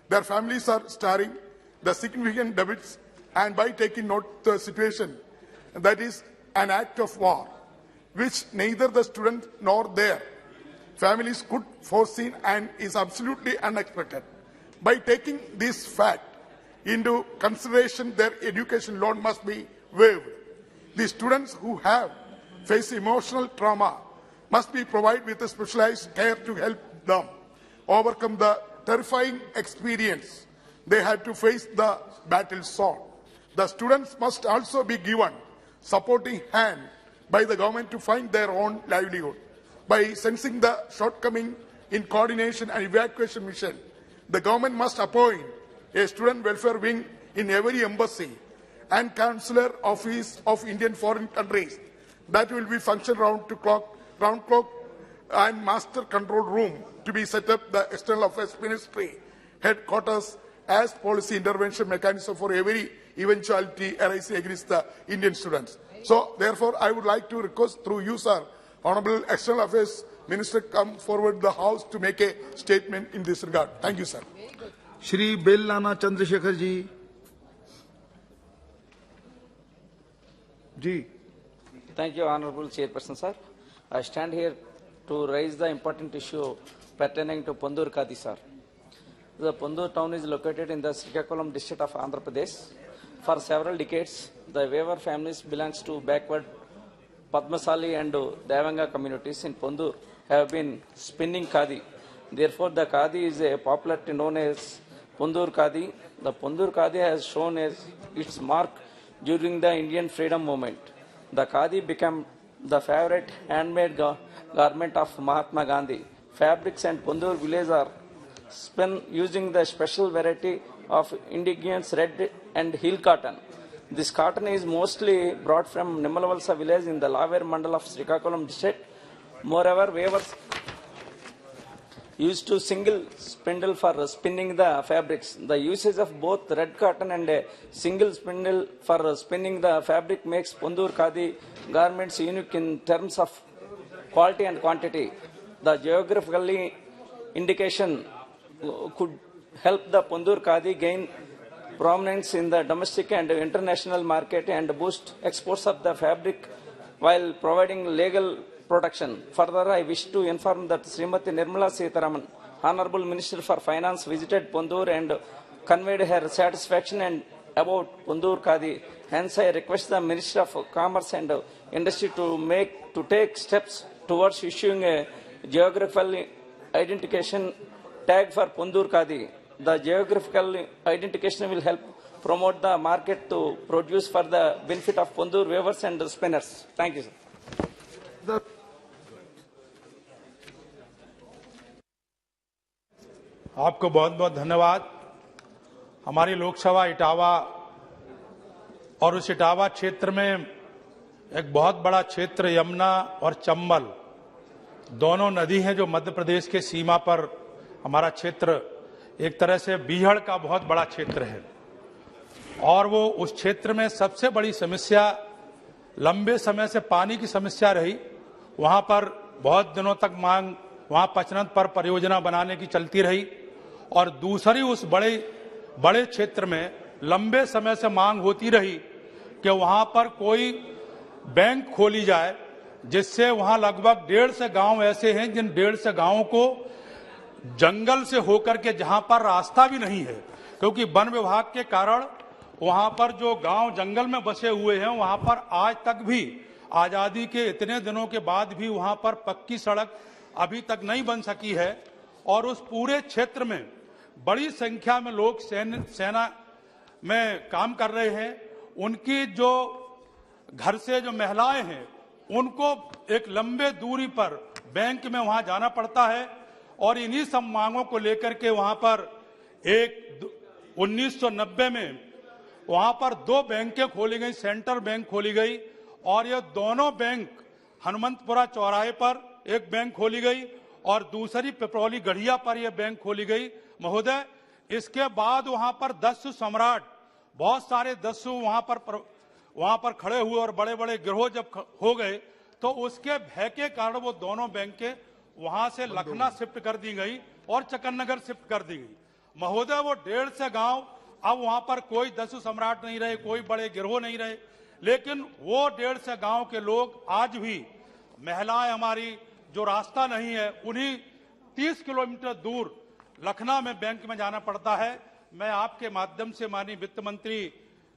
Speaker 13: their families are staring the significant debits, and by taking note the situation, that is an act of war, which neither the student nor their families could foresee and is absolutely unexpected. By taking this fact into consideration, their education loan must be waived. The students who have faced emotional trauma must be provided with a specialized care to help them overcome the terrifying experience they had to face the battle zone. The students must also be given supporting hand by the government to find their own livelihood. By sensing the shortcoming in coordination and evacuation mission, the government must appoint a student welfare wing in every embassy and consular office of Indian foreign countries that will be function round clock and master control room to be set up the External Affairs Ministry headquarters as policy intervention mechanism for every eventuality arising against the Indian students. So, therefore, I would like to request through you, sir, Honorable External Affairs Minister, come forward the House to make a statement in this regard. Thank you, sir.
Speaker 2: Shri Bellana Chandrasekhar ji. Ji.
Speaker 15: Thank you, Honorable Chairperson, sir. I stand here to raise the important issue pertaining to Pondur Khadi, sir. The Pondur town is located in the Srikakulam district of Andhra Pradesh. For several decades, the Weaver families belongs to backward Padmasali and Devanga communities in Pondur have been spinning khadi Therefore, the Khadi is a popularly known as Pundur Khadi. The Pundur Khadi has shown its mark during the Indian freedom movement. The Khadi became the favorite handmade garment of Mahatma Gandhi. Fabrics and Pundur village are spun using the special variety of indigenous red and heel cotton. This cotton is mostly brought from Nimalavalsa village in the Laver Mandal of Srikakulam district. Moreover, weavers used to single spindle for spinning the fabrics. The usage of both red cotton and a single spindle for spinning the fabric makes Pundur Khadi garments unique in terms of quality and quantity. The geographical indication could help the Pundur Khadi gain prominence in the domestic and international market and boost exports of the fabric while providing legal protection. Further, I wish to inform that Srimati Nirmala Sitharaman, Honorable Minister for Finance, visited Pundur and conveyed her satisfaction and about Pundur Khadi. Hence, I request the Minister of Commerce and Industry to take steps towards issuing a geographical identification tag for Pundur Khadi. The geographical identification will help promote the market to produce for the benefit of Pundur weavers and spinners. Thank you, sir.
Speaker 16: आपको बहुत बहुत धन्यवाद। हमारी लोकसभा इटावा और उस इटावा क्षेत्र में एक बहुत बड़ा क्षेत्र यमुना और चंबल दोनों नदी हैं जो मध्य प्रदेश के सीमा पर हमारा क्षेत्र एक तरह से बीहड़ का बहुत बड़ा क्षेत्र है और वो उस क्षेत्र में सबसे बड़ी समस्या लंबे समय से पानी की समस्या रही। वहां पर बहुत दिनों तक मांग वहां पचनत पर परियोजना बनाने की चलती रही और दूसरी उस बड़े क्षेत्र में लंबे समय से मांग होती रही कि वहां पर कोई बैंक खोली जाए जिससे वहां लगभग 150 गांव ऐसे हैं जिन 150 गांवों को जंगल से होकर के जहां पर रास्ता भी नहीं है क्योंकि वन विभाग के कारण वहां पर जो गांव जंगल में बसे हुए हैं वहां पर आज तक भी आजादी के इतने दिनों के बाद भी वहां पर पक्की सड़क अभी तक नहीं बन सकी है और उस पूरे क्षेत्र में बड़ी संख्या में लोग सेना में काम कर रहे हैं। उनकी जो घर से जो महिलाएं हैं उनको एक लंबे दूरी पर बैंक में वहां जाना पड़ता है और इन्हीं सब मांगों को लेकर के वहां पर 1990 में वहां पर 2 बैंकें खोली गई, सेंट्रल बैंक खोली गई और ये दोनों बैंक हनुमंतपुरा चौराहे पर एक बैंक खोली गई और दूसरी पिपरौली गढ़िया पर यह बैंक खोली गई। महोदय, इसके बाद वहां पर दस्यु सम्राट बहुत सारे दस्यु वहां पर खड़े हुए और बड़े बड़े गिरोह जब हो गए तो उसके भय के कारण वो दोनों बैंकें वहां से लखनऊ शिफ्ट कर दी गई और चकन्नगर शिफ्ट कर दी गई। महोदय, वो 150 गांव अब वहां पर कोई दस्यु सम्राट नहीं रहे, कोई बड़े गिरोह नहीं रहे, लेकिन वो 150 गांव के लोग आज भी महिलाएं हमारी जो रास्ता नहीं है उन्हीं 30 किलोमीटर दूर लखनऊ में बैंक में जाना पड़ता है। मैं आपके माध्यम से माननीय वित्त मंत्री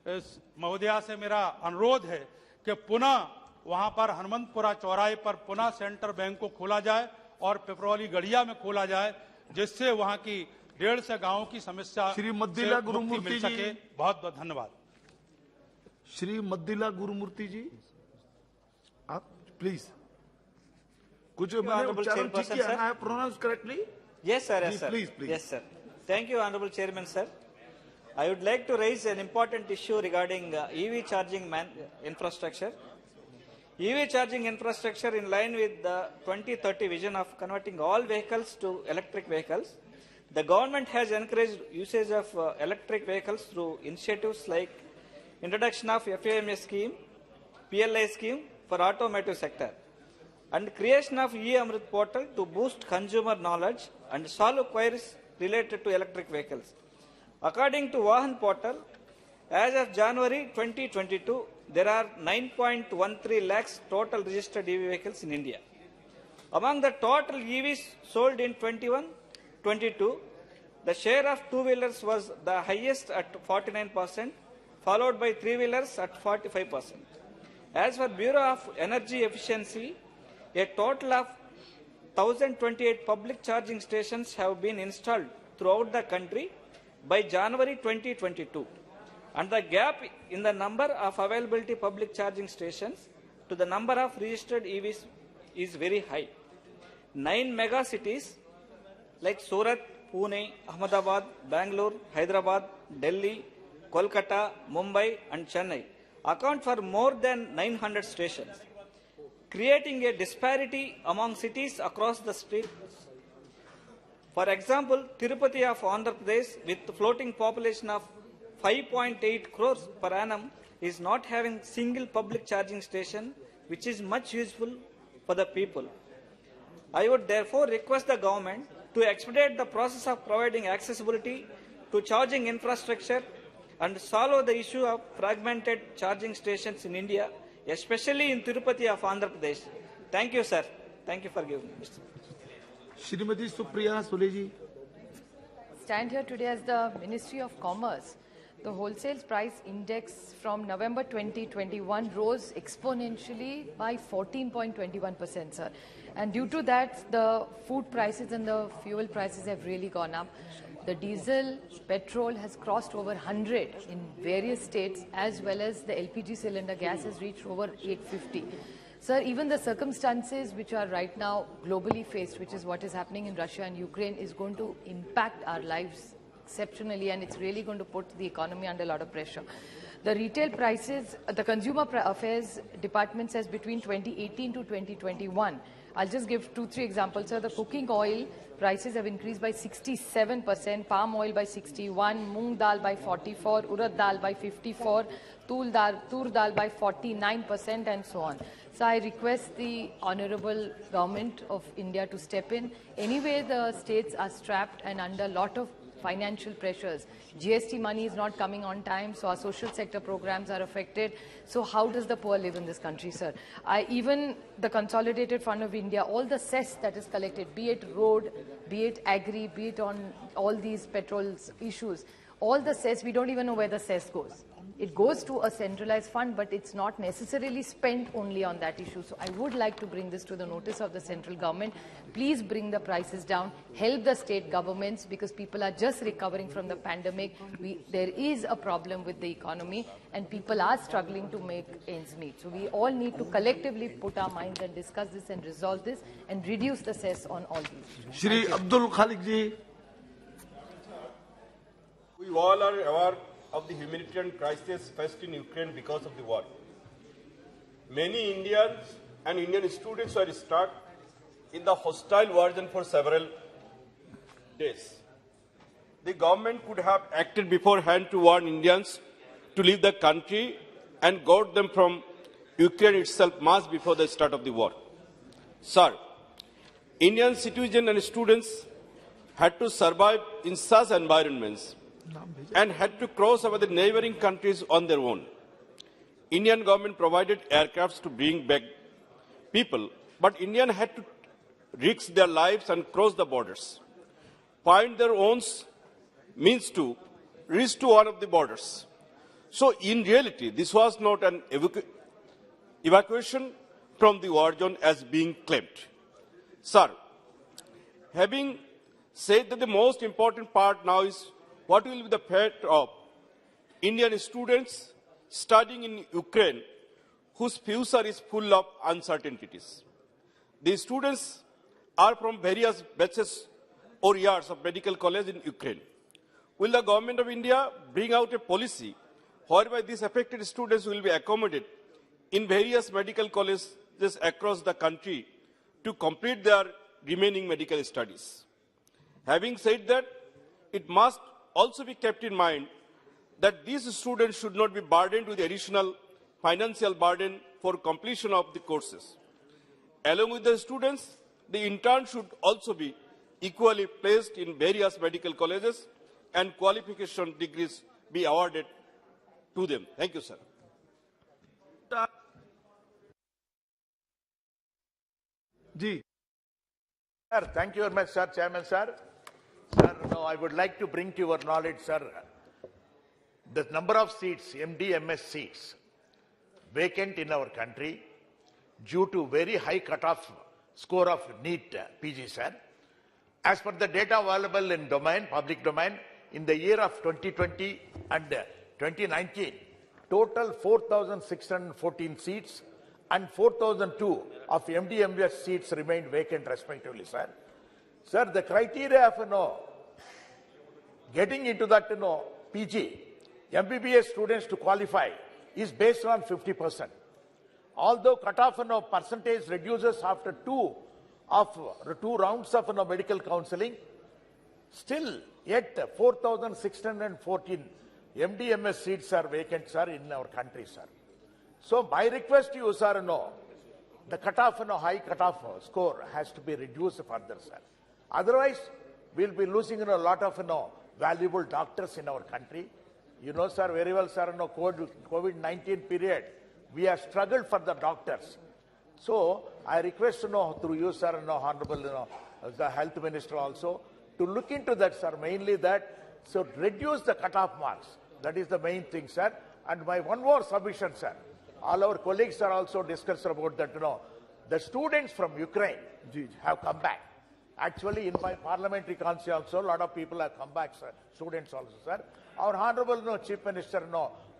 Speaker 16: महोदया से मेरा अनुरोध है कि पुनः वहां पर हनुमंतपुरा चौराहे पर पुनः सेंट्रल बैंक को खोला जाए और पिपरौली गढ़िया में खोला जाए जिससे वहां की 150 गांवों की समस्या
Speaker 2: श्री मद्दिला
Speaker 16: से मुक्ति
Speaker 2: गुरुमूर्ति
Speaker 16: मिल सके।
Speaker 2: जी,
Speaker 16: बहुत बहुत धन्यवाद।
Speaker 2: श्री मद्दिला गुरुमूर्ति जी, आप प्लीज कुछ
Speaker 18: Honorable Chairperson, sir.
Speaker 2: I have pronounced correctly?
Speaker 18: Yes, sir. Yes,
Speaker 2: Ji,
Speaker 18: sir.
Speaker 2: please, please.
Speaker 18: Yes, sir. Thank you, Honorable Chairman, sir. I would like to raise an important issue regarding EV charging infrastructure. EV charging infrastructure in line with the 2030 vision of converting all vehicles to electric vehicles. The government has encouraged usage of electric vehicles through initiatives like introduction of FAMS scheme, PLI scheme for automotive sector, and creation of e-Amrit portal to boost consumer knowledge and solve queries related to electric vehicles. According to Vahan portal, as of January 2022, there are 9.13 lakhs total registered EV vehicles in India. Among the total EVs sold in 21-22, the share of two-wheelers was the highest at 49%, followed by three-wheelers at 45%. As for Bureau of Energy Efficiency, a total of 1,028 public charging stations have been installed throughout the country by January 2022. And the gap in the number of availability public charging stations to the number of registered EVs is very high. 9 mega cities like Surat, Pune, Ahmedabad, Bangalore, Hyderabad, Delhi, Kolkata, Mumbai and Chennai account for more than 900 stations, creating a disparity among cities across the state. For example, Tirupati of Andhra Pradesh, with a floating population of 5.8 crores per annum, is not having single public charging station, which is much useful for the people. I would therefore request the government to expedite the process of providing accessibility to charging infrastructure and solve the issue of fragmented charging stations in India, especially in Tirupati of Andhra Pradesh. Thank you, sir. Thank you for giving me.
Speaker 2: Shrimati Supriya Suleji.
Speaker 19: Stand here today as the Ministry of Commerce. The wholesale price index from November 2021 rose exponentially by 14.21%, sir. And due to that, the food prices and the fuel prices have really gone up. The diesel, petrol has crossed over 100 in various states, as well as the LPG cylinder gas has reached over 850. Sir, even the circumstances which are right now globally faced, which is what is happening in Russia and Ukraine, is going to impact our lives exceptionally, and it's really going to put the economy under a lot of pressure. The retail prices, the Consumer Affairs Department says between 2018 to 2021, I'll just give 2-3 examples. Sir, the cooking oil prices have increased by 67%, palm oil by 61%, moong dal by 44%, urad dal by 54%, tur dal by 49%, and so on. So I request the Honorable Government of India to step in. Anyway, the states are strapped and under a lot of financial pressures. GST money is not coming on time, so our social sector programs are affected. So how does the poor live in this country, sir? Even the Consolidated Fund of India, all the cess that is collected, be it road, be it agri, be it on all these petrol issues, all the cess, we don't even know where the cess goes. It goes to a centralized fund, but it's not necessarily spent only on that issue. So I would like to bring this to the notice of the central government. Please bring the prices down, help the state governments, because people are just recovering from the pandemic. There is a problem with the economy and people are struggling to make ends meet. So we all need to collectively put our minds and discuss this and resolve this and reduce the cess on all these.
Speaker 2: Shri Abdul Khalik ji.
Speaker 20: We all are aware of the humanitarian crisis faced in Ukraine because of the war. Many Indians and Indian students are stuck in the hostile war zone for several days. The government could have acted beforehand to warn Indians to leave the country and guard them from Ukraine itself months before the start of the war. Sir, Indian citizens and students had to survive in such environments and had to cross over the neighboring countries on their own. Indian government provided aircrafts to bring back people, but Indians had to risk their lives and cross the borders, find their own means to reach to one of the borders. So in reality, this was not an evacuation from the war zone as being claimed. Sir, having said that the most important part now is what will be the fate of Indian students studying in Ukraine whose future is full of uncertainties. The students are from various batches or years of medical college in Ukraine. Will the government of India bring out a policy whereby these affected students will be accommodated in various medical colleges across the country to complete their remaining medical studies? Having said that, it must also be kept in mind that these students should not be burdened with additional financial burden for completion of the courses. Along with the students, the interns should also be equally placed in various medical colleges and qualification degrees be awarded to them. Thank you, sir.
Speaker 2: Ji.
Speaker 21: Sir, thank you very much, sir, Chairman, sir. Sir, now I would like to bring to your knowledge, sir, the number of seats, MD, MS seats, vacant in our country due to very high cutoff score of NEET PG, sir. As per the data available in public domain, in the year of 2020 and 2019, total 4,614 seats and 4,002 of MD MBS seats remained vacant respectively, sir. Sir, the criteria of getting into that PG, MBBS students to qualify is based on 50%. Although cutoff percentage reduces after two rounds of medical counseling, still yet 4,614 MD/MS seats are vacant, sir, in our country, sir. So my request to you, sir, the cutoff, high cutoff score has to be reduced further, sir. Otherwise, we'll be losing a lot of valuable doctors in our country. You know, sir, very well, sir, COVID-19 period, we have struggled for the doctors. So I request through you, sir, Honorable the Health Minister also, to look into that, sir, mainly that, so reduce the cutoff marks. That is the main thing, sir. And my one more submission, sir. All our colleagues are also discussed about that, the students from Ukraine have come back. Actually, in my parliamentary constituency also, a lot of people have come back, sir. Students also, sir. Our Honorable Chief Minister,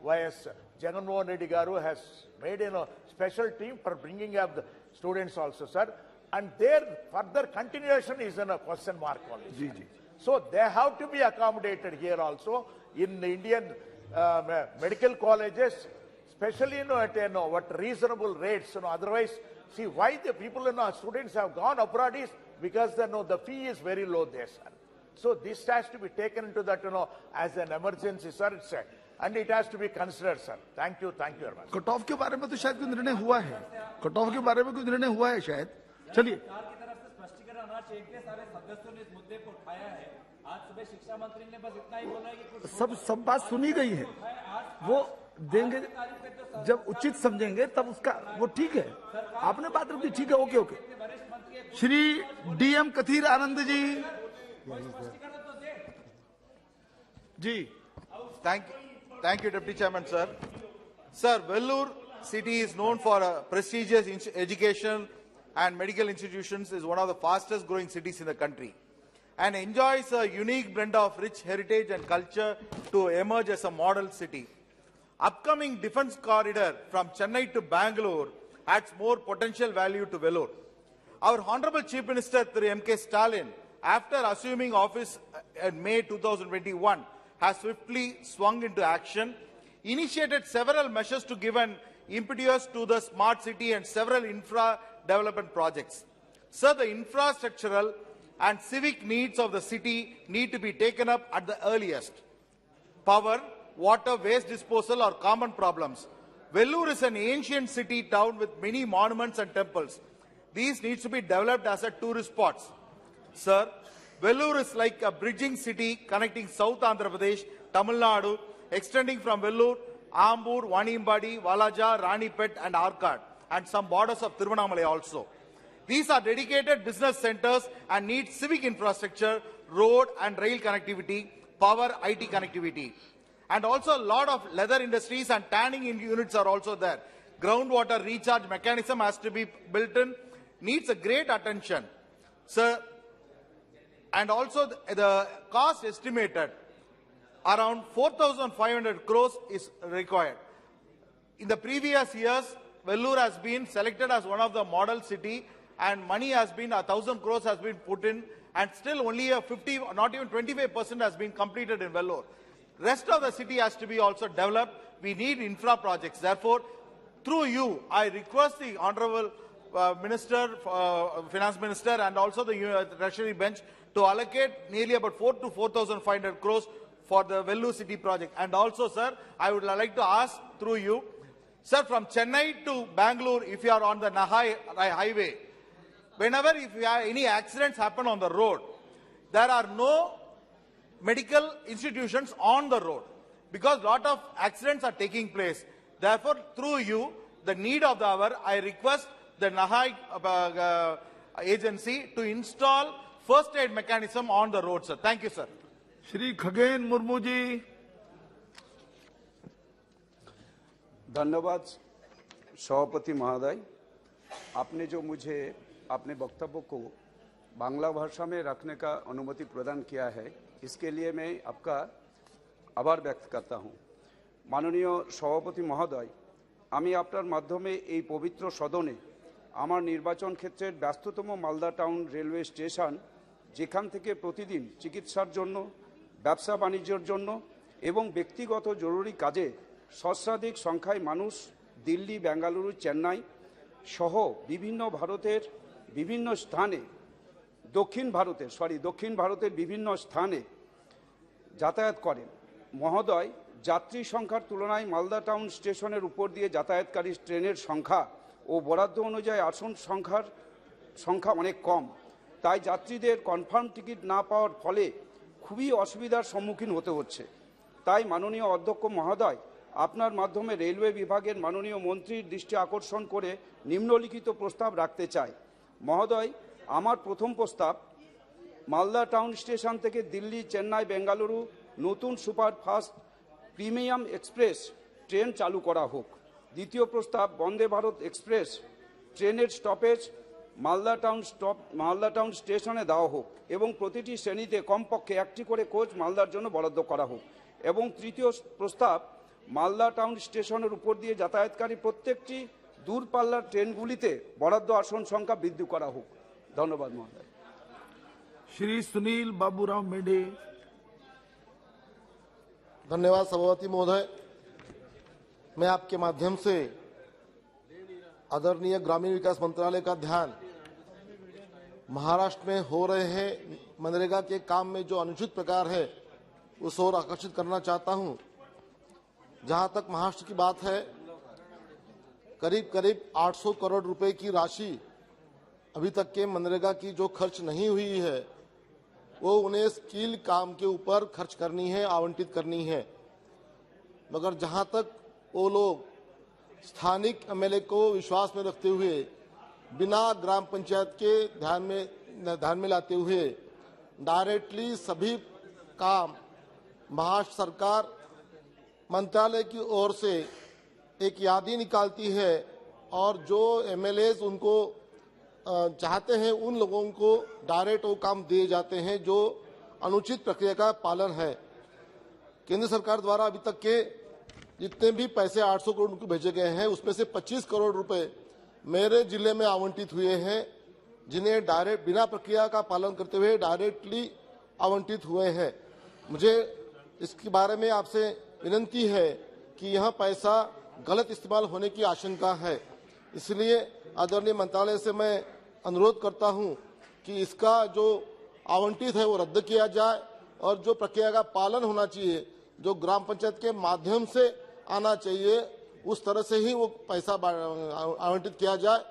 Speaker 21: Y.S. Jagannath Reddy Garu has made a special team for bringing up the students also, sir. And their further continuation is in a question mark only. So they have to be accommodated here also in the Indian medical colleges, especially at what reasonable rates. Otherwise, see why the people students have gone abroad is because the fee is very low there, sir. So this has to be taken into that as an emergency, sir. And it has to be considered, sir. Thank you very much.
Speaker 2: Cut off के बारे में तो शायद कोई निर्णय हुआ है, cut off के बारे में कोई निर्णय हुआ है शायद. चलिए. सब बात सुनी गई है, वो देंगे जब उचित समझेंगे तब उसका वो ठीक है. आपने बात रखी, ठीक है, okay okay. Shri DM Kathir Anand ji. जी.
Speaker 4: Thank you, Deputy Chairman, sir. Sir, Vellore city is known for prestigious education and medical institutions, is one of the fastest growing cities in the country and enjoys a unique blend of rich heritage and culture to emerge as a model city. Upcoming defense corridor from Chennai to Bangalore adds more potential value to Vellore. Our Honorable Chief Minister, Thru M.K. Stalin, after assuming office in May 2021, has swiftly swung into action, initiated several measures to give an impetus to the smart city and several infra development projects. Sir, the infrastructural and civic needs of the city need to be taken up at the earliest. Power, water, waste disposal are common problems. Vellore is an ancient city town with many monuments and temples. These needs to be developed as a tourist spots. Sir, Vellore is like a bridging city connecting South Andhra Pradesh, Tamil Nadu, extending from Vellore, Ambur, Vanimbadi, Valaja, Ranipet and Arcad, and some borders of Tiruvannamalai also. These are dedicated business centers and need civic infrastructure, road and rail connectivity, power, IT connectivity. And also a lot of leather industries and tanning units are also there. Groundwater recharge mechanism has to be built in, needs a great attention. Sir, and also the cost estimated around 4,500 crores is required. In the previous years, Vellore has been selected as one of the model city and money has been 1,000 crores has been put in and still only a 50, not even 25% has been completed in Vellore. Rest of the city has to be also developed. We need infra projects. Therefore, through you, I request the Honorable Finance Minister and also the Treasury bench to allocate nearly about 4,000 to 4,500 crores for the Vellore city project. And also, sir, I would like to ask through you, sir, from Chennai to Bangalore, if you are on the Nahai highway, whenever if you have any accidents happen on the road, there are no medical institutions on the road because a lot of accidents are taking place. Therefore, through you, the need of the hour, I request the Nahai agency to install first aid mechanism on the road, sir. Thank you, sir.
Speaker 2: Shri Khagen Murmu ji.
Speaker 6: धन्यवाद सभापति महोदय. आपने जो मुझे अपने वक्तव्य को बांग्ला भाषा में रखने का अनुमति प्रदान किया है, इसके लिए मैं आपका आभार व्यक्त करता हूँ। माननीय सभापति महोदय, আমি আপনার মাধ্যমে এই পবিত্র সদনে আমার নির্বাচন ক্ষেত্রের ব্যস্ততম মালদা টাউন রেলওয়ে স্টেশন, যেখান থেকে প্রতিদিন চিকিৎসার জন্য, ব্যবসা বাণিজ্যের জন্য এবং ব্যক্তিগত জরুরি কাজে সহস্রাধিক সংখ্যায় মানুষ দিল্লি, বেঙ্গালুরু, চেন্নাই সহ বিভিন্ন ভারতের বিভিন্ন স্থানে দক্ষিণ ভারতের বিভিন্ন স্থানে যাতায়াত করেন। মহোদয়, যাত্রী সংখ্যার তুলনায় মালদা টাউন স্টেশনের উপর দিয়ে যাতায়াতকারী ট্রেনের সংখ্যা ও বরাদ্দ অনুযায়ী আসন সংখ্যা অনেক কম, তাই যাত্রীদের কনফার্ম টিকিট না পাওয়ার ফলে খুবই অসুবিধার সম্মুখীন হতে হচ্ছে। তাই মাননীয় অধ্যক্ষ মহোদয়, আপনার মাধ্যমে রেলওয়ে বিভাগের মাননীয় মন্ত্রীর দৃষ্টি আকর্ষণ করে নিম্নলিখিত প্রস্তাব রাখতে চাই। মহোদয়, আমার প্রথম প্রস্তাব, মালদা টাউন স্টেশন থেকে দিল্লি, চেন্নাই, বেঙ্গালুরু নতুন সুপারফাস্ট প্রিমিয়াম এক্সপ্রেস ট্রেন চালু করা হোক। দ্বিতীয় প্রস্তাব, বন্দে ভারত এক্সপ্রেস ট্রেনের স্টপেজ মালদা টাউন স্টেশনে দেওয়া হোক এবং প্রতিটি শ্রেণীতে কমপক্ষে একটি করে কোচ মালদার জন্য বরাদ্দ করা হোক। এবং তৃতীয় প্রস্তাব, মালদা টাউন স্টেশনের উপর দিয়ে যাতায়াতকারী প্রত্যেকটি দূরপাল্লার ট্রেনগুলিতে বরাদ্দ আসন সংখ্যা বৃদ্ধি করা হোক। ধন্যবাদ মহোদয়।
Speaker 2: श्री सुनील बाबूराव मेढे।
Speaker 14: धन्यवाद सभापति महोदय। मैं आपके माध्यम से आदरणीय ग्रामीण विकास मंत्रालय का ध्यान महाराष्ट्र में हो रहे हैं मनरेगा के काम में जो अनुचित प्रकार है उस ओर आकर्षित करना चाहता हूं। जहां तक महाराष्ट्र की बात है, करीब 800 करोड़ रुपए की राशि अभी तक के मनरेगा की जो खर्च नहीं हुई है वो उन्हें स्किल काम के ऊपर खर्च करनी है, आवंटित करनी है। मगर जहां तक वो लोग स्थानिक एमएलए को विश्वास में रखते हुए बिना ग्राम पंचायत के ध्यान में लाते हुए डायरेक्टली सभी काम महाराष्ट्र सरकार मंत्रालय की ओर से एक यादी निकालती है और जो एमएलए उनको चाहते हैं उन लोगों को डायरेक्ट वो काम दिए जाते हैं जो अनुचित प्रक्रिया का पालन है। केंद्र सरकार द्वारा अभी तक के जितने भी पैसे 800 करोड़ को भेजे गए हैं उसमें से 25 करोड़ रुपए मेरे जिले में आवंटित हुए हैं, जिन्हें डायरेक्ट बिना प्रक्रिया का पालन करते हुए डायरेक्टली आवंटित हुए हैं। मुझे इसके बारे में आपसे विनती है कि यह पैसा गलत इस्तेमाल होने की आशंका है, इसलिए आदरणीय मंत्रालय से मैं अनुरोध करता हूं कि इसका जो आवंटित है वो रद्द किया जाए और जो प्रक्रिया का पालन होना चाहिए, जो ग्राम पंचायत के माध्यम से आना चाहिए, उस तरह से ही वो पैसा आवंटित किया जाए।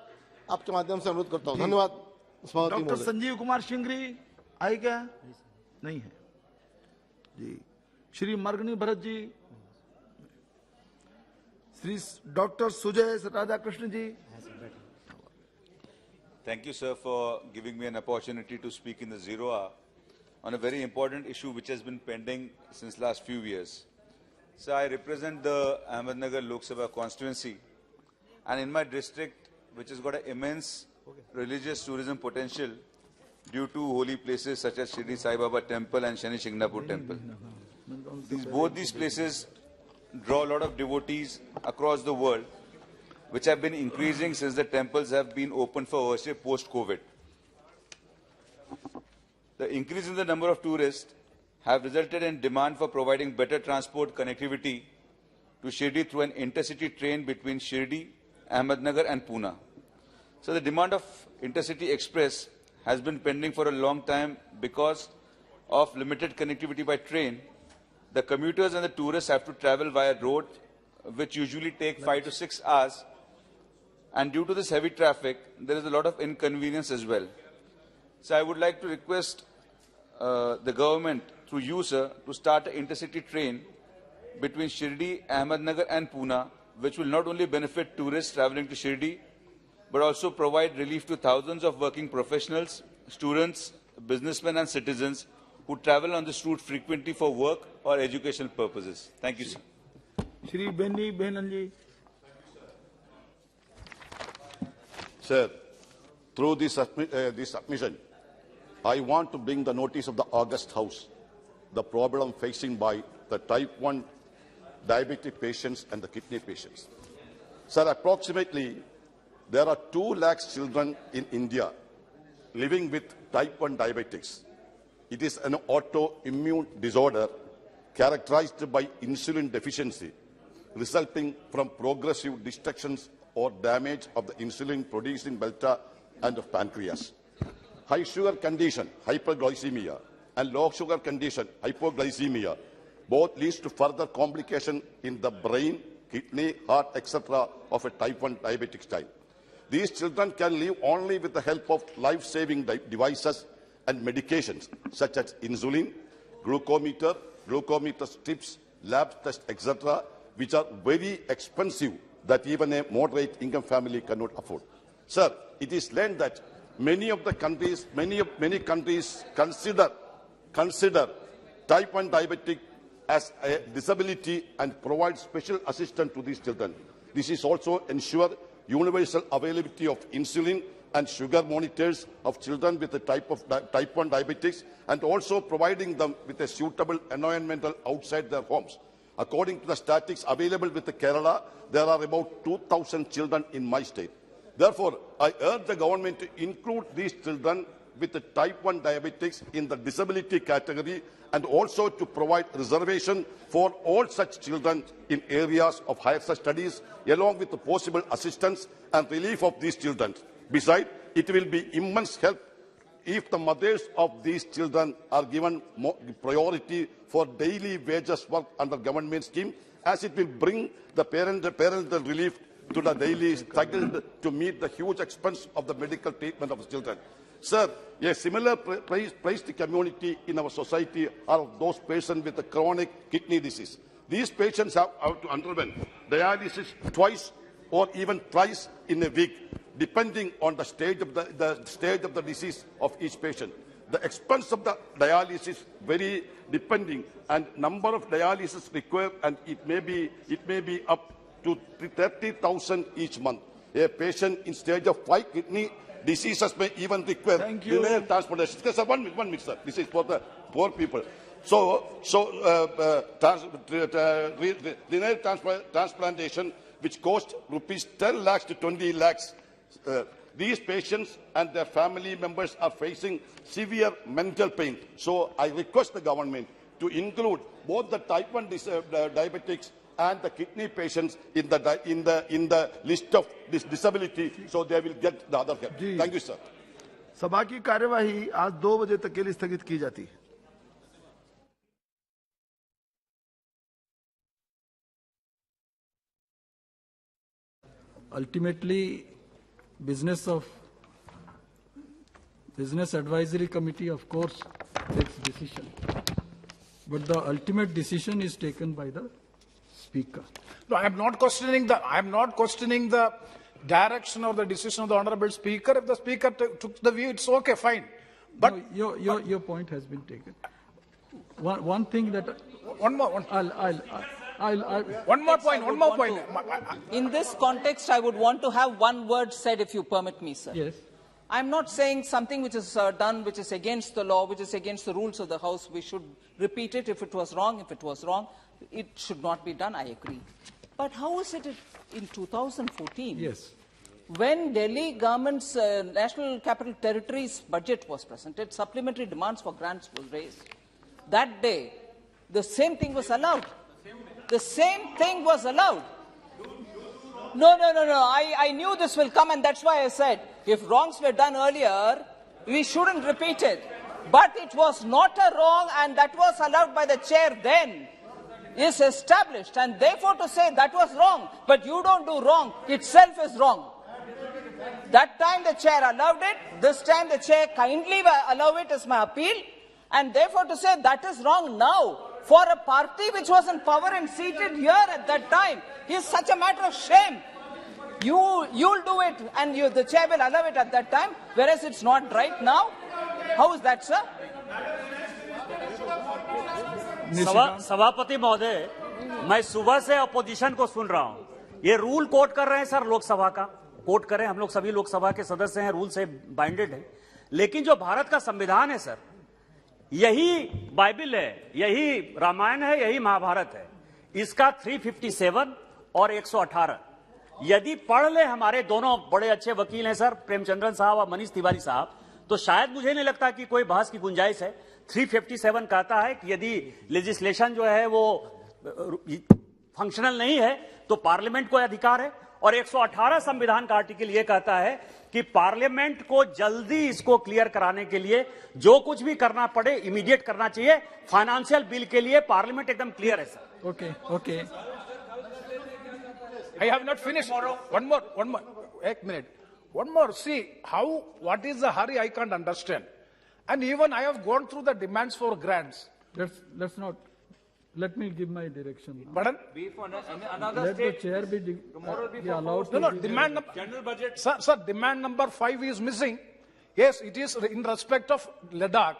Speaker 14: आपके माध्यम से अनुरोध करता हूं। धन्यवाद।
Speaker 2: डॉक्टर संजीव कुमार सिंगरी आए क्या? नहीं है जी। Shri Margani Bharat ji, Shri doctor Sujay Radhakrishna ji.
Speaker 17: Thank you, sir, for giving me an opportunity to speak in the Zero Hour on a very important issue which has been pending since last few years. So I represent the Ahmednagar Lok Sabha constituency, and in my district, which has got an immense religious tourism potential due to holy places such as Shirdi Sai Baba Temple and Shani Shingnapur Temple. Both these places draw a lot of devotees across the world, which have been increasing since the temples have been opened for worship post-COVID. The increase in the number of tourists have resulted in demand for providing better transport connectivity to Shirdi through an intercity train between Shirdi, Ahmednagar and Pune. So the demand of intercity express has been pending for a long time because of limited connectivity by train. The commuters and the tourists have to travel via road, which usually take 5 to 6 hours. And due to this heavy traffic, there is a lot of inconvenience as well. So I would like to request the government, through you, sir, to start an intercity train between Shirdi, Ahmednagar and Pune, which will not only benefit tourists traveling to Shirdi, but also provide relief to thousands of working professionals, students, businessmen and citizens who travel on this route frequently for work or educational purposes. Thank you, sir.
Speaker 2: Shri Benny Behanan ji.
Speaker 23: Sir,
Speaker 8: Through this submission, I want to bring the notice of the August House the problem facing by the type 1 diabetic patients and the kidney patients. Sir, approximately there are 2 lakh children in India living with type 1 diabetics. It is an autoimmune disorder characterized by insulin deficiency, resulting from progressive destructions or damage of the insulin-producing beta and of pancreas. High sugar condition, hyperglycemia, and low sugar condition, hypoglycemia, both leads to further complication in the brain, kidney, heart, etc. of a type 1 diabetic child. These children can live only with the help of life-saving devices and medications such as insulin, glucometer strips, lab tests, etc., which are very expensive that even a moderate income family cannot afford. Sir, it is learned that many countries consider type 1 diabetic as a disability and provide special assistance to these children. This is also ensure universal availability of insulin and sugar monitors of children with the type 1 diabetics, and also providing them with a suitable environment outside their homes. According to the statistics available with the Kerala, there are about 2,000 children in my state. Therefore, I urge the government to include these children with the type 1 diabetics in the disability category, and also to provide reservation for all such children in areas of higher studies, along with the possible assistance and relief of these children. Besides, it will be immense help if the mothers of these children are given priority for daily wages work under government scheme, as it will bring the parental relief to the daily struggle to meet the huge expense of the medical treatment of the children. Sir, a similar praised community in our society are those patients with the chronic kidney disease. These patients have to undergo dialysis twice or even thrice in a week, depending on the stage of the disease of each patient. The expense of the dialysis vary depending and number of dialysis required, and it may be up to 30,000 each month. A patient in stage of 5 kidney diseases may even require renal transplantation. Sir, one minute, sir. This is for the poor people. Renal transplantation, which costs rupees 10 lakhs to 20 lakhs. These patients and their family members are facing severe mental pain. So I request the government to include both the type 1 diabetics and the kidney patients in the list of this disability, so they will get the other help. Thank you, sir.
Speaker 2: सभा की कार्यवाही आज 2 बजे तक के लिए स्थगित की जाती है।
Speaker 9: Ultimately, Business Advisory Committee, of course, takes decision, but the ultimate decision is taken by the Speaker.
Speaker 7: No, I am not questioning the direction or the decision of the Honorable Speaker. If the Speaker took the view, it's okay, fine. But
Speaker 9: no, your point has been taken. One thing that
Speaker 7: one more point.
Speaker 23: In this context, I would want to have one word said, if you permit me, sir.
Speaker 9: Yes.
Speaker 23: I'm not saying something which is done, which is against the law, which is against the rules of the House. We should repeat it if it was wrong. If it was wrong, it should not be done. I agree. But how is it in 2014?
Speaker 9: Yes.
Speaker 23: When Delhi government's National Capital Territories budget was presented, supplementary demands for grants were raised. That day, the same thing was allowed. The same thing was allowed. No. I knew this will come, and that's why I said, if wrongs were done earlier, we shouldn't repeat it. But it was not a wrong, and that was allowed by the chair then, is established. And therefore to say that was wrong, but you don't do wrong, itself is wrong. That time the chair allowed it, this time the chair kindly allow it is my appeal. And therefore to say that is wrong now, for a party which was in power and seated here at that time, is such a matter of shame. You'll do it, and the chair will allow it at that time, whereas it's not right now. How is that, sir?
Speaker 24: सभापति महोदय, मैं सुबह से opposition को सुन रहा हूं। ये rule coat कर रहे हैं सर लोकसभा का।
Speaker 10: कोट करें, हम लोग सभी लोकसभा के सदस्य हैं, रूल से बाइंडेड है, लेकिन जो भारत का संविधान है सर, यही बाइबल है, यही रामायण है, यही महाभारत है। इसका 357 और 118 यदि पढ़ ले हमारे दोनों बड़े अच्छे वकील हैं सर, प्रेमचंद्रन साहब और मनीष तिवारी साहब, तो शायद मुझे नहीं लगता कि कोई बहस की गुंजाइश है। 357 कहता है कि यदि लेजिस्लेशन जो है वो फंक्शनल नहीं है तो पार्लियामेंट को अधिकार है, और 118 संविधान का आर्टिकल ये कहता है कि पार्लियामेंट को जल्दी इसको क्लियर कराने के लिए जो कुछ भी करना पड़े इमीडिएट करना चाहिए। फाइनेंशियल बिल के लिए पार्लियामेंट एकदम क्लियर है sir.
Speaker 7: Okay. I have not finished. One more. One minute. One more. See, what is the hurry? I can't understand. And even I have gone through the demands for grants.
Speaker 9: Let's not. Let me give my direction.
Speaker 7: Pardon?
Speaker 9: Let the chair be allowed.
Speaker 7: No, demand number. General budget. Sir, demand number 5 is missing. Yes, it is in respect of Ladakh.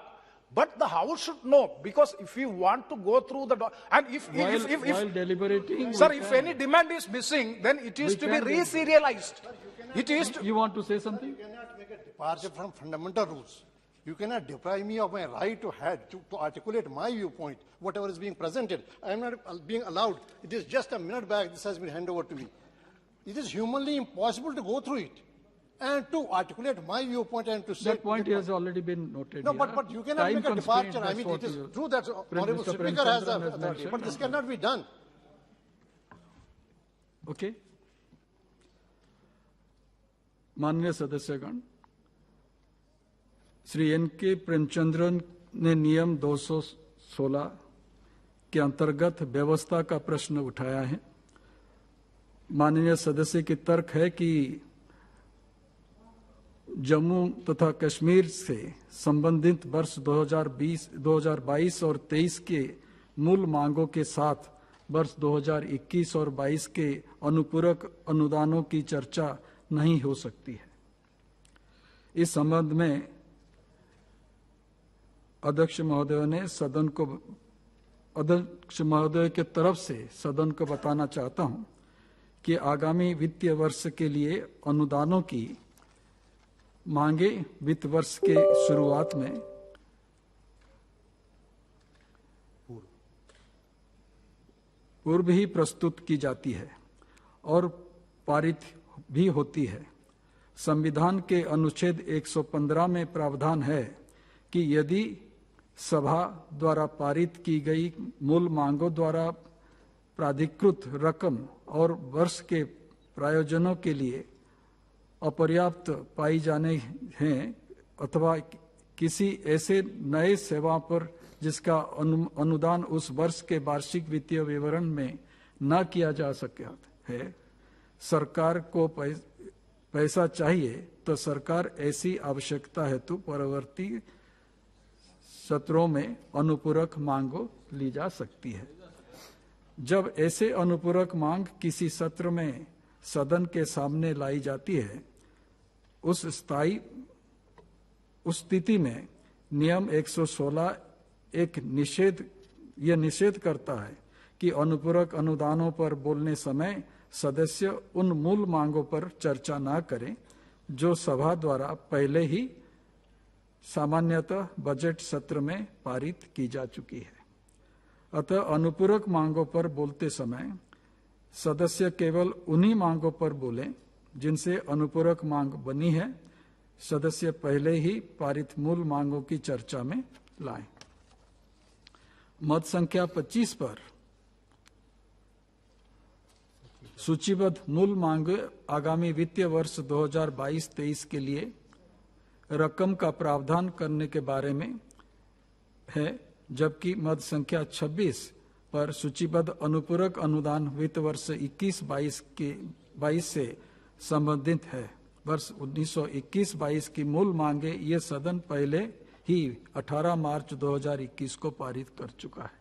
Speaker 7: But the House should know, because if we want to go through the and
Speaker 9: while deliberating,
Speaker 7: sir, if any demand is missing, then it is to be re-serialized. It is.
Speaker 9: You want to say something?
Speaker 11: You cannot make a departure from fundamental rules. You cannot deprive me of my right to articulate my viewpoint, whatever is being presented. I am not being allowed. It is just a minute back. This has been handed over to me. It is humanly impossible to go through it and to articulate my viewpoint and to say...
Speaker 9: That point has already been noted.
Speaker 11: No, but you cannot make a departure. I mean, it is true that Honorable Speaker has the authority, but this cannot be done.
Speaker 9: Okay. माननीय सदस्यगण, Shri NK. Premachandran ने नियम 216 के अंतर्गत व्यवस्था का प्रश्न उठाया है। माननीय सदस्य की तर्क है कि जम्मू तथा कश्मीर से संबंधित वर्ष 2022 और 23 के मूल मांगों के साथ वर्ष 2021 और 22 के अनुपूरक अनुदानों की चर्चा नहीं हो सकती है। इस संबंध में अध्यक्ष महोदय के तरफ से सदन को बताना चाहता हूं कि आगामी वित्तीय वर्ष के लिए अनुदानों की मांगे वित्त वर्ष के शुरुआत में पूर्व ही प्रस्तुत की जाती है और पारित भी होती है। संविधान के अनुच्छेद 115 में प्रावधान है कि यदि सभा द्वारा पारित की गई मूल मांगों द्वारा प्राधिकृत रकम और वर्ष के प्रायोजनों के लिए अपर्याप्त पाई जाने हैं अथवा किसी ऐसे नए सेवा पर जिसका अनुदान उस वर्ष के वार्षिक वित्तीय विवरण में न किया जा सका है, सरकार को पैसा चाहिए तो सरकार ऐसी आवश्यकता हेतु परवर्ती सत्रों में अनुपूरक मांगों ली जा सकती है। जब ऐसे अनुपूरक मांग किसी सत्र में सदन के सामने लाई जाती है, उस स्थिति में नियम 116 यह निषेध करता है कि अनुपूरक अनुदानों पर बोलने समय सदस्य उन मूल मांगों पर चर्चा न करें जो सभा द्वारा पहले ही सामान्यतः बजट सत्र में पारित की जा चुकी है। अतः अनुपूरक मांगों पर बोलते समय सदस्य केवल उन्हीं मांगों पर बोलें जिनसे अनुपूरक मांग बनी है। सदस्य पहले ही पारित मूल मांगों की चर्चा में लाएं। मत संख्या 25 पर सूचीबद्ध मूल मांग आगामी वित्तीय वर्ष 2022-23 के लिए रकम का प्रावधान करने के बारे में है, जबकि मत संख्या 26 पर सूचीबद्ध अनुपूरक अनुदान वित्त वर्ष 21-22 से संबंधित है। वर्ष 1921-22 की मूल मांगे ये सदन पहले ही 18 मार्च 2021 को पारित कर चुका है।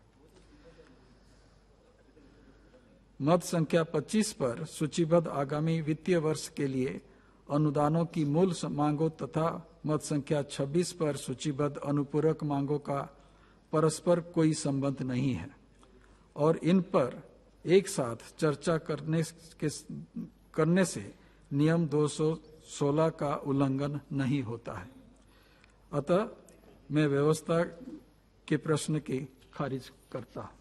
Speaker 9: मत संख्या 25 पर सूचीबद्ध आगामी वित्तीय वर्ष के लिए अनुदानों की मूल मांगों तथा मत संख्या 26 पर सूचीबद्ध अनुपूरक मांगों का परस्पर कोई संबंध नहीं है और इन पर एक साथ चर्चा करने से नियम 216 का उल्लंघन नहीं होता है। अतः मैं व्यवस्था के प्रश्न की खारिज करता हूं।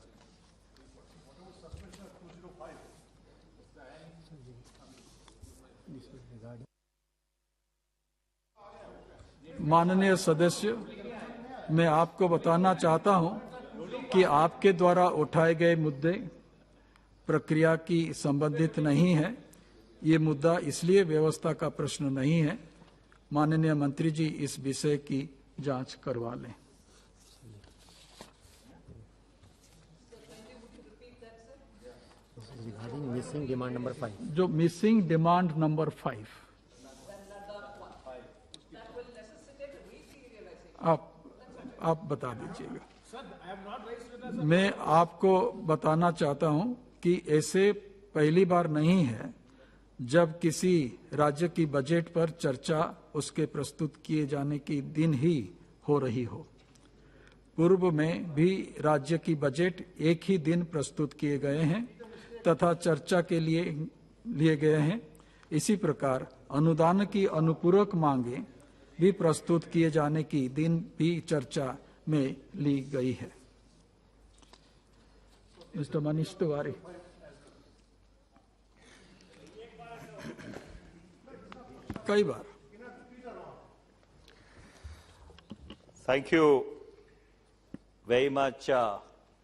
Speaker 9: माननीय सदस्य, मैं आपको बताना चाहता हूं कि आपके द्वारा उठाए गए मुद्दे प्रक्रिया की संबंधित नहीं है। ये मुद्दा इसलिए व्यवस्था का प्रश्न नहीं है। माननीय मंत्री जी इस विषय की जांच करवा लें।
Speaker 1: मिसिंग डिमांड नंबर 5,
Speaker 9: जो मिसिंग डिमांड नंबर 5, आप बता दीजिएगा। मैं आपको बताना चाहता हूं कि ऐसे पहली बार नहीं है जब किसी राज्य की बजट पर चर्चा उसके प्रस्तुत किए जाने के दिन ही हो रही हो। पूर्व में भी राज्य की बजट एक ही दिन प्रस्तुत किए गए हैं तथा चर्चा के लिए गए हैं। इसी प्रकार अनुदान की अनुपूरक मांगे भी प्रस्तुत किए जाने की दिन भी चर्चा में ली गई है। मिस्टर मनीष तिवारी। कई बार।
Speaker 12: Thank you very much,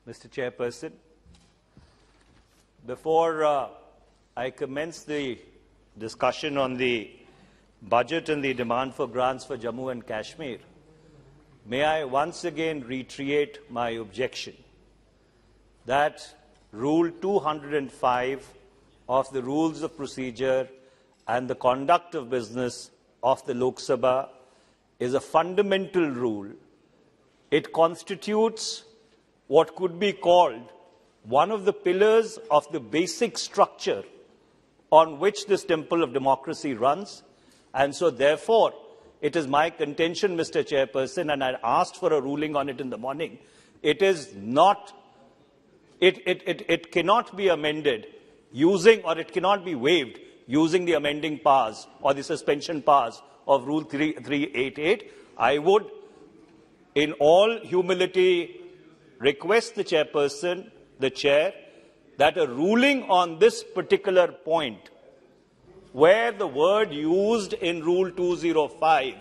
Speaker 12: Mr. Chairperson. Before I commence the discussion on the budget and the demand for grants for Jammu and Kashmir, may I once again reiterate my objection that Rule 205 of the Rules of Procedure and the Conduct of Business of the Lok Sabha is a fundamental rule. It constitutes what could be called one of the pillars of the basic structure on which this temple of democracy runs. And so, therefore, it is my contention, Mr. Chairperson, and I asked for a ruling on it in the morning. It is not, it cannot be amended using, or it cannot be waived using the amending powers or the suspension powers of Rule 388. I would, in all humility, request the Chairperson, the Chair, that a ruling on this particular point, where the word used in Rule 205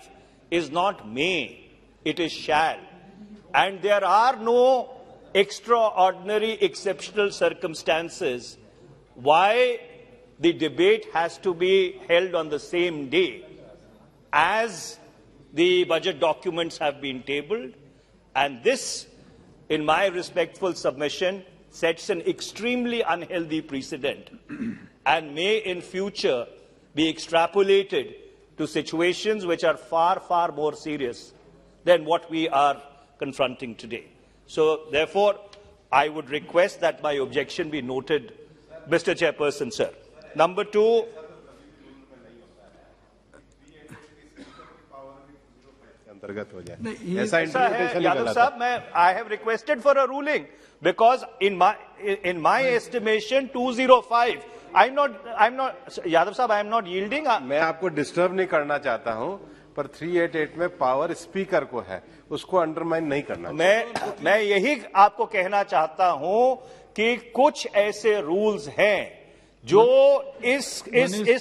Speaker 12: is not may, it is shall. And there are no extraordinary, exceptional circumstances why the debate has to be held on the same day as the budget documents have been tabled. And this, in my respectful submission, sets an extremely unhealthy precedent and may in future be extrapolated to situations which are far, far more serious than what we are confronting today. So, therefore, I would request that my objection be noted, Mr. Chairperson, sir. Number two, Yadav Sahab, I have requested for a ruling because in my estimation 205 I'm not Yadav Sahab, I am not yielding.
Speaker 22: मैं आपको disturb नहीं करना चाहता हूं, पर 388 में power speaker को है, उसको अंडरमाइन नहीं करना।
Speaker 12: मैं यही आपको कहना चाहता हूं कि कुछ ऐसे रूल्स हैं जो इस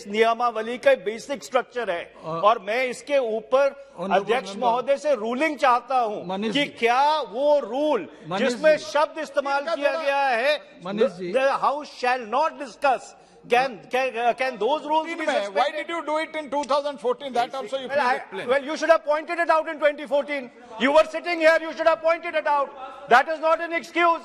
Speaker 12: नियमावली का बेसिक स्ट्रक्चर है और मैं इसके ऊपर अध्यक्ष महोदय से रूलिंग चाहता हूं कि क्या वो रूल जिसमें शब्द इस्तेमाल किया गया है the house shall not discuss, can those rules be suspended?
Speaker 7: Why did you do it in 2014? That also you please explain.
Speaker 12: Well, you should have pointed it out in 2014. You were sitting here, you should have pointed it out. That is not an excuse.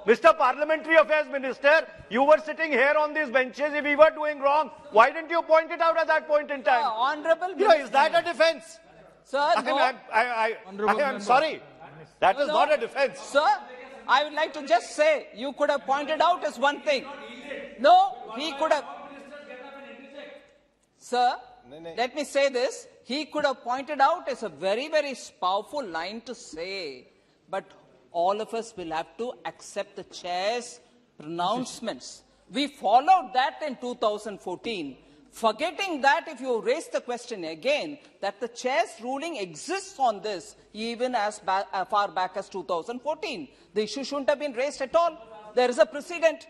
Speaker 12: Mr. Parliamentary Affairs Minister, you were sitting here on these benches. If we were doing wrong, why didn't you point it out at that point in time?
Speaker 23: Honorable
Speaker 12: Is that a defense?
Speaker 23: Sir,
Speaker 12: I am sorry. That is not a defense.
Speaker 23: Sir, I would like to just say, you could have pointed out as one thing. No, he could have. Sir, let me say this. He could have pointed out as a very, very powerful line to say, but all of us will have to accept the chair's pronouncements. We followed that in 2014. Forgetting that, if you raise the question again, that the chair's ruling exists on this even as far back as 2014. The issue shouldn't have been raised at all. There is a precedent.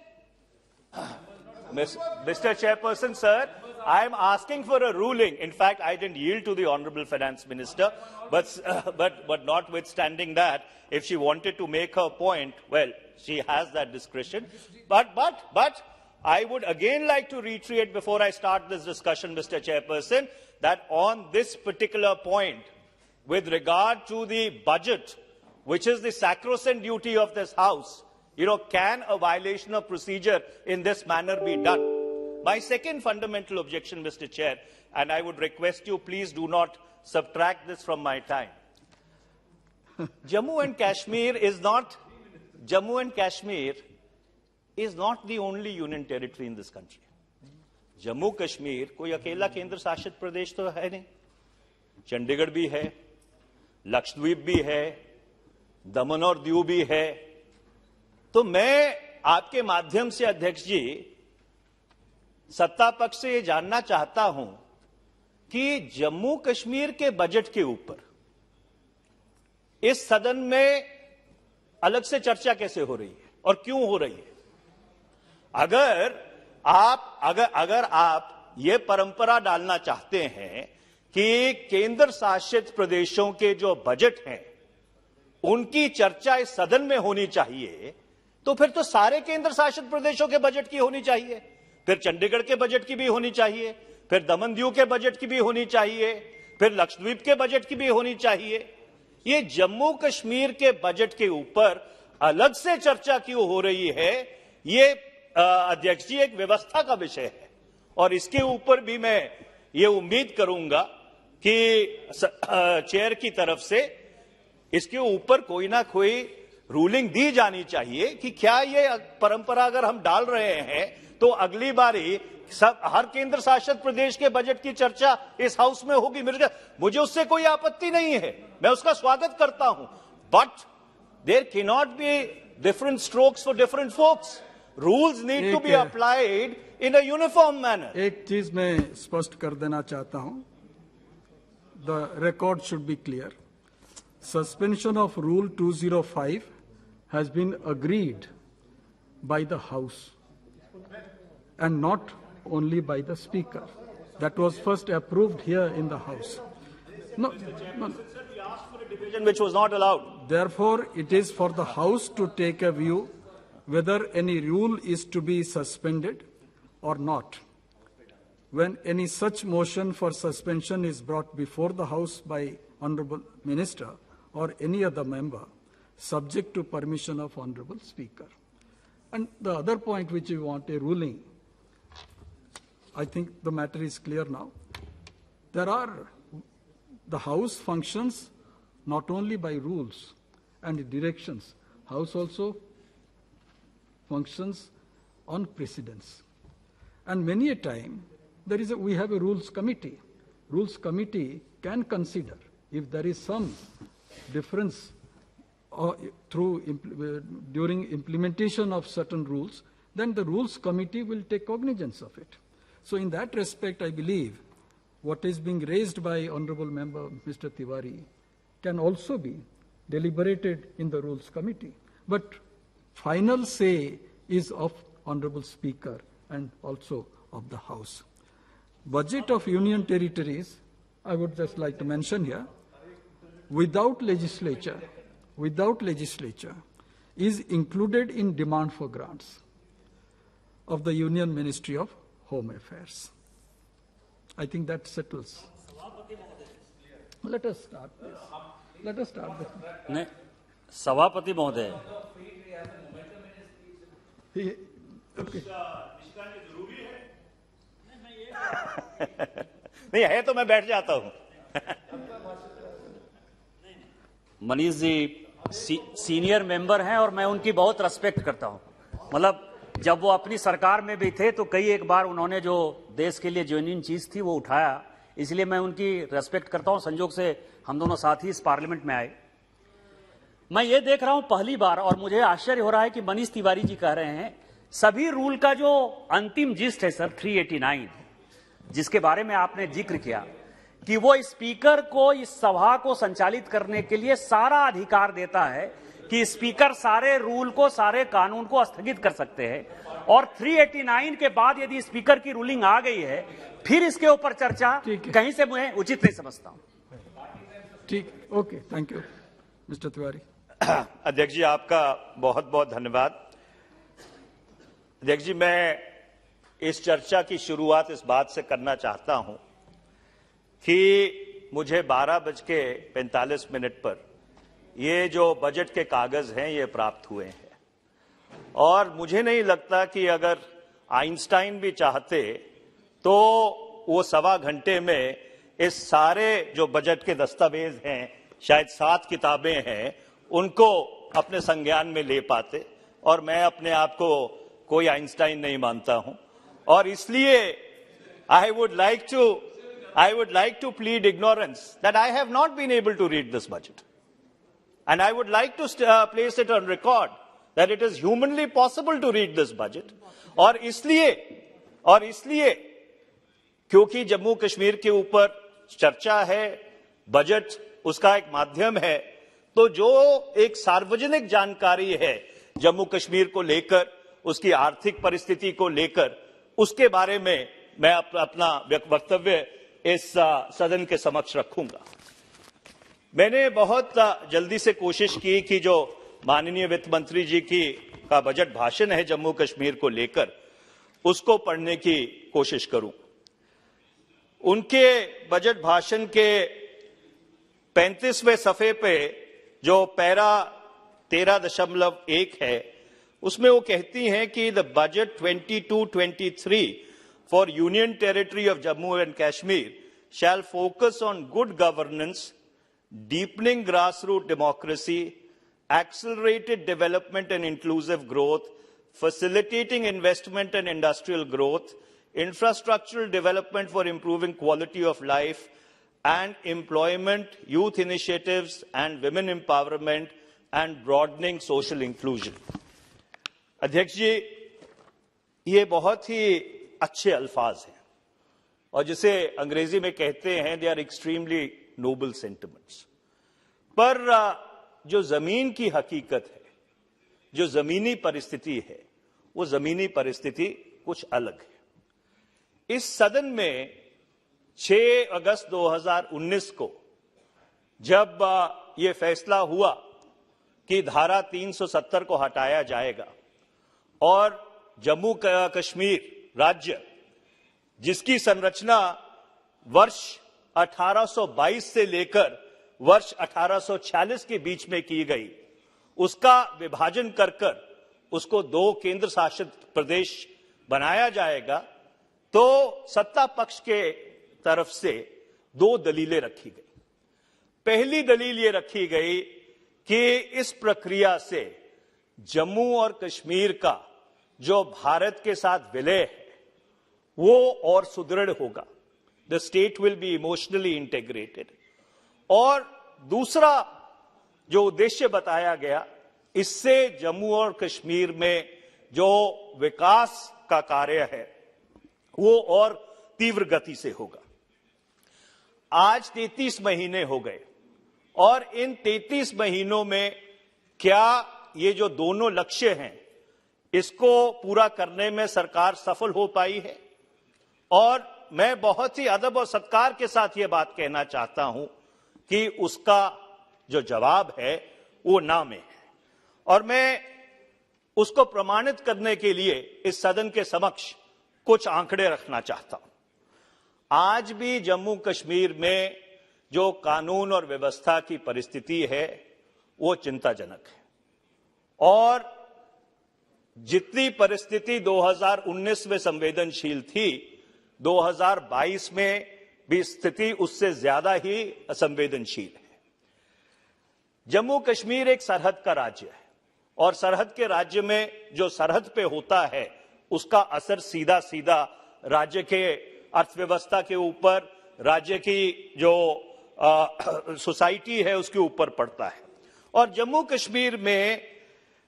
Speaker 12: Mr. Chairperson, sir, I am asking for a ruling. In fact, I didn't yield to the Honourable Finance Minister, but notwithstanding that, if she wanted to make her point, well, she has that discretion. But I would again like to reiterate before I start this discussion, Mr. Chairperson, that on this particular point, with regard to the budget, which is the sacrosanct duty of this House, can a violation of procedure in this manner be done? My second fundamental objection, Mr. Chair, and I would request you, please do not subtract this from my time. Jammu and Kashmir is not the only union territory in this country. Jammu Kashmir कोई अकेला केंद्र शासित प्रदेश तो है नहीं. चंडीगढ़ भी है, लक्षद्वीप भी है, दमन और दीव भी है. तो मैं आपके माध्यम से अध्यक्ष जी सत्ता पक्ष से ये जानना चाहता हूं कि जम्मू कश्मीर के बजट के ऊपर इस सदन में अलग से चर्चा कैसे हो रही है और क्यों हो रही है? अगर आप ये परंपरा डालना चाहते हैं कि केंद्र शासित प्रदेशों के जो बजट हैं उनकी चर्चा इस सदन में होनी चाहिए, तो फिर तो सारे केंद्र शासित प्रदेशों के बजट की होनी चाहिए, फिर चंडीगढ़ के बजट की भी होनी चाहिए, फिर दमन दीव के बजट की भी होनी चाहिए, फिर लक्षद्वीप के बजट की भी होनी चाहिए. ये जम्मू कश्मीर के बजट के ऊपर अलग से चर्चा क्यों हो रही है? ये अध्यक्ष जी एक व्यवस्था का विषय है और इसके ऊपर भी मैं ये उम्मीद करूंगा कि चेयर की तरफ से इसके ऊपर कोई ना कोई रूलिंग दी जानी चाहिए कि क्या ये परंपरा अगर हम डाल रहे हैं तो अगली बारी हर केंद्र शासित प्रदेश के बजट की चर्चा इस हाउस में होगी. मुझे उससे कोई आपत्ति नहीं है, मैं उसका स्वागत करता हूं, but there can not be different strokes for different folks. Rules need to be applied in a uniform manner.
Speaker 9: एक चीज मैं स्पष्ट कर देना चाहता हूं, the record should be clear. Suspension of Rule 205 has been agreed by the House and not only by the Speaker. That was first approved here in the House. No.
Speaker 12: We asked for a division which was not allowed.
Speaker 9: Therefore, it is for the House to take a view whether any rule is to be suspended or not. When any such motion for suspension is brought before the House by Honourable Minister or any other member, subject to permission of Honourable Speaker. And the other point which you want a ruling, I think the matter is clear now. The House functions not only by rules and directions. House also functions on precedents. And many a time, we have a rules committee. Rules committee can consider if there is some difference during implementation of certain rules, then the rules committee will take cognizance of it. So in that respect, I believe what is being raised by Honourable Member Mr. Tiwari can also be deliberated in the rules committee. But final say is of Honourable Speaker and also of the House. Budget of Union Territories, I would just like to mention here, without legislature, is included in demand for grants of the Union Ministry of Home Affairs. I think that settles. Let us start this.
Speaker 10: नहीं, सभापति महोदय.
Speaker 12: नहीं है तो मैं बैठ जाता हूं.
Speaker 10: मनीष जी सीनियर मेंबर हैं और मैं उनकी बहुत रेस्पेक्ट करता हूं. मतलब जब वो अपनी सरकार में भी थे तो कई एक बार उन्होंने जो देश के लिए जेन्युइन चीज थी वो उठाया, इसलिए मैं उनकी रेस्पेक्ट करता हूं. संजोग से हम दोनों साथ ही इस पार्लियामेंट में आए. मैं ये देख रहा हूं पहली बार, और मुझे आश्चर्य हो रहा है कि मनीष तिवारी जी कह रहे हैं सभी रूल का जो अंतिम जिस्ट है सर 389, जिसके बारे में आपने जिक्र किया कि वो स्पीकर को इस सभा को संचालित करने के लिए सारा अधिकार देता है कि स्पीकर सारे रूल को, सारे कानून को स्थगित कर सकते हैं और 389 के बाद यदि स्पीकर की रूलिंग आ गई है फिर इसके ऊपर चर्चा कहीं से मैं उचित नहीं समझता हूं।
Speaker 9: ठीक, okay, thank you mister Tiwari.
Speaker 12: अध्यक्ष जी, आपका बहुत बहुत धन्यवाद। अध्यक्ष जी, मैं इस चर्चा की शुरुआत इस बात से करना चाहता हूं कि मुझे 12:45 पर ये जो बजट के कागज हैं ये प्राप्त हुए हैं और मुझे नहीं लगता कि अगर आइंस्टाइन भी चाहते तो वो 1.25 घंटे में इस सारे जो बजट के दस्तावेज हैं, शायद 7 किताबें हैं, उनको अपने संज्ञान में ले पाते। और मैं अपने आप को कोई आइंस्टाइन नहीं मानता हूं और इसलिए I would like to plead ignorance that I have not been able to read this budget. And I would like to place it on record that it is humanly possible to read this budget. और इसलिए क्योंकि जम्मू कश्मीर के ऊपर चर्चा है, budget उसका एक माध्यम है, तो जो एक सार्वजनिक जानकारी है जम्मू कश्मीर को लेकर, उसकी आर्थिक परिस्थिति को लेकर, उसके बारे में मैं अपना वक्तव्य इस सदन के समक्ष रखूंगा। मैंने बहुत जल्दी से कोशिश की कि जो माननीय वित्त मंत्री जी का बजट भाषण है जम्मू कश्मीर को लेकर, उसको पढ़ने की कोशिश करूं। उनके बजट भाषण के 35वें सफ़े पे जो पैरा 13.1 है, उसमें वो कहती हैं कि the budget 22-23 for union territory of Jammu and Kashmir shall focus on good governance, deepening grassroots democracy, accelerated development and inclusive growth, facilitating investment and industrial growth, infrastructural development for improving quality of life, and employment, youth initiatives, and women empowerment, and broadening social inclusion. अध्यक्ष जी, ये बहुत ही अच्छे अल्फाज हैं और जिसे अंग्रेजी में कहते हैं they are extremely noble sentiments. पर जो जमीन की हकीकत है, जो जमीनी परिस्थिति है, वो जमीनी परिस्थिति कुछ अलग है। इस सदन में 6 अगस्त 2019 को जब ये फैसला हुआ कि धारा 370 को हटाया जाएगा और जम्मू कश्मीर राज्य, जिसकी संरचना वर्ष 1822 से लेकर वर्ष 1846 के बीच में की गई, उसका विभाजन कर उसको 2 केंद्र शासित प्रदेश बनाया जाएगा, तो सत्ता पक्ष के तरफ से 2 दलीलें रखी गई। पहली दलील ये रखी गई कि इस प्रक्रिया से जम्मू और कश्मीर का जो भारत के साथ विलय है वो और सुदृढ़ होगा, the state will be emotionally integrated. और दूसरा जो उद्देश्य बताया गया, इससे जम्मू और कश्मीर में जो विकास का कार्य है वो और तीव्र गति से होगा। आज 33 महीने हो गए और इन 33 महीनों में क्या ये जो दोनों लक्ष्य हैं इसको पूरा करने में सरकार सफल हो पाई है? और मैं बहुत ही अदब और सत्कार के साथ ये बात कहना चाहता हूं कि उसका जो जवाब है वो ना में है और मैं उसको प्रमाणित करने के लिए इस सदन के समक्ष कुछ आंकड़े रखना चाहता हूं। आज भी जम्मू कश्मीर में जो कानून और व्यवस्था की परिस्थिति है वो चिंताजनक है और जितनी परिस्थिति 2019 में संवेदनशील थी, 2022 में भी स्थिति उससे ज्यादा ही असंवेदनशील है। जम्मू कश्मीर एक सरहद का राज्य है और सरहद के राज्य में जो सरहद पे होता है उसका असर सीधा सीधा राज्य के अर्थव्यवस्था के ऊपर, राज्य की जो सोसाइटी है उसके ऊपर पड़ता है। और जम्मू कश्मीर में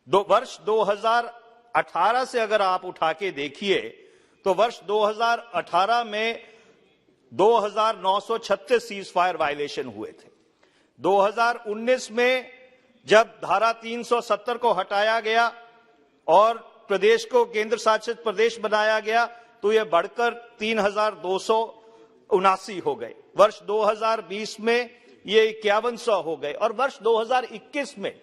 Speaker 12: वर्ष 2018 से अगर आप उठा के देखिए तो वर्ष 2018 में 2936 सीज फायर वायलेशन हुए थे। 2019 में जब धारा 370 को हटाया गया और प्रदेश को केंद्र शासित प्रदेश बनाया गया तो यह बढ़कर 3279 हो गए। वर्ष 2020 में ये 5100 हो गए और वर्ष 2021 में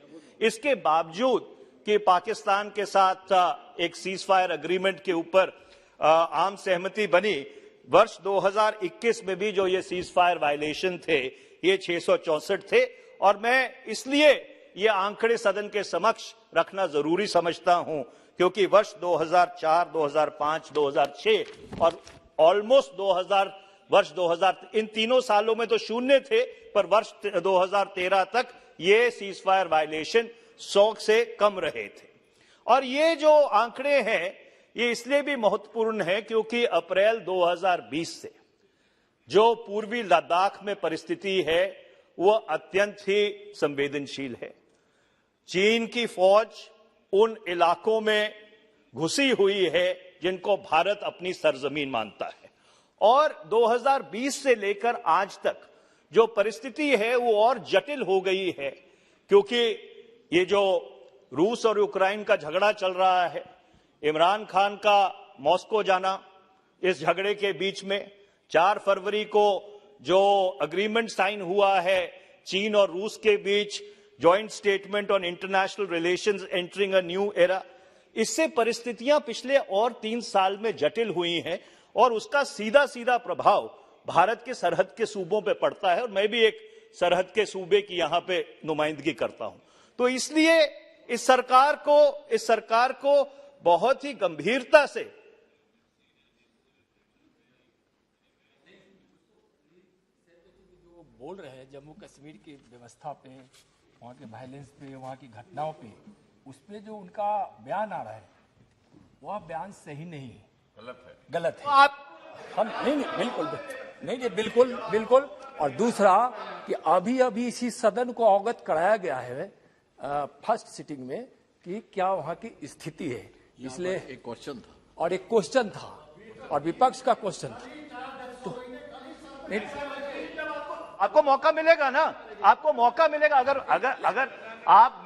Speaker 12: इसके बावजूद कि पाकिस्तान के साथ एक सीज फायर एग्रीमेंट के ऊपर आम सहमति बनी, वर्ष 2021 में भी जो ये सीज फायर वायलेशन थे ये 664 थे। और मैं इसलिए ये आंकड़े सदन के समक्ष रखना जरूरी समझता हूं क्योंकि वर्ष 2004, 2005, 2006 और ऑलमोस्ट 2000 इन तीनों सालों में तो शून्य थे, पर वर्ष 2013 तक ये सीज फायर वायलेशन 100 से कम रहे थे। और ये जो आंकड़े हैं ये इसलिए भी महत्वपूर्ण है क्योंकि अप्रैल 2020 से जो पूर्वी लद्दाख में परिस्थिति है वो अत्यंत ही संवेदनशील है। चीन की फौज उन इलाकों में घुसी हुई है जिनको भारत अपनी सरजमीन मानता है और 2020 से लेकर आज तक जो परिस्थिति है वो और जटिल हो गई है क्योंकि ये जो रूस और यूक्रेन का झगड़ा चल रहा है, इमरान खान का मॉस्को जाना, इस झगड़े के बीच में 4 फरवरी को जो अग्रीमेंट साइन हुआ है चीन और रूस के बीच, joint statement on international relations entering a new era, इससे परिस्थितियां पिछले और 3 साल में जटिल हुई हैं और उसका सीधा सीधा प्रभाव भारत के सरहद के सूबों पे पड़ता है और मैं भी एक सरहद के सूबे की यहां पे नुमाइंदगी करता हूं। तो इसलिए इस सरकार को बहुत ही गंभीरता से
Speaker 3: बोल रहे हैं जम्मू कश्मीर की व्यवस्था पे, वहाँ के वायलेंस पे, वहाँ की घटनाओं पे, उस पे जो उनका बयान आ रहा है वह बयान सही नहीं है, गलत है।
Speaker 12: आप
Speaker 3: हम नहीं बिल्कुल। और दूसरा कि अभी इसी सदन को अवगत कराया गया है फर्स्ट सिटिंग में कि क्या वहाँ की स्थिति है, इसलिए
Speaker 7: एक क्वेश्चन था
Speaker 3: और एक क्वेश्चन था और विपक्ष का क्वेश्चन था। तो
Speaker 12: आपको मौका मिलेगा ना, आपको मौका मिलेगा। अगर आप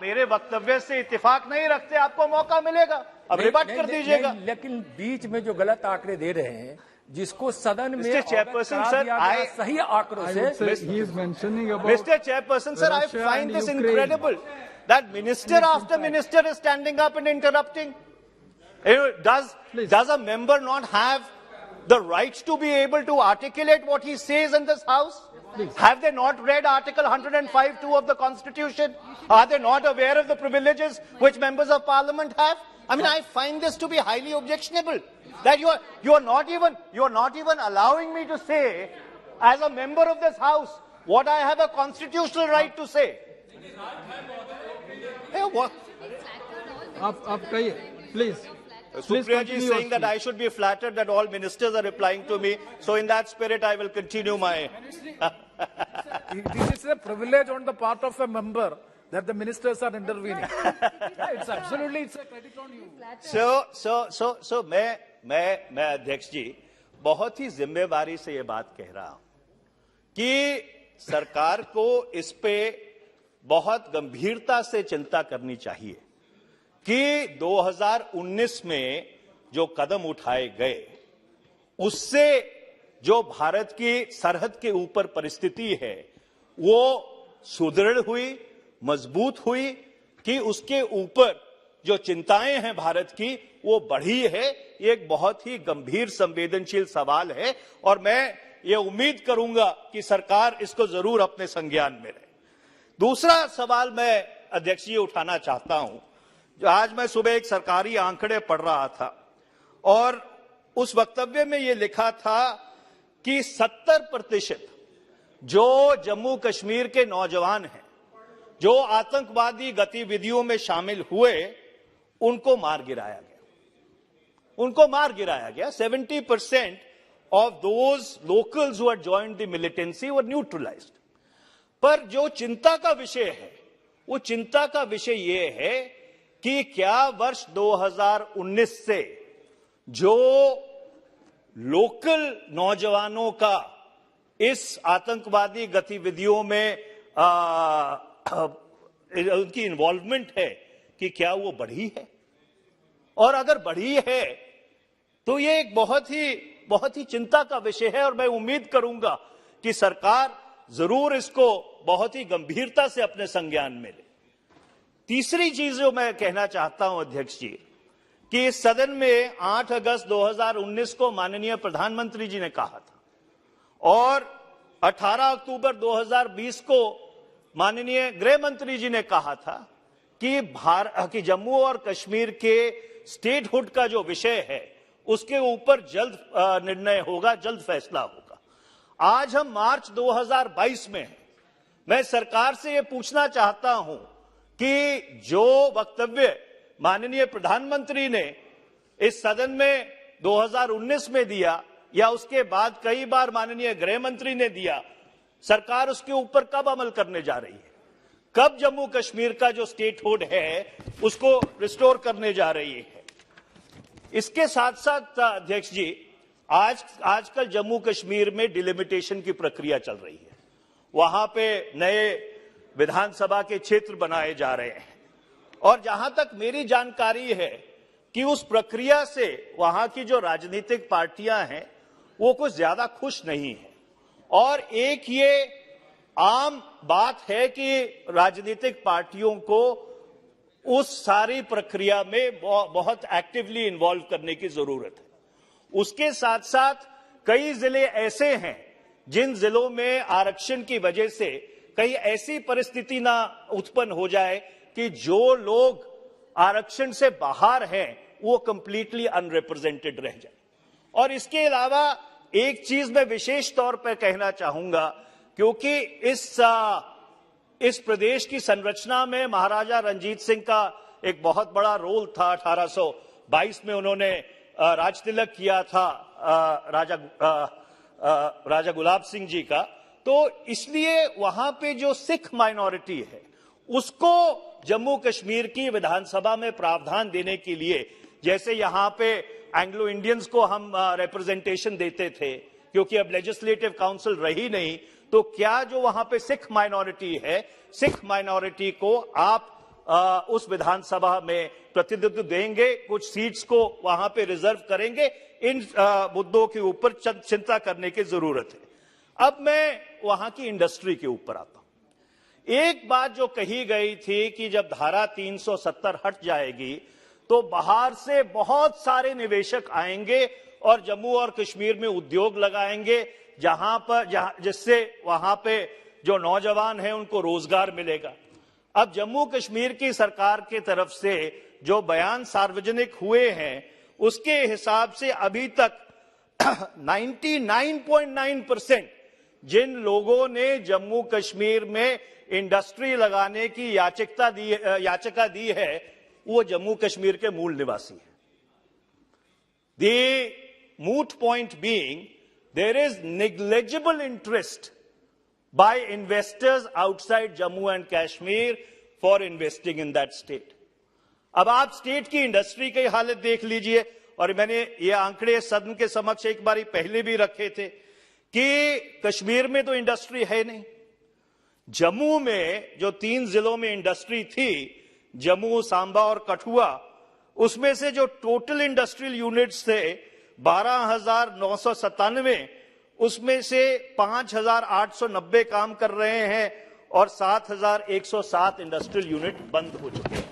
Speaker 12: मेरे वक्तव्य से इत्तेफाक नहीं रखते आपको मौका मिलेगा, अब रिबट कर दीजिएगा।
Speaker 3: लेकिन बीच में जो गलत आंकड़े दे रहे हैं जिसको सदन में
Speaker 12: चेयरपर्सन सर,
Speaker 3: सही आंकड़ों से
Speaker 12: Mr. Chairperson sir, I find this incredible that minister after minister is standing up and interrupting. Does a member not have the right to be able to articulate what he says in this house? Have they not read Article 105(2) of the Constitution? Are they not aware of the privileges which members of Parliament have? I mean, I find this to be highly objectionable. That you are not even allowing me to say, as a member of this house, what I have a constitutional right to say. Hey, what?
Speaker 9: आप कहिए, please.
Speaker 12: Supriya ji is saying that I should be flattered that all ministers are replying to me. So in that spirit, I will continue my.
Speaker 7: This is a privilege on the part of a member that the ministers are intervening. It's a credit on you.
Speaker 12: So मैं अध्यक्ष जी बहुत ही जिम्मेवारी से ये बात कह रहा हूं कि सरकार को इस पे बहुत गंभीरता से चिंता करनी चाहिए कि 2019 में जो कदम उठाए गए उससे जो भारत की सरहद के ऊपर परिस्थिति है वो सुदृढ़ हुई, मजबूत हुई कि उसके ऊपर जो चिंताएं हैं भारत की वो बढ़ी है। ये एक बहुत ही गंभीर संवेदनशील सवाल है और मैं ये उम्मीद करूंगा कि सरकार इसको जरूर अपने संज्ञान में ले। दूसरा सवाल मैं अध्यक्ष जी उठाना चाहता हूं, जो आज मैं सुबह एक सरकारी आंकड़े पढ़ रहा था और उस वक्तव्य में ये लिखा था कि 70% जो जम्मू कश्मीर के नौजवान हैं जो आतंकवादी गतिविधियों में शामिल हुए उनको मार गिराया गया 70% of those locals who had joined the militancy were neutralized. पर जो चिंता का विषय है वो चिंता का विषय ये है कि क्या वर्ष 2019 से जो लोकल नौजवानों का इस आतंकवादी गतिविधियों में उनकी इन्वॉल्वमेंट है कि क्या वो बढ़ी है, और अगर बढ़ी है तो ये एक बहुत ही चिंता का विषय है। और मैं उम्मीद करूंगा कि सरकार जरूर इसको बहुत ही गंभीरता से अपने संज्ञान में ले। तीसरी चीज जो मैं कहना चाहता हूं अध्यक्ष जी, कि इस सदन में 8 अगस्त 2019 को माननीय प्रधानमंत्री जी ने कहा था, और 18 अक्टूबर 2020 को माननीय गृह मंत्री जी ने कहा था कि जम्मू और कश्मीर के स्टेटहुड का जो विषय है उसके ऊपर जल्द निर्णय होगा, जल्द फैसला होगा। आज हम मार्च 2022 में हैं। मैं सरकार से यह पूछना चाहता हूं कि जो वक्तव्य माननीय प्रधानमंत्री ने इस सदन में 2019 में दिया, या उसके बाद कई बार माननीय गृह मंत्री ने दिया, सरकार उसके ऊपर कब अमल करने जा रही है? कब जम्मू कश्मीर का जो स्टेटहुड है उसको रिस्टोर करने जा रही है? इसके साथ साथ अध्यक्ष जी, आजकल जम्मू कश्मीर में डिलिमिटेशन की प्रक्रिया चल रही है। वहां पे नए विधानसभा के क्षेत्र बनाए जा रहे हैं, और जहां तक मेरी जानकारी है कि उस प्रक्रिया से वहां की जो राजनीतिक पार्टियां हैं वो कुछ ज्यादा खुश नहीं है। और एक ये आम बात है कि राजनीतिक पार्टियों को उस सारी प्रक्रिया में बहुत एक्टिवली इन्वॉल्व करने की जरूरत है। उसके साथ साथ कई जिले ऐसे हैं जिन जिलों में आरक्षण की वजह से कहीं ऐसी परिस्थिति ना उत्पन्न हो जाए कि जो लोग आरक्षण से बाहर हैं वो कंप्लीटली अनरिप्रेजेंटेड रह जाए। और इसके अलावा एक चीज मैं विशेष तौर पर कहना चाहूंगा, क्योंकि इस प्रदेश की संरचना में महाराजा रंजीत सिंह का एक बहुत बड़ा रोल था। 1822 में उन्होंने राजतिलक किया था राजा गुलाब सिंह जी का। तो इसलिए वहां पे जो सिख माइनॉरिटी है उसको जम्मू कश्मीर की विधानसभा में प्रावधान देने के लिए, जैसे यहां पे एंग्लो इंडियंस को हम रिप्रेजेंटेशन देते थे, क्योंकि अब लेजिस्लेटिव काउंसिल रही नहीं, तो क्या जो वहां पे सिख माइनॉरिटी है, सिख माइनॉरिटी को आप उस विधानसभा में प्रतिनिधित्व देंगे, कुछ सीट्स को वहां पे रिजर्व करेंगे? इन मुद्दों के ऊपर चिंता करने की जरूरत है। अब मैं वहां की इंडस्ट्री के ऊपर आता हूं। एक बात जो कही गई थी कि जब धारा 370 हट जाएगी तो बाहर से बहुत सारे निवेशक आएंगे और जम्मू और कश्मीर में उद्योग लगाएंगे, जिससे वहां पे जो नौजवान हैं उनको रोजगार मिलेगा। अब जम्मू कश्मीर की सरकार की तरफ से जो बयान सार्वजनिक हुए हैं उसके हिसाब से अभी तक 99.9% जिन लोगों ने जम्मू कश्मीर में इंडस्ट्री लगाने की याचिका दी है वो जम्मू कश्मीर के मूल निवासी हैं। The moot point being, there is negligible interest by investors outside Jammu and Kashmir for investing in that state. अब आप स्टेट की इंडस्ट्री की हालत देख लीजिए, और मैंने ये आंकड़े सदन के समक्ष एक बारी पहले भी रखे थे कि कश्मीर में तो इंडस्ट्री है नहीं। जम्मू में जो 3 जिलों में इंडस्ट्री थी, जम्मू, सांबा और कठुआ, उसमें से जो टोटल इंडस्ट्रियल यूनिट्स थे 12,997, उसमें से 5,890 काम कर रहे हैं और 7,107 इंडस्ट्रियल यूनिट बंद हो चुके हैं।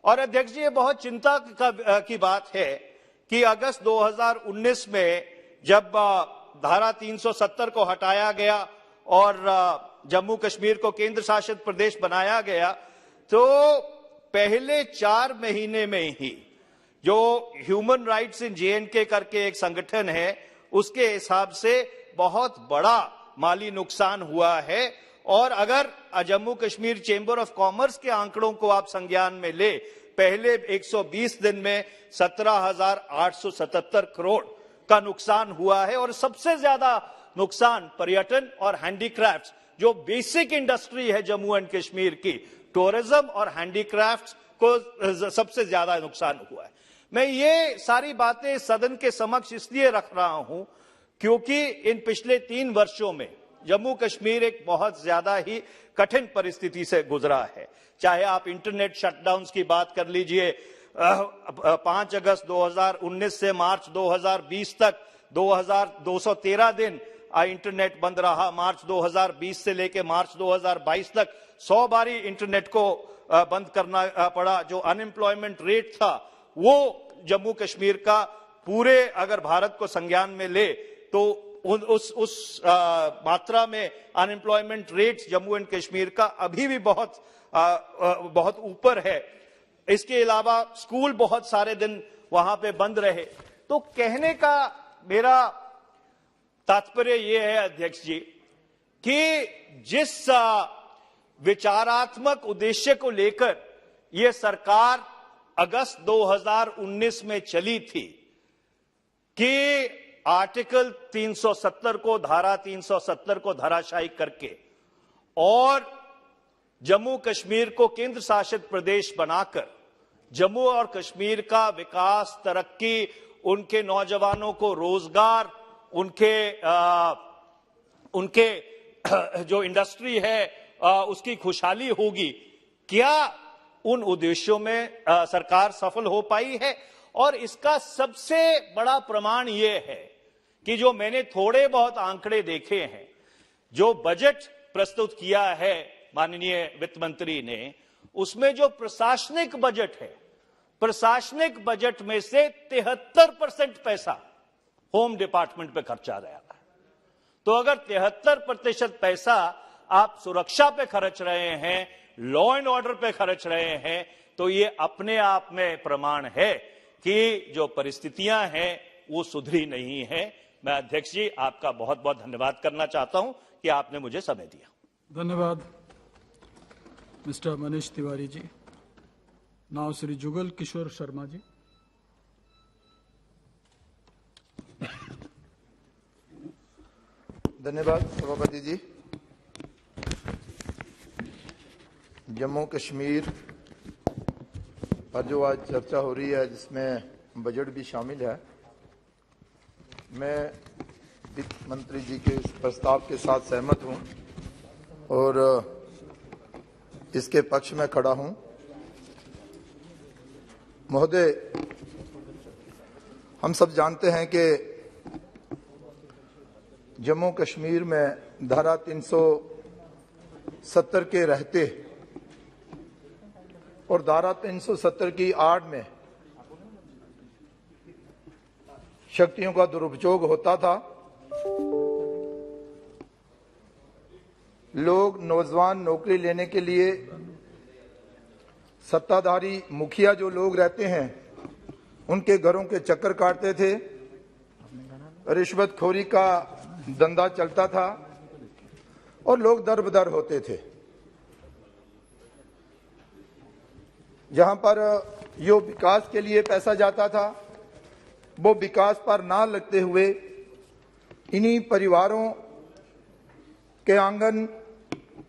Speaker 12: और अध्यक्ष जी, ये बहुत चिंता की बात है कि अगस्त 2019 में जब धारा 370 को हटाया गया और जम्मू कश्मीर को केंद्र शासित प्रदेश बनाया गया, तो पहले 4 महीने में ही जो ह्यूमन राइट्स इन J&K करके एक संगठन है, उसके हिसाब से बहुत बड़ा माली नुकसान हुआ है। और अगर Jammu Kashmir chamber of commerce के आंकड़ों को आप संज्ञान में ले, पहले 120 दिन में 17,877 करोड़ का नुकसान हुआ है। और सबसे ज्यादा नुकसान पर्यटन और हैंडीक्राफ्ट्स, जो बेसिक इंडस्ट्री है जम्मू एंड कश्मीर की, टूरिज्म और हैंडीक्राफ्ट्स को सबसे ज्यादा नुकसान हुआ है। मैं ये सारी बातें सदन के समक्ष इसलिए रख रहा हूं क्योंकि इन पिछले 3 वर्षों में जम्मू कश्मीर एक बहुत ज्यादा ही कठिन परिस्थिति से गुजरा है। चाहे आप इंटरनेट शटडाउन की बात कर लीजिए, 5 अगस्त 2019 से मार्च 2020 तक 2213 दिन इंटरनेट बंद रहा। मार्च 2020 से लेकर मार्च 2022 तक 100 बारी इंटरनेट को बंद करना पड़ा। जो अनएम्प्लॉयमेंट रेट था वो जम्मू कश्मीर का पूरे अगर भारत को संज्ञान में ले तो उस मात्रा में unemployment rate Jammu and Kashmir का अभी भी बहुत ऊपर है। इसके अलावा स्कूल बहुत सारे दिन वहां पे बंद रहे। तो कहने का मेरा तात्पर्य यह है अध्यक्ष जी कि जिस विचारात्मक उद्देश्य को लेकर यह सरकार अगस्त 2019 में चली थी कि आर्टिकल 370 को, धारा 370 को धराशायी करके और जम्मू कश्मीर को केंद्र शासित प्रदेश बनाकर जम्मू और कश्मीर का विकास, तरक्की, उनके नौजवानों को रोजगार, उनके जो इंडस्ट्री है उसकी खुशहाली होगी, क्या उन उद्देश्यों में सरकार सफल हो पाई है? और इसका सबसे बड़ा प्रमाण यह है कि जो मैंने थोड़े बहुत आंकड़े देखे हैं, जो बजट प्रस्तुत किया है माननीय वित्त मंत्री ने, उसमें जो प्रशासनिक बजट है, प्रशासनिक बजट में से 73% पैसा होम डिपार्टमेंट पे खर्चा रहा है। तो अगर 73% पैसा आप सुरक्षा पे खर्च रहे हैं, लॉ एंड ऑर्डर पे खर्च रहे हैं, तो ये अपने आप में प्रमाण है कि जो परिस्थितियां हैं वो सुधरी नहीं है। मैं अध्यक्ष जी आपका बहुत बहुत धन्यवाद करना चाहता हूं कि आपने मुझे समय दिया।
Speaker 9: धन्यवाद मिस्टर मनीष तिवारी जी। नाउ श्री जुगल किशोर शर्मा जी।
Speaker 5: धन्यवाद सभापति जी। जम्मू कश्मीर पर जो आज चर्चा हो रही है, जिसमें बजट भी शामिल है, मैं वित्त मंत्री जी के इस प्रस्ताव के साथ सहमत हूं और इसके पक्ष में खड़ा हूं। महोदय, हम सब जानते हैं कि जम्मू कश्मीर में धारा 370 के रहते और धारा 370 की आड़ में शक्तियों का दुरुपयोग होता था। लोग, नौजवान नौकरी लेने के लिए सत्ताधारी मुखिया जो लोग रहते हैं उनके घरों के चक्कर काटते थे, रिश्वतखोरी का धंधा चलता था और लोग दर-बदर होते थे। जहां पर यो विकास के लिए पैसा जाता था, वो विकास पर ना लगते हुए इन्हीं परिवारों के आंगन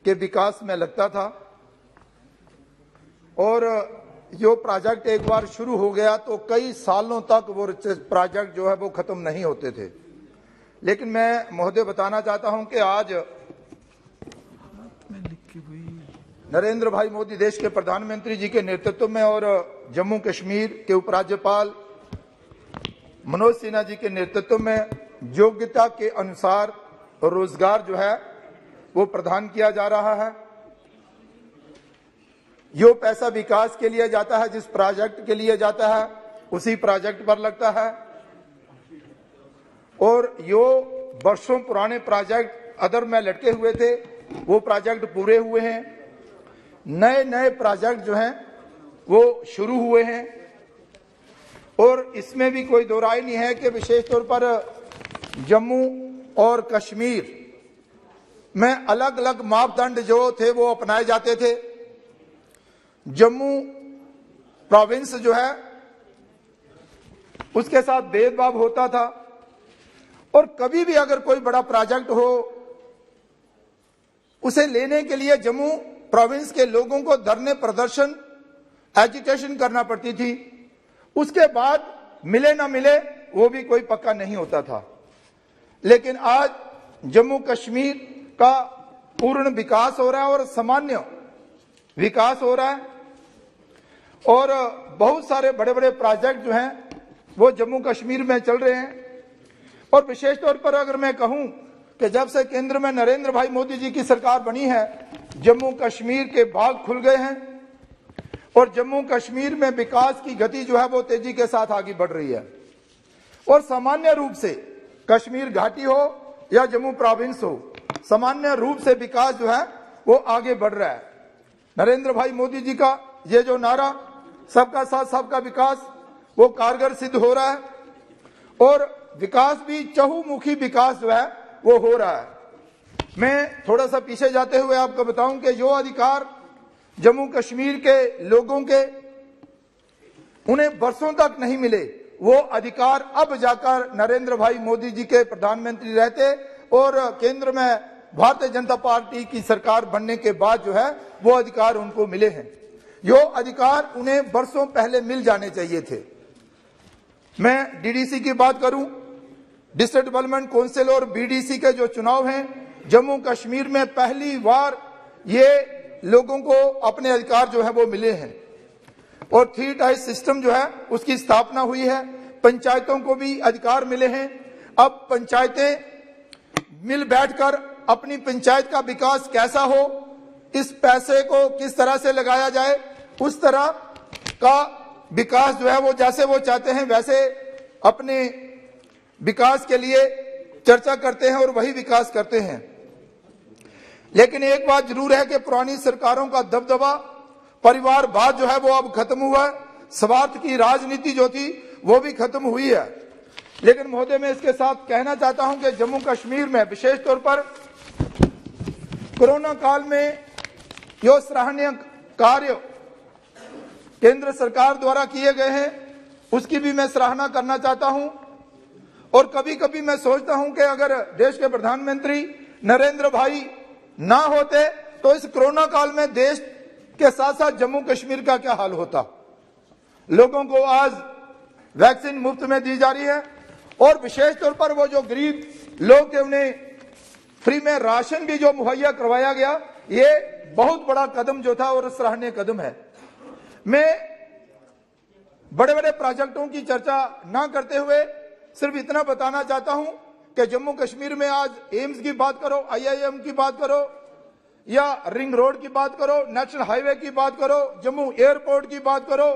Speaker 5: के विकास में लगता था। और जो प्रोजेक्ट एक बार शुरू हो गया तो कई सालों तक वो प्रोजेक्ट जो है वो खत्म नहीं होते थे। लेकिन मैं महोदय बताना चाहता हूं कि आज नरेंद्र भाई मोदी देश के प्रधानमंत्री जी के नेतृत्व में और जम्मू कश्मीर के उपराज्यपाल मनोज सिन्हा जी के नेतृत्व में योग्यता के अनुसार रोजगार जो है वो प्रदान किया जा रहा है। जो पैसा विकास के लिए जाता है, जिस प्रोजेक्ट के लिए जाता है, उसी प्रोजेक्ट पर लगता है। और यो वर्षों पुराने प्रोजेक्ट अदर में लटके हुए थे, वो प्रोजेक्ट पूरे हुए हैं। नए नए प्रोजेक्ट जो हैं वो शुरू हुए हैं और इसमें भी कोई दो राय नहीं है कि विशेष तौर पर जम्मू और कश्मीर में अलग अलग मापदंड जो थे वो अपनाए जाते थे। जम्मू प्रोविंस जो है उसके साथ भेदभाव होता था और कभी भी अगर कोई बड़ा प्रोजेक्ट हो उसे लेने के लिए जम्मू प्रोविंस के लोगों को धरने, प्रदर्शन, एजिटेशन करना पड़ती थी। उसके बाद मिले ना मिले वो भी कोई पक्का नहीं होता था। लेकिन आज जम्मू कश्मीर का पूर्ण विकास हो रहा है और सामान्य विकास हो रहा है और बहुत सारे बड़े बड़े प्रोजेक्ट जो हैं वो जम्मू कश्मीर में चल रहे हैं। और विशेष तौर पर अगर मैं कहूं कि जब से केंद्र में नरेंद्र भाई मोदी जी की सरकार बनी है, जम्मू कश्मीर के बाग खुल गए हैं और जम्मू कश्मीर में विकास की गति जो है वो तेजी के साथ आगे बढ़ रही है। और सामान्य रूप से कश्मीर घाटी हो या जम्मू प्रोविंस हो, सामान्य रूप से विकास जो है वो आगे बढ़ रहा है। नरेंद्र भाई मोदी जी का ये जो नारा सबका साथ सबका विकास, वो कारगर सिद्ध हो रहा है और विकास भी चहुमुखी विकास जो है वो हो रहा है। मैं थोड़ा सा पीछे जाते हुए आपको बताऊं कि जो अधिकार जम्मू कश्मीर के लोगों के उन्हें वर्षों तक नहीं मिले, वो अधिकार अब जाकर नरेंद्र भाई मोदी जी के प्रधानमंत्री रहते और केंद्र में भारतीय जनता पार्टी की सरकार बनने के बाद जो है वो अधिकार उनको मिले हैं। जो अधिकार उन्हें वर्षों पहले मिल जाने चाहिए थे। मैं डीडीसी की बात करूं, डिस्ट्रिक्ट डेवलपमेंट काउंसिल और बीडीसी के जो चुनाव हैं, जम्मू कश्मीर में पहली बार ये लोगों को अपने अधिकार जो है वो मिले हैं और 3 टायर सिस्टम जो है उसकी स्थापना हुई है। पंचायतों को भी अधिकार मिले हैं। अब पंचायतें मिल बैठकर अपनी पंचायत का विकास कैसा हो, इस पैसे को किस तरह से लगाया जाए, उस तरह का विकास जो है वो जैसे वो चाहते हैं वैसे अपने विकास के लिए चर्चा करते हैं और वही विकास करते हैं। लेकिन एक बात जरूर है कि पुरानी सरकारों का दबदबा, परिवारवाद जो है वो अब खत्म हुआ है। स्वार्थ की राजनीति जो थी वो भी खत्म हुई है। लेकिन महोदय, मैं इसके साथ कहना चाहता हूं कि जम्मू कश्मीर में विशेष तौर पर कोरोना काल में जो सराहनीय कार्य केंद्र सरकार द्वारा किए गए हैं उसकी भी मैं सराहना करना चाहता हूं। और कभी कभी मैं सोचता हूं कि अगर देश के प्रधानमंत्री नरेंद्र भाई ना होते तो इस कोरोना काल में देश के साथ साथ जम्मू कश्मीर का क्या हाल होता। लोगों को आज वैक्सीन मुफ्त में दी जा रही है और विशेष तौर पर वो जो गरीब लोग थे उन्हें फ्री में राशन भी जो मुहैया करवाया गया, ये बहुत बड़ा कदम जो था और सराहनीय कदम है। मैं बड़े बड़े प्रोजेक्टों की चर्चा ना करते हुए सिर्फ इतना बताना चाहता हूं कि जम्मू कश्मीर में आज एम्स की बात करो, IIM की बात करो या रिंग रोड की बात करो, नेशनल हाईवे की बात करो, जम्मू एयरपोर्ट की बात करो,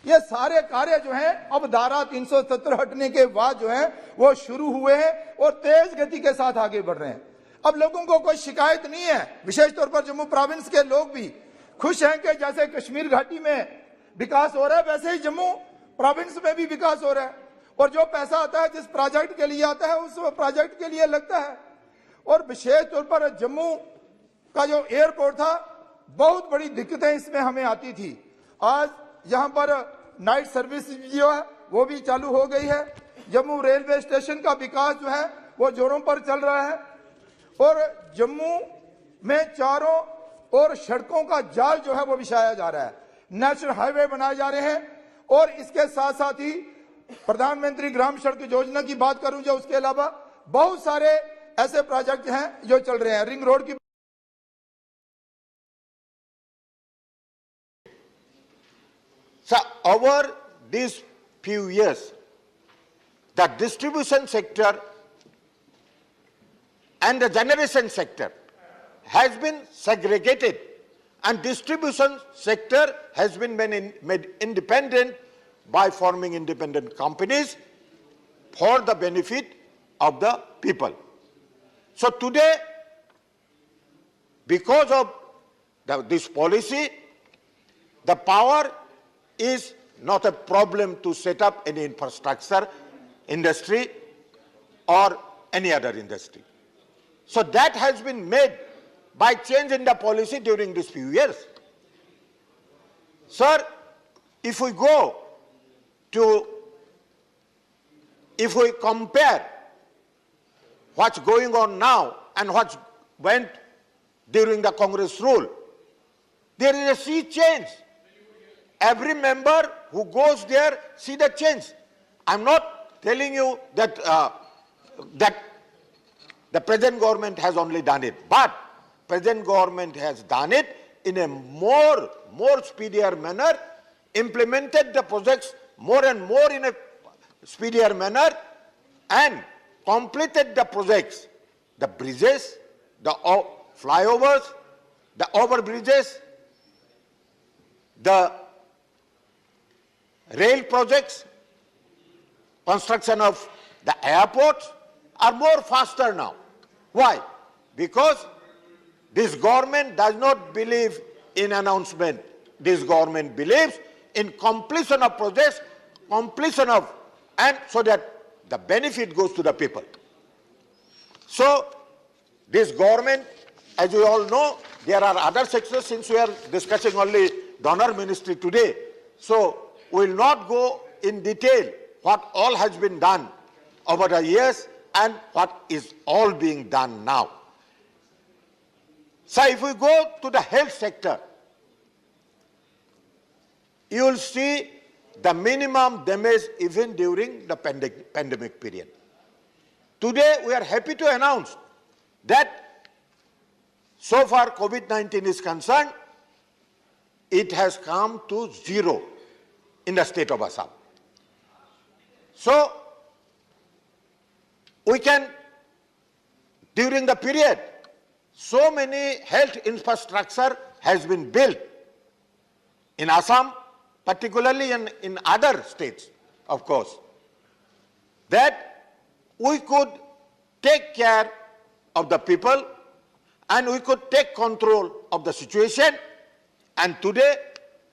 Speaker 5: ये सारे कार्य जो हैं अब धारा 370 हटने के बाद जो है वो शुरू हुए हैं और तेज गति के साथ आगे बढ़ रहे हैं। अब लोगों को कोई शिकायत नहीं है। विशेष तौर पर जम्मू प्रोविंस के लोग भी खुश हैं कि जैसे कश्मीर घाटी में विकास हो रहा है वैसे ही जम्मू प्रोविंस में भी विकास हो रहा है और जो पैसा आता है जिस प्रोजेक्ट के लिए आता है उस प्रोजेक्ट के लिए लगता है। और विशेष तौर पर जम्मू का जो एयरपोर्ट था, बहुत बड़ी दिक्कतें इसमें हमें आती थी। आज यहाँ पर नाइट सर्विस जो है वो भी चालू हो गई है। जम्मू रेलवे स्टेशन का विकास जो है वो जोरों पर चल रहा है और जम्मू में चारों ओर सड़कों का जाल जो है वो बिछाया जा रहा है, नेशनल हाईवे बनाए जा रहे हैं। और इसके साथ साथ ही प्रधानमंत्री ग्राम सड़क योजना की बात करूं जो, उसके अलावा बहुत सारे ऐसे प्रोजेक्ट हैं जो चल रहे हैं। रिंग रोड की
Speaker 21: So over these few years, the distribution sector and the generation sector has been segregated, and distribution sector has been made independent by forming independent companies for the benefit of the people. So today, because of this policy, the power is not a problem to set up any infrastructure industry or any other industry. So that has been made by change in the policy during these few years. Sir, if we compare what's going on now and what went during the Congress rule, there is a sea change.
Speaker 13: every member who goes there see the change. I'm not telling you that that the present government has only done it, but present government has done it in a more speedier manner, implemented the projects more and more in a speedier manner, and completed the projects, the bridges, the flyovers, the overbridges, the rail projects, construction of the airports are more faster now. Why? Because this government does not believe in announcement. This government believes in completion of projects, completion of, and so that the benefit goes to the people. So this government, as you all know, there are other sectors, since we are discussing only donor ministry today. So we will not go in detail what all has been done over the years and what is all being done now. So if we go to the health sector, you will see the minimum damage even during the pandemic period. Today we are happy to announce that so far COVID-19 is concerned, it has come to zero in the state of Assam. So we can, during the period, so many health infrastructure has been built in Assam, particularly in other states, of course, that we could take care of the people and we could take control of the situation. And today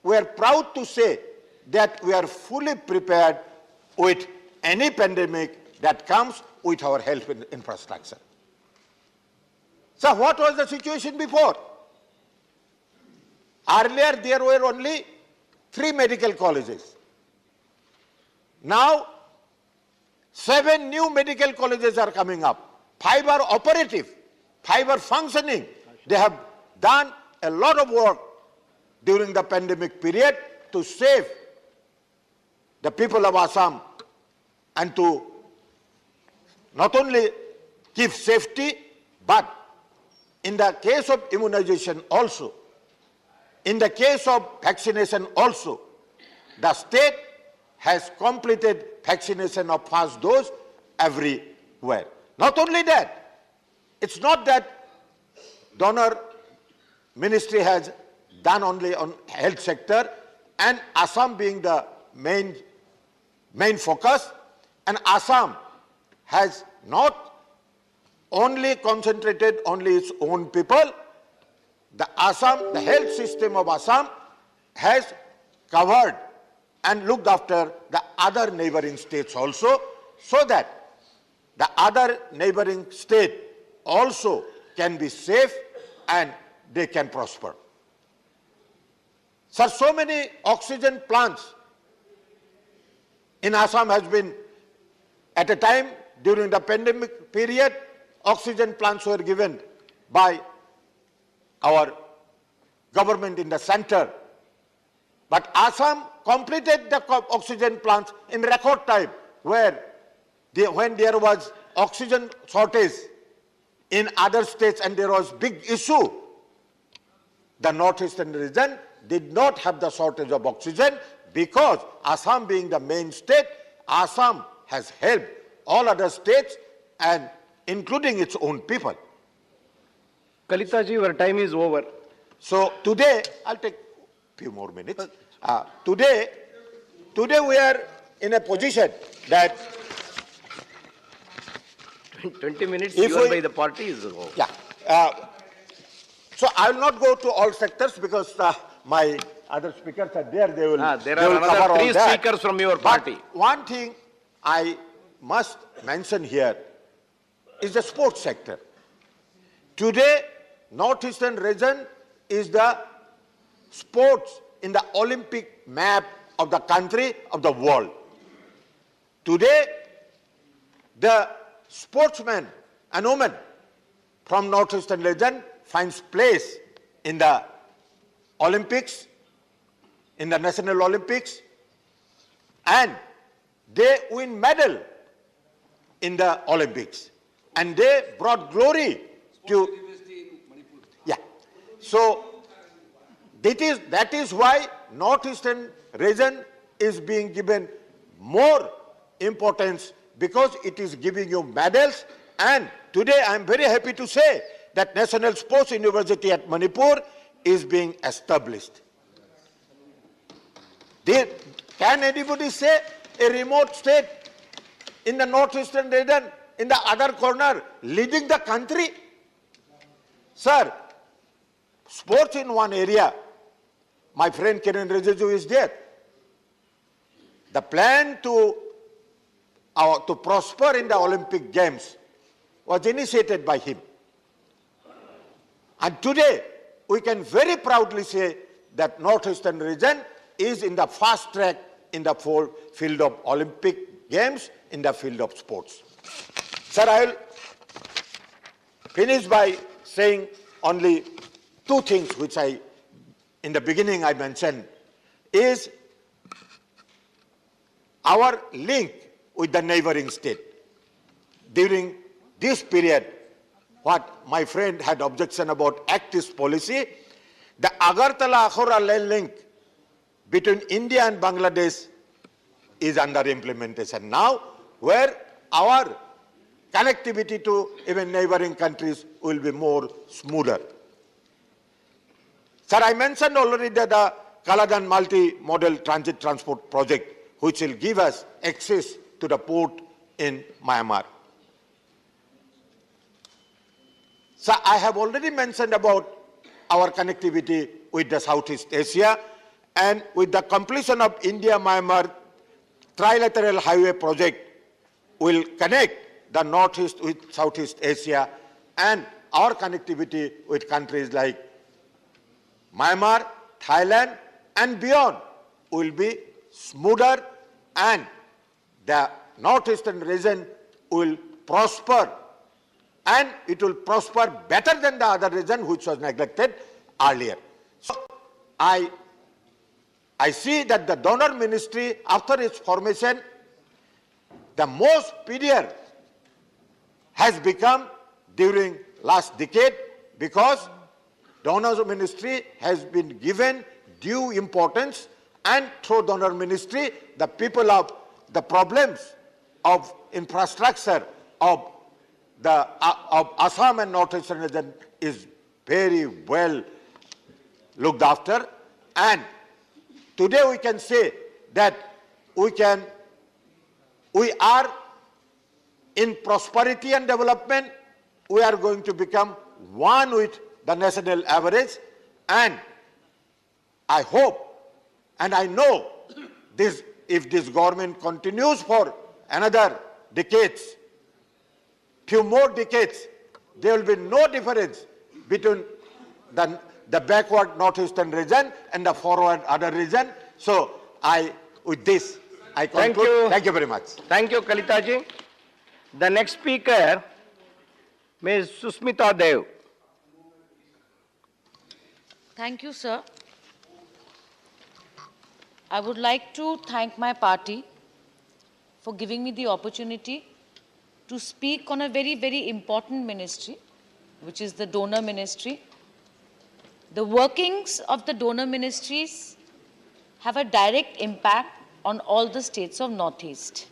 Speaker 13: we are proud to say that we are fully prepared with any pandemic that comes with our health infrastructure. So what was the situation before? Earlier there were only 3 medical colleges. Now 7 new medical colleges are coming up. 5 are operative, 5 are functioning. They have done a lot of work during the pandemic period to save the people of Assam and to not only give safety, but in the case of immunization also, in the case of vaccination also, the state has completed vaccination of first dose everywhere. Not only that, it's not that donor ministry has done only on health sector and Assam being the main focus, and Assam has not only concentrated only its own people. The health system of Assam has covered and looked after the other neighboring states also, so that the other neighboring state also can be safe and they can prosper. So many oxygen plants in Assam has been, at a time during the pandemic period, oxygen plants were given by our government in the center. But Assam completed the oxygen plants in record time, when there was oxygen shortage in other states and there was big issue, the northeastern region did not have the shortage of oxygen, because Assam being the main state, Assam has helped all other states and including its own people.
Speaker 15: Kalita ji, your time is over.
Speaker 13: So today, I'll take a few more minutes. Today we are in a position that
Speaker 15: 20 minutes given by the parties.
Speaker 13: Yeah. So I will not go to all sectors because my other speakers are there. They will.
Speaker 15: There are another 3 speakers from your party.
Speaker 13: But one thing I must mention here is the sports sector. Today, northeastern region is the sports in the Olympic map of the country, of the world. Today, the sportsmen and women from northeastern region finds place in the Olympics, in the National Olympics, and they win medal in the Olympics, and they brought glory to. Yeah. So that is why Northeastern region is being given more importance, because it is giving you medals. And today I am very happy to say that National Sports University at Manipur is being established. Can anybody say a remote state in the Northeastern region, in the other corner, leading the country? Sir, sports in one area, my friend Kiren Rijiju is there. The plan to prosper in the Olympic Games was initiated by him. And today, we can very proudly say that Northeastern region is in the fast track in the field of Olympic Games, in the field of sports. Sir, I will finish by saying only two things which in the beginning I mentioned, is our link with the neighboring state. During this period, what my friend had objection about Act East policy, the Agartala-Akhora link between India and Bangladesh is under implementation now, where our connectivity to even neighboring countries will be more smoother. Sir, I mentioned already that the Kaladan multi-modal transit transport project, which will give us access to the port in Myanmar. So I have already mentioned about our connectivity with the Southeast Asia, and with the completion of India-Myanmar trilateral highway project will connect the Northeast with Southeast Asia, and our connectivity with countries like Myanmar, Thailand and beyond will be smoother, and the Northeastern region will prosper, and it will prosper better than the other region which was neglected earlier. So I see that the donor ministry, after its formation, the most superior has become during last decade, because donor ministry has been given due importance, and through donor ministry, the people of the problems of infrastructure of Assam and Northeastern region is very well looked after. And today we can say that we are in prosperity and development. We are going to become one with the national average, and I hope and I know this, if this government continues for another decades, few more decades, there will be no difference between the backward Northeastern region and the forward other region. So with this, I conclude. Thank you very much.
Speaker 15: Thank you, Kalitaji. The next speaker, Ms. Susmita Dev.
Speaker 16: Thank you, sir. I would like to thank my party for giving me the opportunity to speak on a very, very important ministry, which is the donor ministry. The workings of the donor ministries have a direct impact on all the states of Northeast.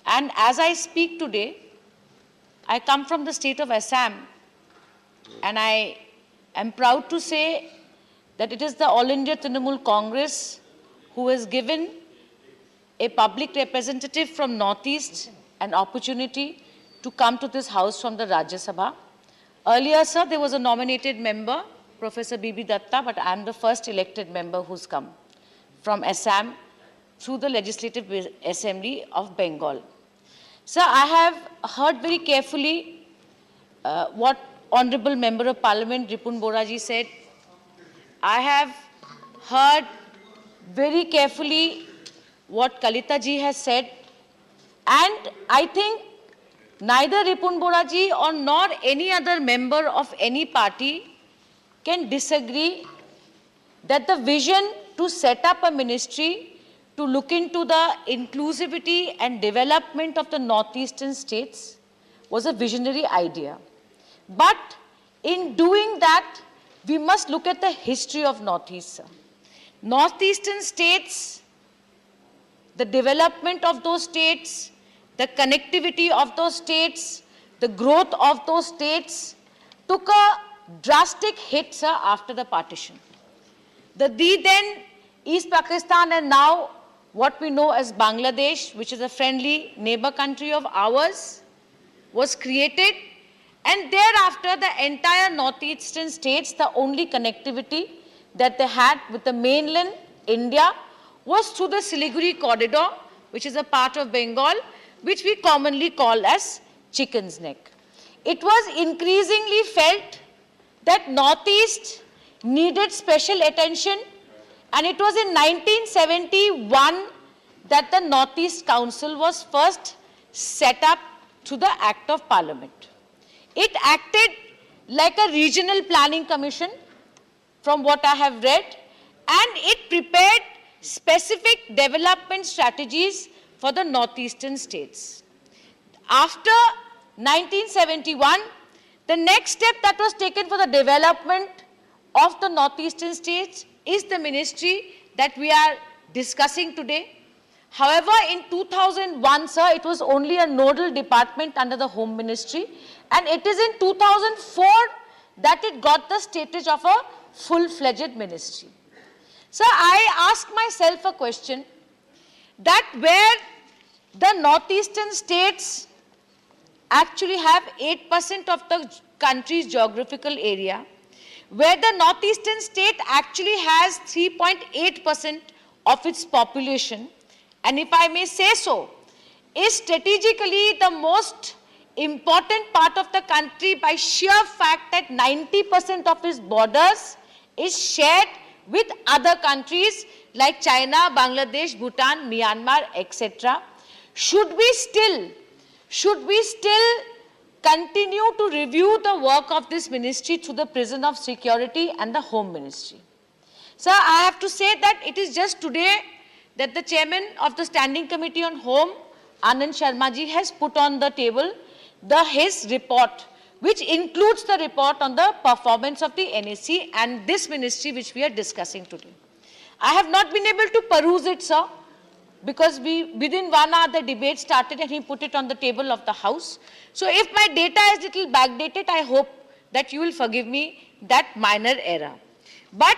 Speaker 16: And as I speak today, I come from the state of Assam, and I am proud to say that it is the All India Trinamool Congress who has given a public representative from Northeast an opportunity to come to this house from the Rajya Sabha. Earlier, sir, there was a nominated member, Professor B.B. Datta, but I am the first elected member who's come from Assam through the Legislative Assembly of Bengal. Sir, I have heard very carefully what Honorable Member of Parliament Ripun Boraji said. I have heard very carefully what Kalita ji has said, and I think neither Ripun Boraji or nor any other member of any party can disagree that the vision to set up a ministry to look into the inclusivity and development of the northeastern states was a visionary idea. But in doing that, we must look at the history of Northeast, sir. Northeastern states, the development of those states, the connectivity of those states, the growth of those states took a drastic hit, sir, after the partition. The then East Pakistan and now what we know as Bangladesh, which is a friendly neighbor country of ours, was created, and thereafter the entire northeastern states, the only connectivity that they had with the mainland India was through the Siliguri corridor, which is a part of Bengal, which we commonly call as Chicken's Neck. It was increasingly felt that Northeast needed special attention, and it was in 1971 that the Northeast Council was first set up through the Act of Parliament. It acted like a regional planning commission, from what I have read, and it prepared specific development strategies for the northeastern states. After 1971, the next step that was taken for the development of the northeastern states is the ministry that we are discussing today. However, in 2001, sir, it was only a nodal department under the Home Ministry, and it is in 2004 that it got the status of a full-fledged ministry. So I ask myself a question, that where the northeastern states actually have 8% of the country's geographical area, where the northeastern state actually has 3.8% of its population, and if I may say so, is strategically the most important part of the country by sheer fact that 90% of its borders is shared with other countries like China, Bangladesh, Bhutan, Myanmar, etc. Should we still continue to review the work of this ministry through the Prison of Security and the Home Ministry? Sir, I have to say that it is just today that the chairman of the Standing Committee on Home, Anand Sharma ji, has put on the table his report, which includes the report on the performance of the NAC and this ministry which we are discussing today. I have not been able to peruse it, sir, because within 1 hour the debate started and he put it on the table of the House. So if my data is little backdated, I hope that you will forgive me that minor error. But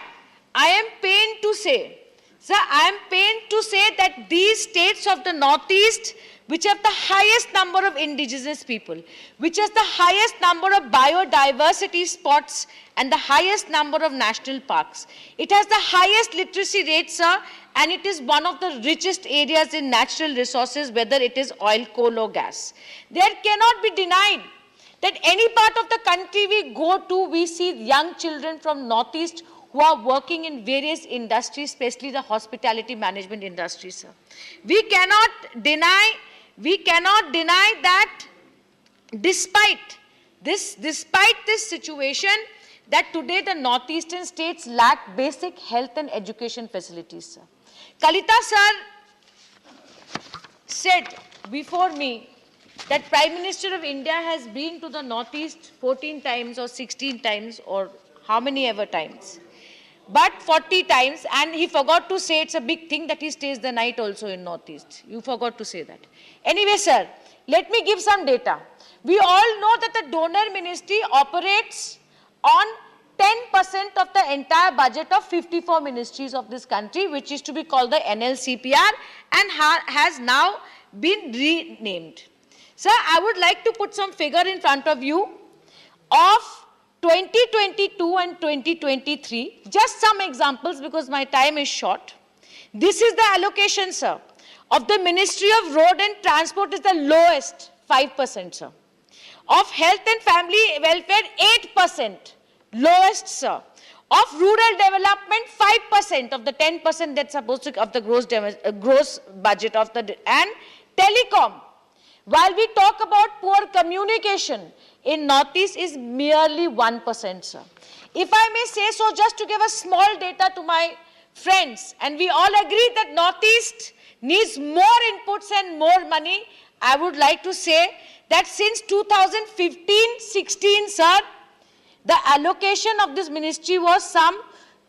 Speaker 16: I am pained to say, sir, I am pained to say that these states of the Northeast, which have the highest number of indigenous people, which has the highest number of biodiversity spots and the highest number of national parks. It has the highest literacy rate, sir, and it is one of the richest areas in natural resources, whether it is oil, coal or gas. There cannot be denied that any part of the country we go to, we see young children from Northeast who are working in various industries, especially the hospitality management industry, sir. We cannot deny that despite this situation, that today the northeastern states lack basic health and education facilities, sir. Kalita sir said before me that Prime Minister of India has been to the Northeast 14 times or 16 times or how many ever times, but 40 times, and he forgot to say it's a big thing that he stays the night also in Northeast. You forgot to say that. Anyway, sir, let me give some data. We all know that the donor ministry operates on 10% of the entire budget of 54 ministries of this country, which is to be called the NLCPR and has now been renamed. Sir, I would like to put some figure in front of you of 2022 and 2023, just some examples because my time is short. This is the allocation, sir, of the Ministry of Road and Transport is the lowest, 5%, sir. Of Health and Family Welfare, 8%, lowest, sir. Of Rural Development, 5% of the 10% that's supposed to, of the gross budget of the, and Telecom. While we talk about poor communication, in Northeast is merely 1%, sir. If I may say so, just to give a small data to my friends, and we all agree that Northeast needs more inputs and more money, I would like to say that since 2015-16, sir, the allocation of this ministry was some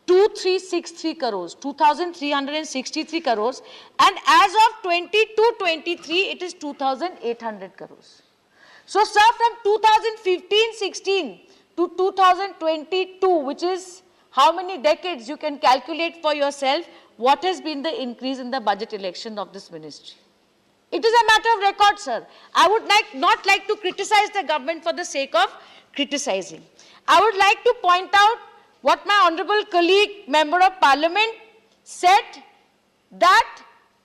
Speaker 16: 2363 crores, 2,363 crores, and as of 22-23, it is 2,800 crores. So, sir, from 2015-16 to 2022, which is how many decades you can calculate for yourself, what has been the increase in the budget election of this ministry? It is a matter of record, sir. I would not like to criticize the government for the sake of criticizing. I would like to point out what my honorable colleague, Member of Parliament, said, that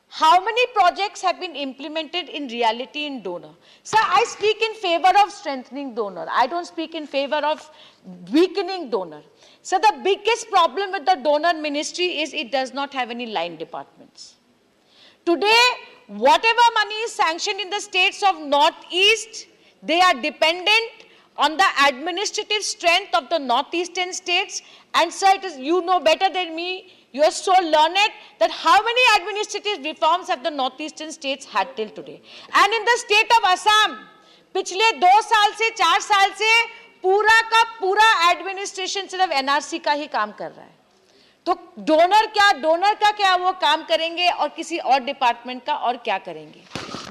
Speaker 16: how many projects have been implemented in reality in donor. Sir, I speak in favor of strengthening donor. I don't speak in favor of weakening donor. So the biggest problem with the donor ministry is it does not have any line departments. Today, whatever money is sanctioned in the states of Northeast, they are dependent on the administrative strength of the Northeastern states. And sir, it is, you know better than me, you are so learned, that how many administrative reforms have the Northeastern states had till today? And in the state of Assam, पिछले 2 साल से 4 साल से पूरा का पूरा administration सिर्फ NRC का ही काम कर रहा है. तो डोनर का क्या वो काम करेंगे और किसी और डिपार्टमेंट का और क्या करेंगे?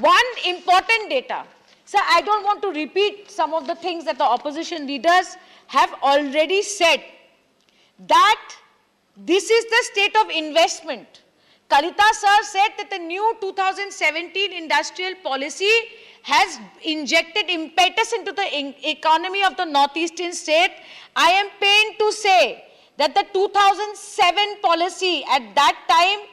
Speaker 16: One important data. Sir, I don't want to repeat some of the things that the opposition leaders have already said, that this is the state of investment. Kalita sir said that the new 2017 industrial policy has injected impetus into the economy of the Northeastern state. I am pained to say that the 2007 policy, at that time,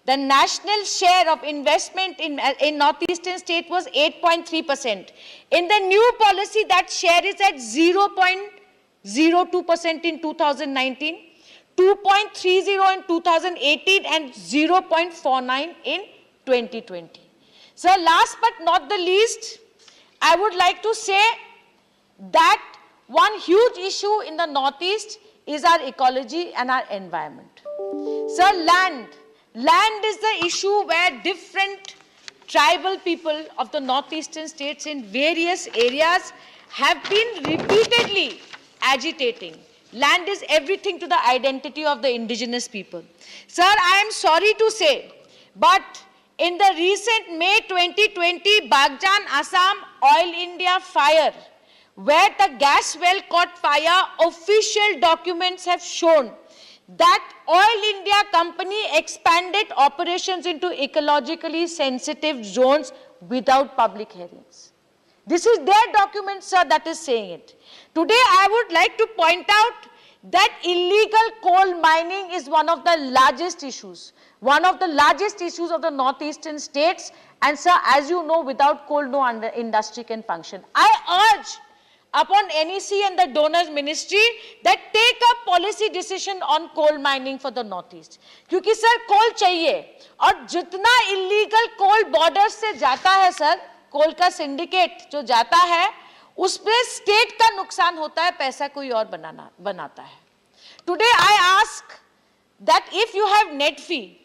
Speaker 16: the national share of investment in Northeastern state was 8.3%. In the new policy, that share is at 0.02% in 2019, 2.30 in 2018, and 0.49 in 2020. So last but not the least, I would like to say that one huge issue in the Northeast is our ecology and our environment. Sir, land is the issue where different tribal people of the Northeastern states in various areas have been repeatedly agitating. Land is everything to the identity of the indigenous people. Sir, I am sorry to say, but in the recent May 2020 Bagjan Assam Oil India fire, where the gas well caught fire, official documents have shown that Oil India company expanded operations into ecologically sensitive zones without public hearings. This is their document, sir, that is saying it. Today, I would like to point out that illegal coal mining is one of the largest issues. One of the largest issues of the Northeastern states. And sir, as you know, without coal, no industry can function. I urge upon NEC and the donors ministry that take a policy decision on coal mining for the Northeast. क्योंकि sir coal चाहिए, और जितना illegal coal borders से जाता है sir, coal का syndicate जो जाता है, उसपे state का नुकसान होता है, पैसा कोई और बनाता है. Today I ask that if you have NEDFI,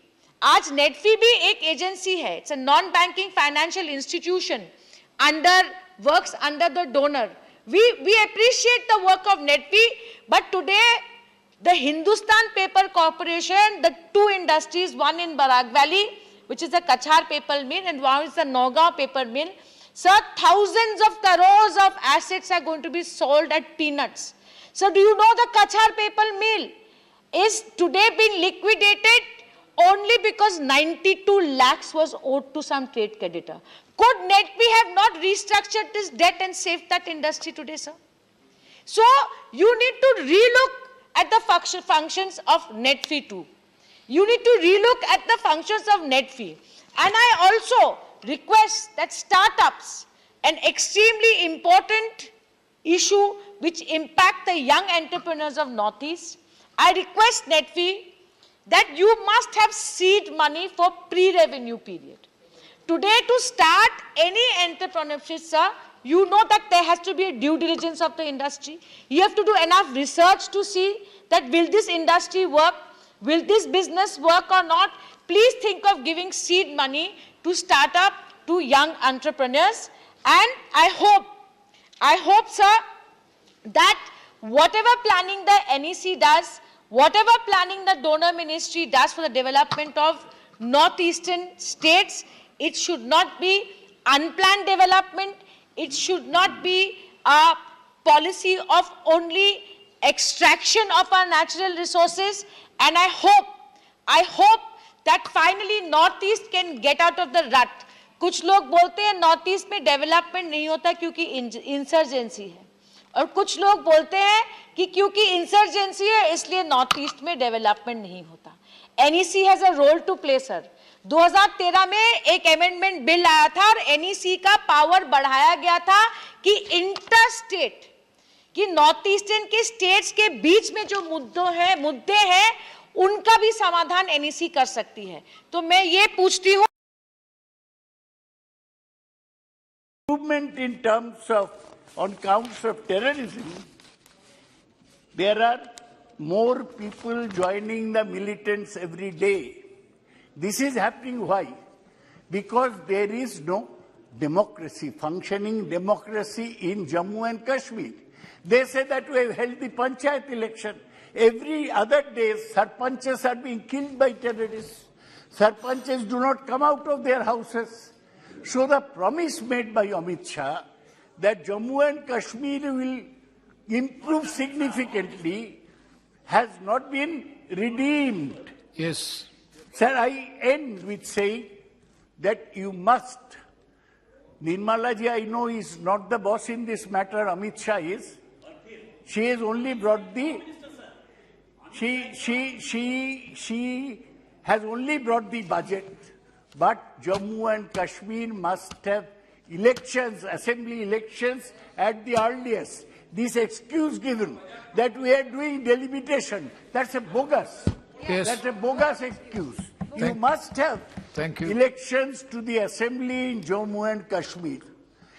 Speaker 16: आज NEDFI भी एक agency है, it's a non-banking financial institution works under the donor. We appreciate the work of NEDFI, but today the Hindustan Paper Corporation, the two industries, one in Barak Valley, which is the Kachar paper mill, and one is the Nagaon paper mill. Sir, thousands of crores of assets are going to be sold at peanuts. So do you know the Kachar paper mill is today being liquidated only because 92 lakhs was owed to some trade creditor? Could NEDFI have not restructured this debt and saved that industry today, sir? So you need to relook at the functions of NEDFI too. You need to relook at the functions of NEDFI. And I also request that startups, an extremely important issue which impact the young entrepreneurs of Northeast, I request NEDFI that you must have seed money for pre-revenue period. Today, to start any entrepreneurship, sir, you know that there has to be a due diligence of the industry. You have to do enough research to see that will this industry work. Will this business work or not? Please think of giving seed money to start up to young entrepreneurs. And I hope, sir, that whatever planning the NEC does, whatever planning the donor ministry does for the development of northeastern states, it should not be unplanned development. It should not be a policy of only extraction of our natural resources. And I hope that finally Northeast can get out of the rut. कुछ लोग बोलते हैं north east में development नहीं होता क्योंकि insurgency है, और कुछ लोग बोलते हैं कि क्योंकि इंसर्जेंसी है इसलिए नॉर्थ ईस्ट में डेवलपमेंट नहीं होता. NEC has a role to play sir. 2013 में एक अमेंडमेंट बिल आया था और NEC का पावर बढ़ाया गया था कि इंटर स्टेट, कि नॉर्थ ईस्टर्न के स्टेट्स के बीच में जो मुद्दे हैं उनका भी समाधान NEC कर सकती है. तो मैं ये पूछती हूँ,
Speaker 18: improvement in terms of on counts of terrorism, there are more people joining the militants every day. This is happening why? Because there is no democracy, functioning democracy in Jammu and Kashmir. They say that we have held the panchayat election. Every other day, sarpanches are being killed by terrorists. Sarpanches do not come out of their houses. So the promise made by Amit Shah that Jammu and Kashmir will improve significantly has not been redeemed.
Speaker 7: Yes.
Speaker 18: Sir, I end with saying that you must. Nirmala ji, I know, is not the boss in this matter. Amit Shah is. She has only brought the. She has only brought the budget. But Jammu and Kashmir must have elections, assembly elections at the earliest. This excuse given that we are doing delimitation, that's a bogus.
Speaker 7: Yes.
Speaker 18: That's a bogus excuse. You must have elections to the assembly in Jammu and Kashmir.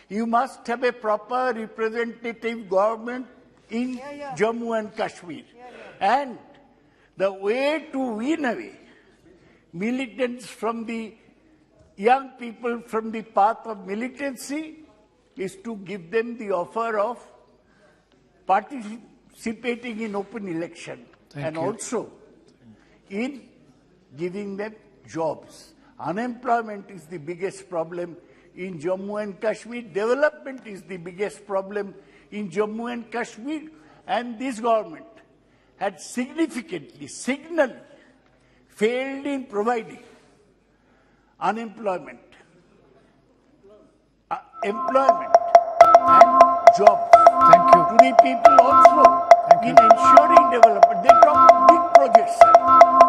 Speaker 18: You must have a proper representative government in Jammu and Kashmir. And the way to win away militants from the young people from the path of militancy is to give them the offer of participating in open election and also in giving them jobs. Unemployment is the biggest problem in Jammu and Kashmir. Development is the biggest problem in Jammu and Kashmir. And this government had significantly, signally failed in providing unemployment, employment and jobs to the people also in ensuring development. They talk of big projects, sir.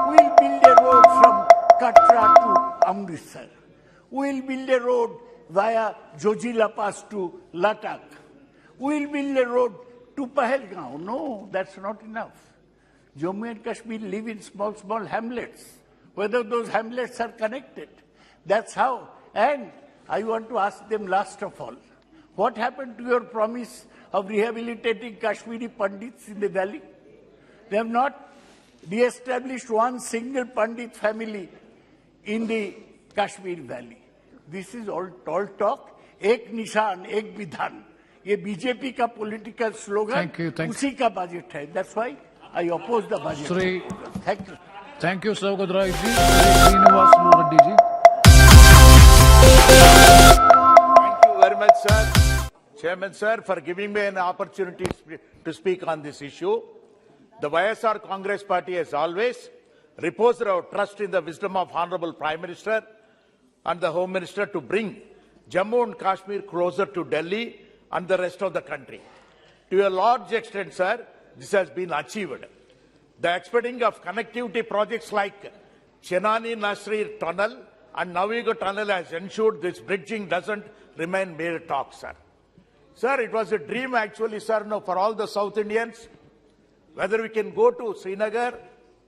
Speaker 18: We'll build a road from Katra to Amritsar. We'll build a road via Jojila Pass to Ladakh. We'll build a road to Pahalgaon. No, that's not enough. Jammu and Kashmir live in small, small hamlets. Whether those hamlets are connected. That's how. And I want to ask them last of all, what happened to your promise of rehabilitating Kashmiri Pandits in the valley? They have not de-established one single Pandit family in the Kashmir valley. This is all tall talk. Ek nishan, ek vidhan. ये BJP का political slogan उसी का budget है. That's why I oppose the budget. Thank you.
Speaker 7: Thank you, Saugata Rai ji. Srinivas Reddy ji.
Speaker 21: Thank you very much, sir. Chairman, sir, for giving me an opportunity to speak on this issue. The YSR Congress Party has always reposed our trust in the wisdom of Honorable Prime Minister and the Home Minister to bring Jammu and Kashmir closer to Delhi and the rest of the country. To a large extent, sir, this has been achieved. The expediting of connectivity projects like Chenani Nasri Tunnel and Naviga Tunnel has ensured this bridging doesn't remain mere talk, sir. Sir, it was a dream actually, sir, for all the South Indians, whether we can go to Srinagar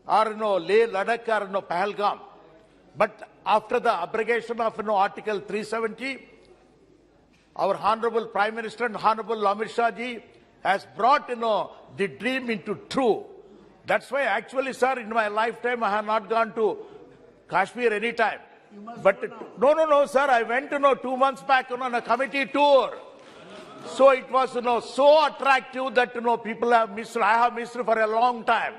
Speaker 21: or Leh, Ladakh or Pahalgam. But after the abrogation of Article 370, our Honorable Prime Minister and Honorable Amit Shah ji has brought the dream into true. That's why actually, sir, in my lifetime, I have not gone to Kashmir any time. But no, sir, I went, 2 months back, on a committee tour. So it was, so attractive that, people have missed, I have missed for a long time.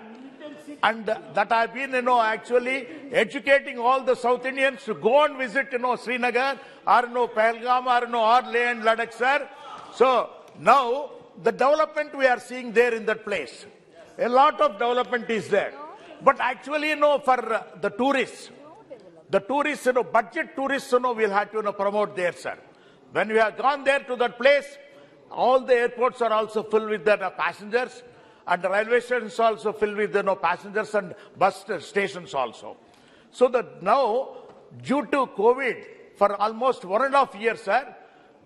Speaker 21: And that I've been, actually educating all the South Indians to go and visit, Srinagar, or, Pahalgam, or Leh and Ladakh, sir. So now, the development we are seeing there in that place. A lot of development is there. But actually, for the tourists, budget tourists, we'll have to promote there, sir. When we have gone there to that place, all the airports are also filled with the passengers, and the railway stations also filled with passengers, and bus stations also. So that now, due to COVID, for almost 1.5 years, sir,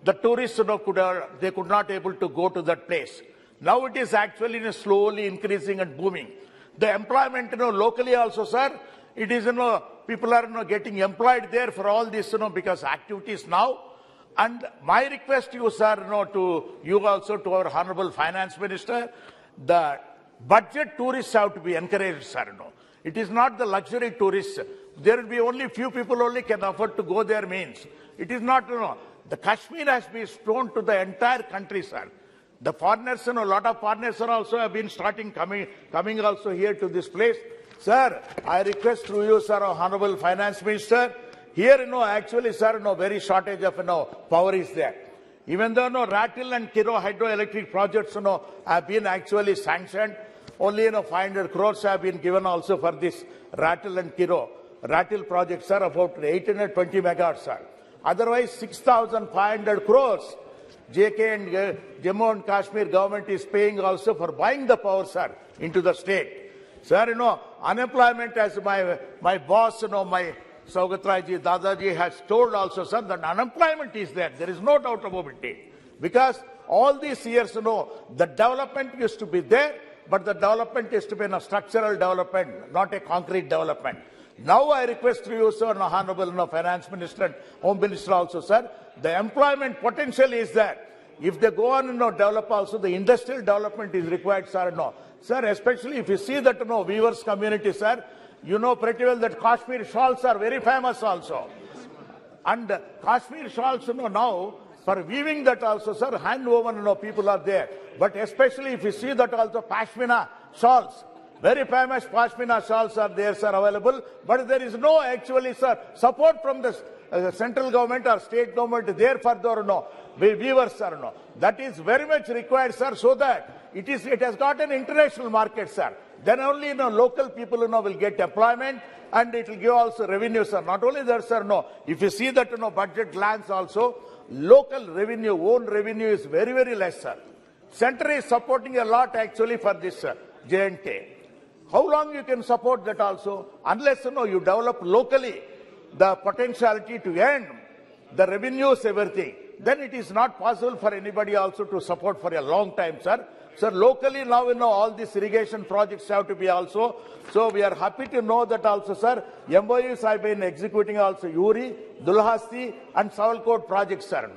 Speaker 21: the tourists they could not able to go to that place. Now it is actually slowly increasing and booming. The employment locally also, sir, it is people are getting employed there for all this because activities now. And my request to you, sir, to you also, to our Honorable Finance Minister, the budget tourists have to be encouraged, sir. It is not the luxury tourists. There will be only few people only can afford to go there means. It is not, the Kashmir has been shown to the entire country, sir. The foreigners, a lot of foreigners are also have been coming also here to this place. Sir, I request through you, sir, Honorable Finance Minister, here, actually, sir, very shortage of, power is there. Even though, Ratil and Kiro hydroelectric projects, have been actually sanctioned, only, 500 crores have been given also for this Ratil and Kiro. Ratil projects, sir, about 820 megawatts, sir. Otherwise, 6,500 crores, JK and Jammu and Kashmir government is paying also for buying the power, sir, into the state. Sir, unemployment, as my boss, my Saugatraji, Dadaji has told also, sir, that unemployment is there. There is no doubt about it. Because all these years, the development used to be there, but the development is to be a structural development, not a concrete development. Now I request to you, sir, Honorable Finance Minister and Home Minister also, sir, the employment potential is there. If they go on and develop also, the industrial development is required, sir. Sir, especially if you see that weavers community, sir, you know pretty well that Kashmir shawls are very famous also. And Kashmir shawls, now, for weaving that also, sir, hand-woven, people are there. But especially if you see that also Pashmina shawls, very famous Pashmina shawls are there, sir, available. But there is no actually, sir, support from the central government or state government there for the weavers, sir. That is very much required, sir, so that it has got an international market, sir. Then only local people will get employment, and it will give also revenue, sir. Not only that, sir, if you see that budget glance also, local revenue, own revenue is very, very less, sir. Center is supporting a lot actually for this J&K. How long you can support that also? Unless you develop locally the potentiality to earn the revenues, everything, then it is not possible for anybody also to support for a long time, sir. Sir, locally now, all these irrigation projects have to be also. So we are happy to know that also, sir, MOUs have been executing also Uri, Dulhasti and Savalkot projects, sir.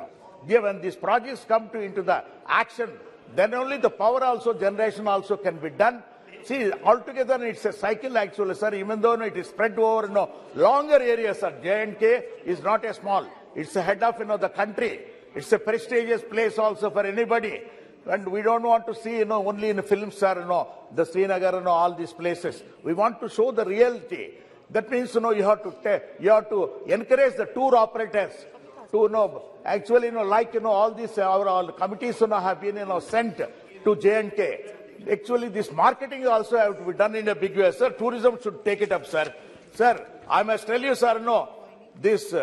Speaker 21: When these projects come into the action, then only the power also generation also can be done. See, altogether it's a cycle actually, sir, even though it is spread over longer areas, sir. J&K is not a small. It's the head of the country. It's a prestigious place also for anybody. And we don't want to see, only in films, sir, the Srinagar, all these places. We want to show the reality. That means, you have to encourage the tour operators to, actually, like, all these, our committees, have been, sent to J&K. Actually, this marketing also have to be done in a big way, sir. Tourism should take it up, sir. Sir, I must tell you, sir, this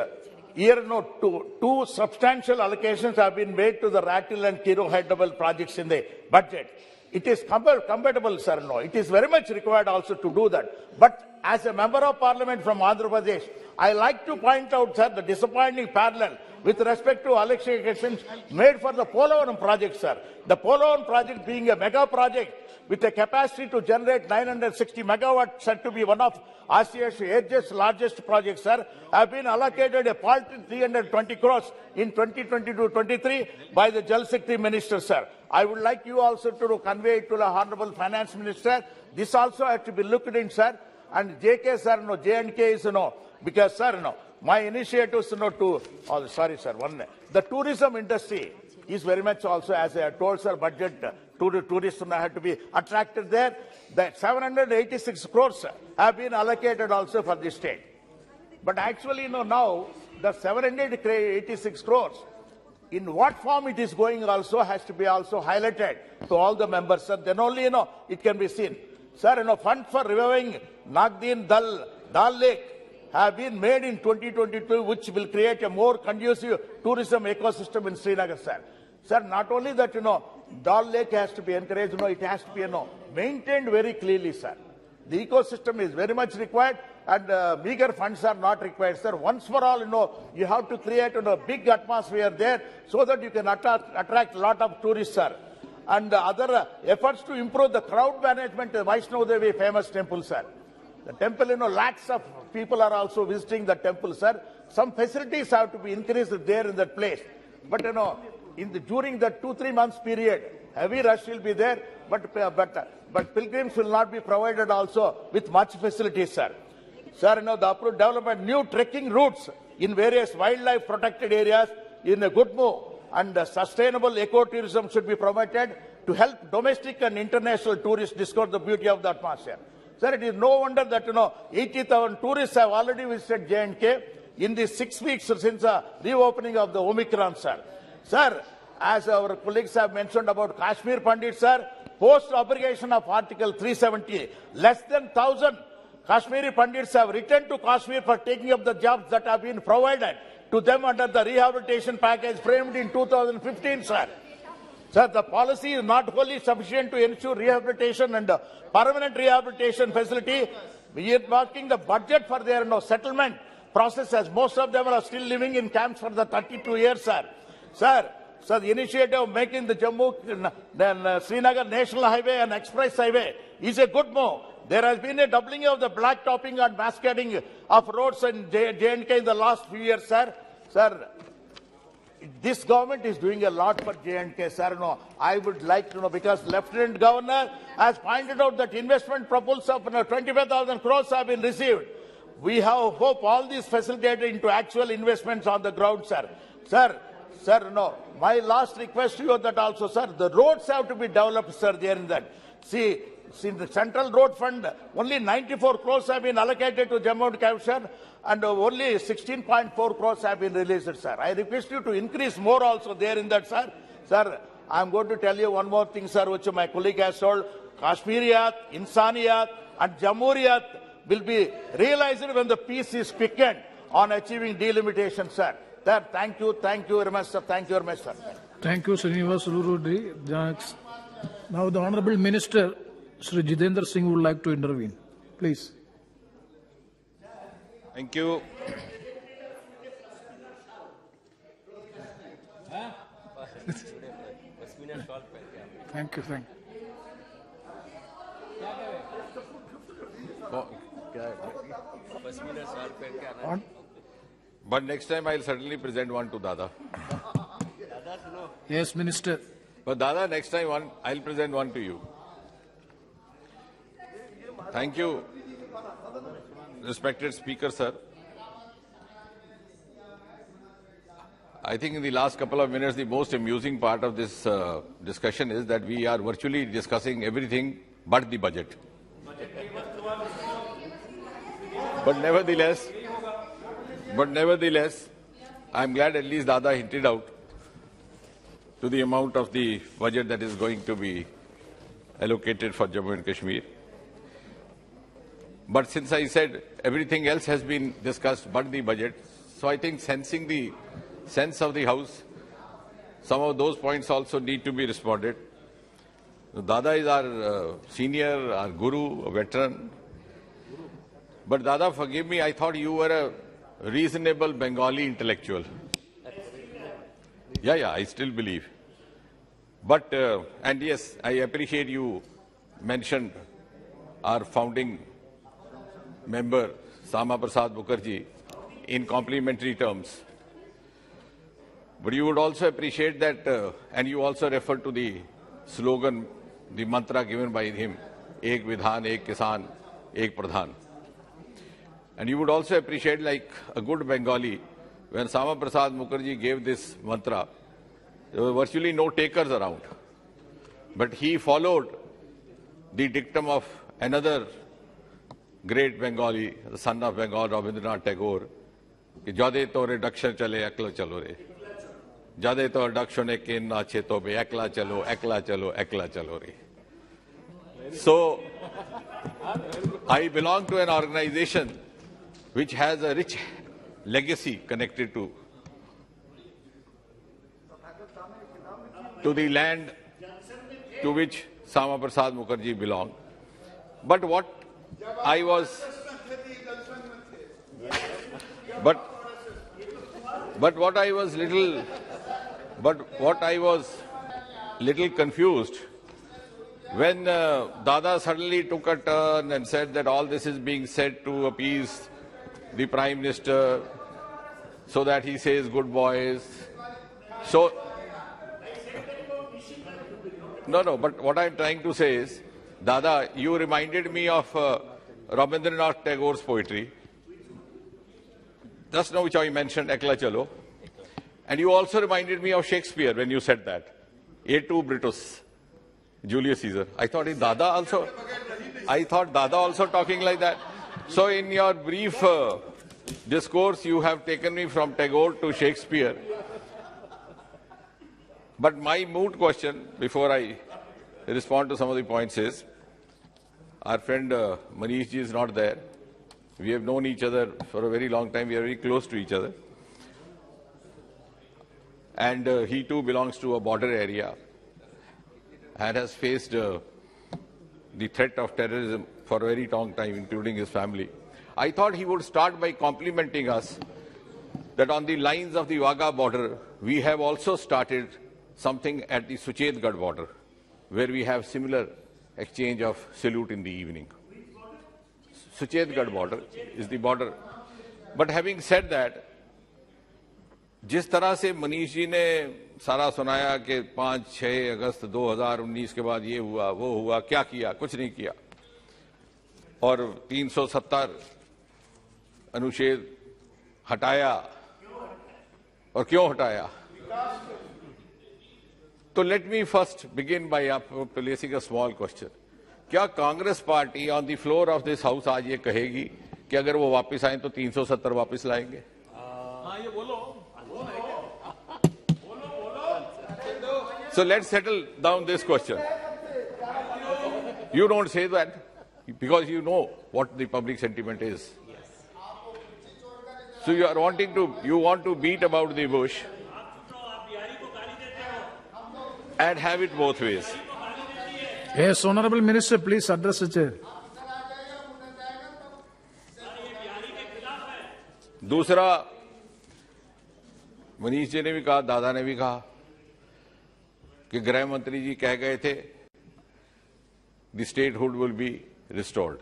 Speaker 21: year, two substantial allocations have been made to the Ratil and Kiro hydroelectric projects in the budget. It is compatible, sir. It is very much required also to do that. But as a member of parliament from Andhra Pradesh, I like to point out, sir, the disappointing parallel with respect to allocations made for the Polavaram project, sir. The Polavaram project being a mega project with a capacity to generate 960 megawatts, said to be one of Asia's largest projects, sir, have been allocated a paltry 320 crores in 2022-23 by the Jal Shakti Minister, sir. I would like you also to convey it to the Honorable Finance Minister. This also has to be looked in, sir. And JK, sir, no, JNK is no, because, sir, no, my initiatives, no, to, oh, sorry, sir, one, the tourism industry is very much also, as I told, sir, budget to the tourists have to be attracted there. That 786 crores have been allocated also for the state. But actually, now the 786 crores, in what form it is going also has to be also highlighted to all the members, sir. Then only, it can be seen. Sir, fund for reviving Nagdin Dal Lake have been made in 2022, which will create a more conducive tourism ecosystem in Srinagar, sir. Sir, not only that, Dal Lake has to be encouraged, it has to be, maintained very clearly, sir. The ecosystem is very much required, and meager funds are not required, sir. Once for all, you have to create a big atmosphere there so that you can attract a lot of tourists, sir. And other efforts to improve the crowd management, Vaishnav Devi famous temple, sir. The temple, lakhs of people are also visiting the temple, sir. Some facilities have to be increased there in that place. But, during the 2-3 months period, heavy rush will be there, but pilgrims will not be provided also with much facilities, sir. Sir, the approved development, new trekking routes in various wildlife protected areas in a good move, and sustainable ecotourism should be promoted to help domestic and international tourists discover the beauty of the atmosphere. Sir, it is no wonder that 80,000 tourists have already visited J&K in the 6 weeks since the reopening of the Omicron, sir. Sir, as our colleagues have mentioned about Kashmir Pandit, sir, post abrogation of Article 370, less than 1,000 Kashmiri Pandits have returned to Kashmir for taking up the jobs that have been provided to them under the rehabilitation package framed in 2015, sir. Sir, the policy is not wholly sufficient to ensure rehabilitation and permanent rehabilitation facility. We are marking the budget for their settlement process, as most of them are still living in camps for the 32 years, sir. Sir, the initiative of making the Jammu-Srinagar National Highway and Express Highway is a good move. There has been a doubling of the blacktopping and mascading of roads in J&K in the last few years, sir. Sir, this government is doing a lot for J&K, sir. I would like to know, because Lieutenant Governor has pointed out that investment proposals of 25,000 crores have been received. We have hope all these facilitated into actual investments on the ground, sir. Sir, my last request to you that also, sir, the roads have to be developed, sir, there in that. See, in the Central Road Fund, only 94 crores have been allocated to Jammu and Kashmir, and only 16.4 crores have been released, sir. I request you to increase more also there in that, sir. Sir, I'm going to tell you one more thing, sir, which my colleague has told. Kashmiriyat, Insaniyat, and Jamhuriyat will be realized when the peace is quickened on achieving delimitation, sir. Sir, thank you very much, sir. Thank you very much, sir.
Speaker 7: Thank you, Srinivas Ulurudi. Now the Honorable Minister, Sri Jitendra Singh, would like to intervene. Please.
Speaker 4: Thank you.
Speaker 7: Thank you.
Speaker 4: But next time I'll certainly present one to Dada.
Speaker 7: Yes, Minister.
Speaker 4: But Dada, next time I'll present one to you. Thank you, respected Speaker, sir. I think in the last couple of minutes, the most amusing part of this discussion is that we are virtually discussing everything but the budget. But nevertheless, I'm glad at least Dada hinted out to the amount of the budget that is going to be allocated for Jammu and Kashmir. But since I said everything else has been discussed but the budget, so I think sensing the sense of the House, some of those points also need to be responded. Dada is our senior, our guru, a veteran. But Dada, forgive me, I thought you were a reasonable Bengali intellectual. Yeah, I still believe. But, and yes, I appreciate you mentioned our founding member, Sama Prasad Mukherjee, in complimentary terms. But you would also appreciate that, and you also refer to the slogan, the mantra given by him, Ek Vidhan, Ek Kisan, Ek Pradhan. And you would also appreciate, like a good Bengali, when Sama Prasad Mukherjee gave this mantra, there were virtually no takers around. But he followed the dictum of another great Bengali, the son of Bengal, Rabindranath Tagore, कि जदे तो reduction चले एकला चलो रे, जदे तो reduction के नाचे तो बे एकला चलो एकला चलो रे. So I belong to an organization which has a rich legacy connected to the land to which Sama Prasad Mukherjee belonged. But what I was little confused when Dada suddenly took a turn and said that all this is being said to appease the Prime Minister so that he says good boys. So, no, but what I'm trying to say is, Dada, you reminded me of Rabindranath Tagore's poetry. Just now which I mentioned, Ekla Chalo. And you also reminded me of Shakespeare when you said that. A tu Brutus, Julius Caesar. I thought Dada also talking like that. So in your brief discourse, you have taken me from Tagore to Shakespeare. But my moot question, before I respond to some of the points, is our friend Manish ji is not there. We have known each other for a very long time. We are very close to each other. And he too belongs to a border area and has faced the threat of terrorism for a very long time, including his family. I thought he would start by complimenting us that on the lines of the Wagah border, we have also started something at the Suchetgarh border, where we have similar exchange of salute in the evening. Suchetgarh border is the border. But having said that, जिस तरह से मनीष जी ने सारा सुनाया कि 5-6 अगस्त 2019 के बाद ये हुआ, वो हुआ, क्या किया, कुछ नहीं किया, और 370 अनुच्छेद हटाया, और क्यों हटाया? तो let me first begin by placing a small question. क्या Congress party on the floor of this house आज ये कहेगी कि अगर वो वापस आए तो 370 वापस लाएंगे? So let's settle down this question. You don't say that because you know what the public sentiment is. So you want to beat about the bush and have it both ways.
Speaker 7: Yes, Honorable Minister, please address the chair.
Speaker 4: दूसरा, मनीष जी ने भी कहा, दादा ने भी कहा कि गृह मंत्री जी कह गए थे the statehood will be restored.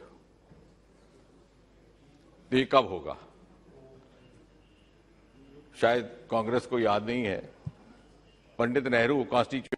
Speaker 4: तो ये कब होगा? शायद कांग्रेस को याद नहीं है, पंडित नेहरू कॉन्स्टिट्यूशन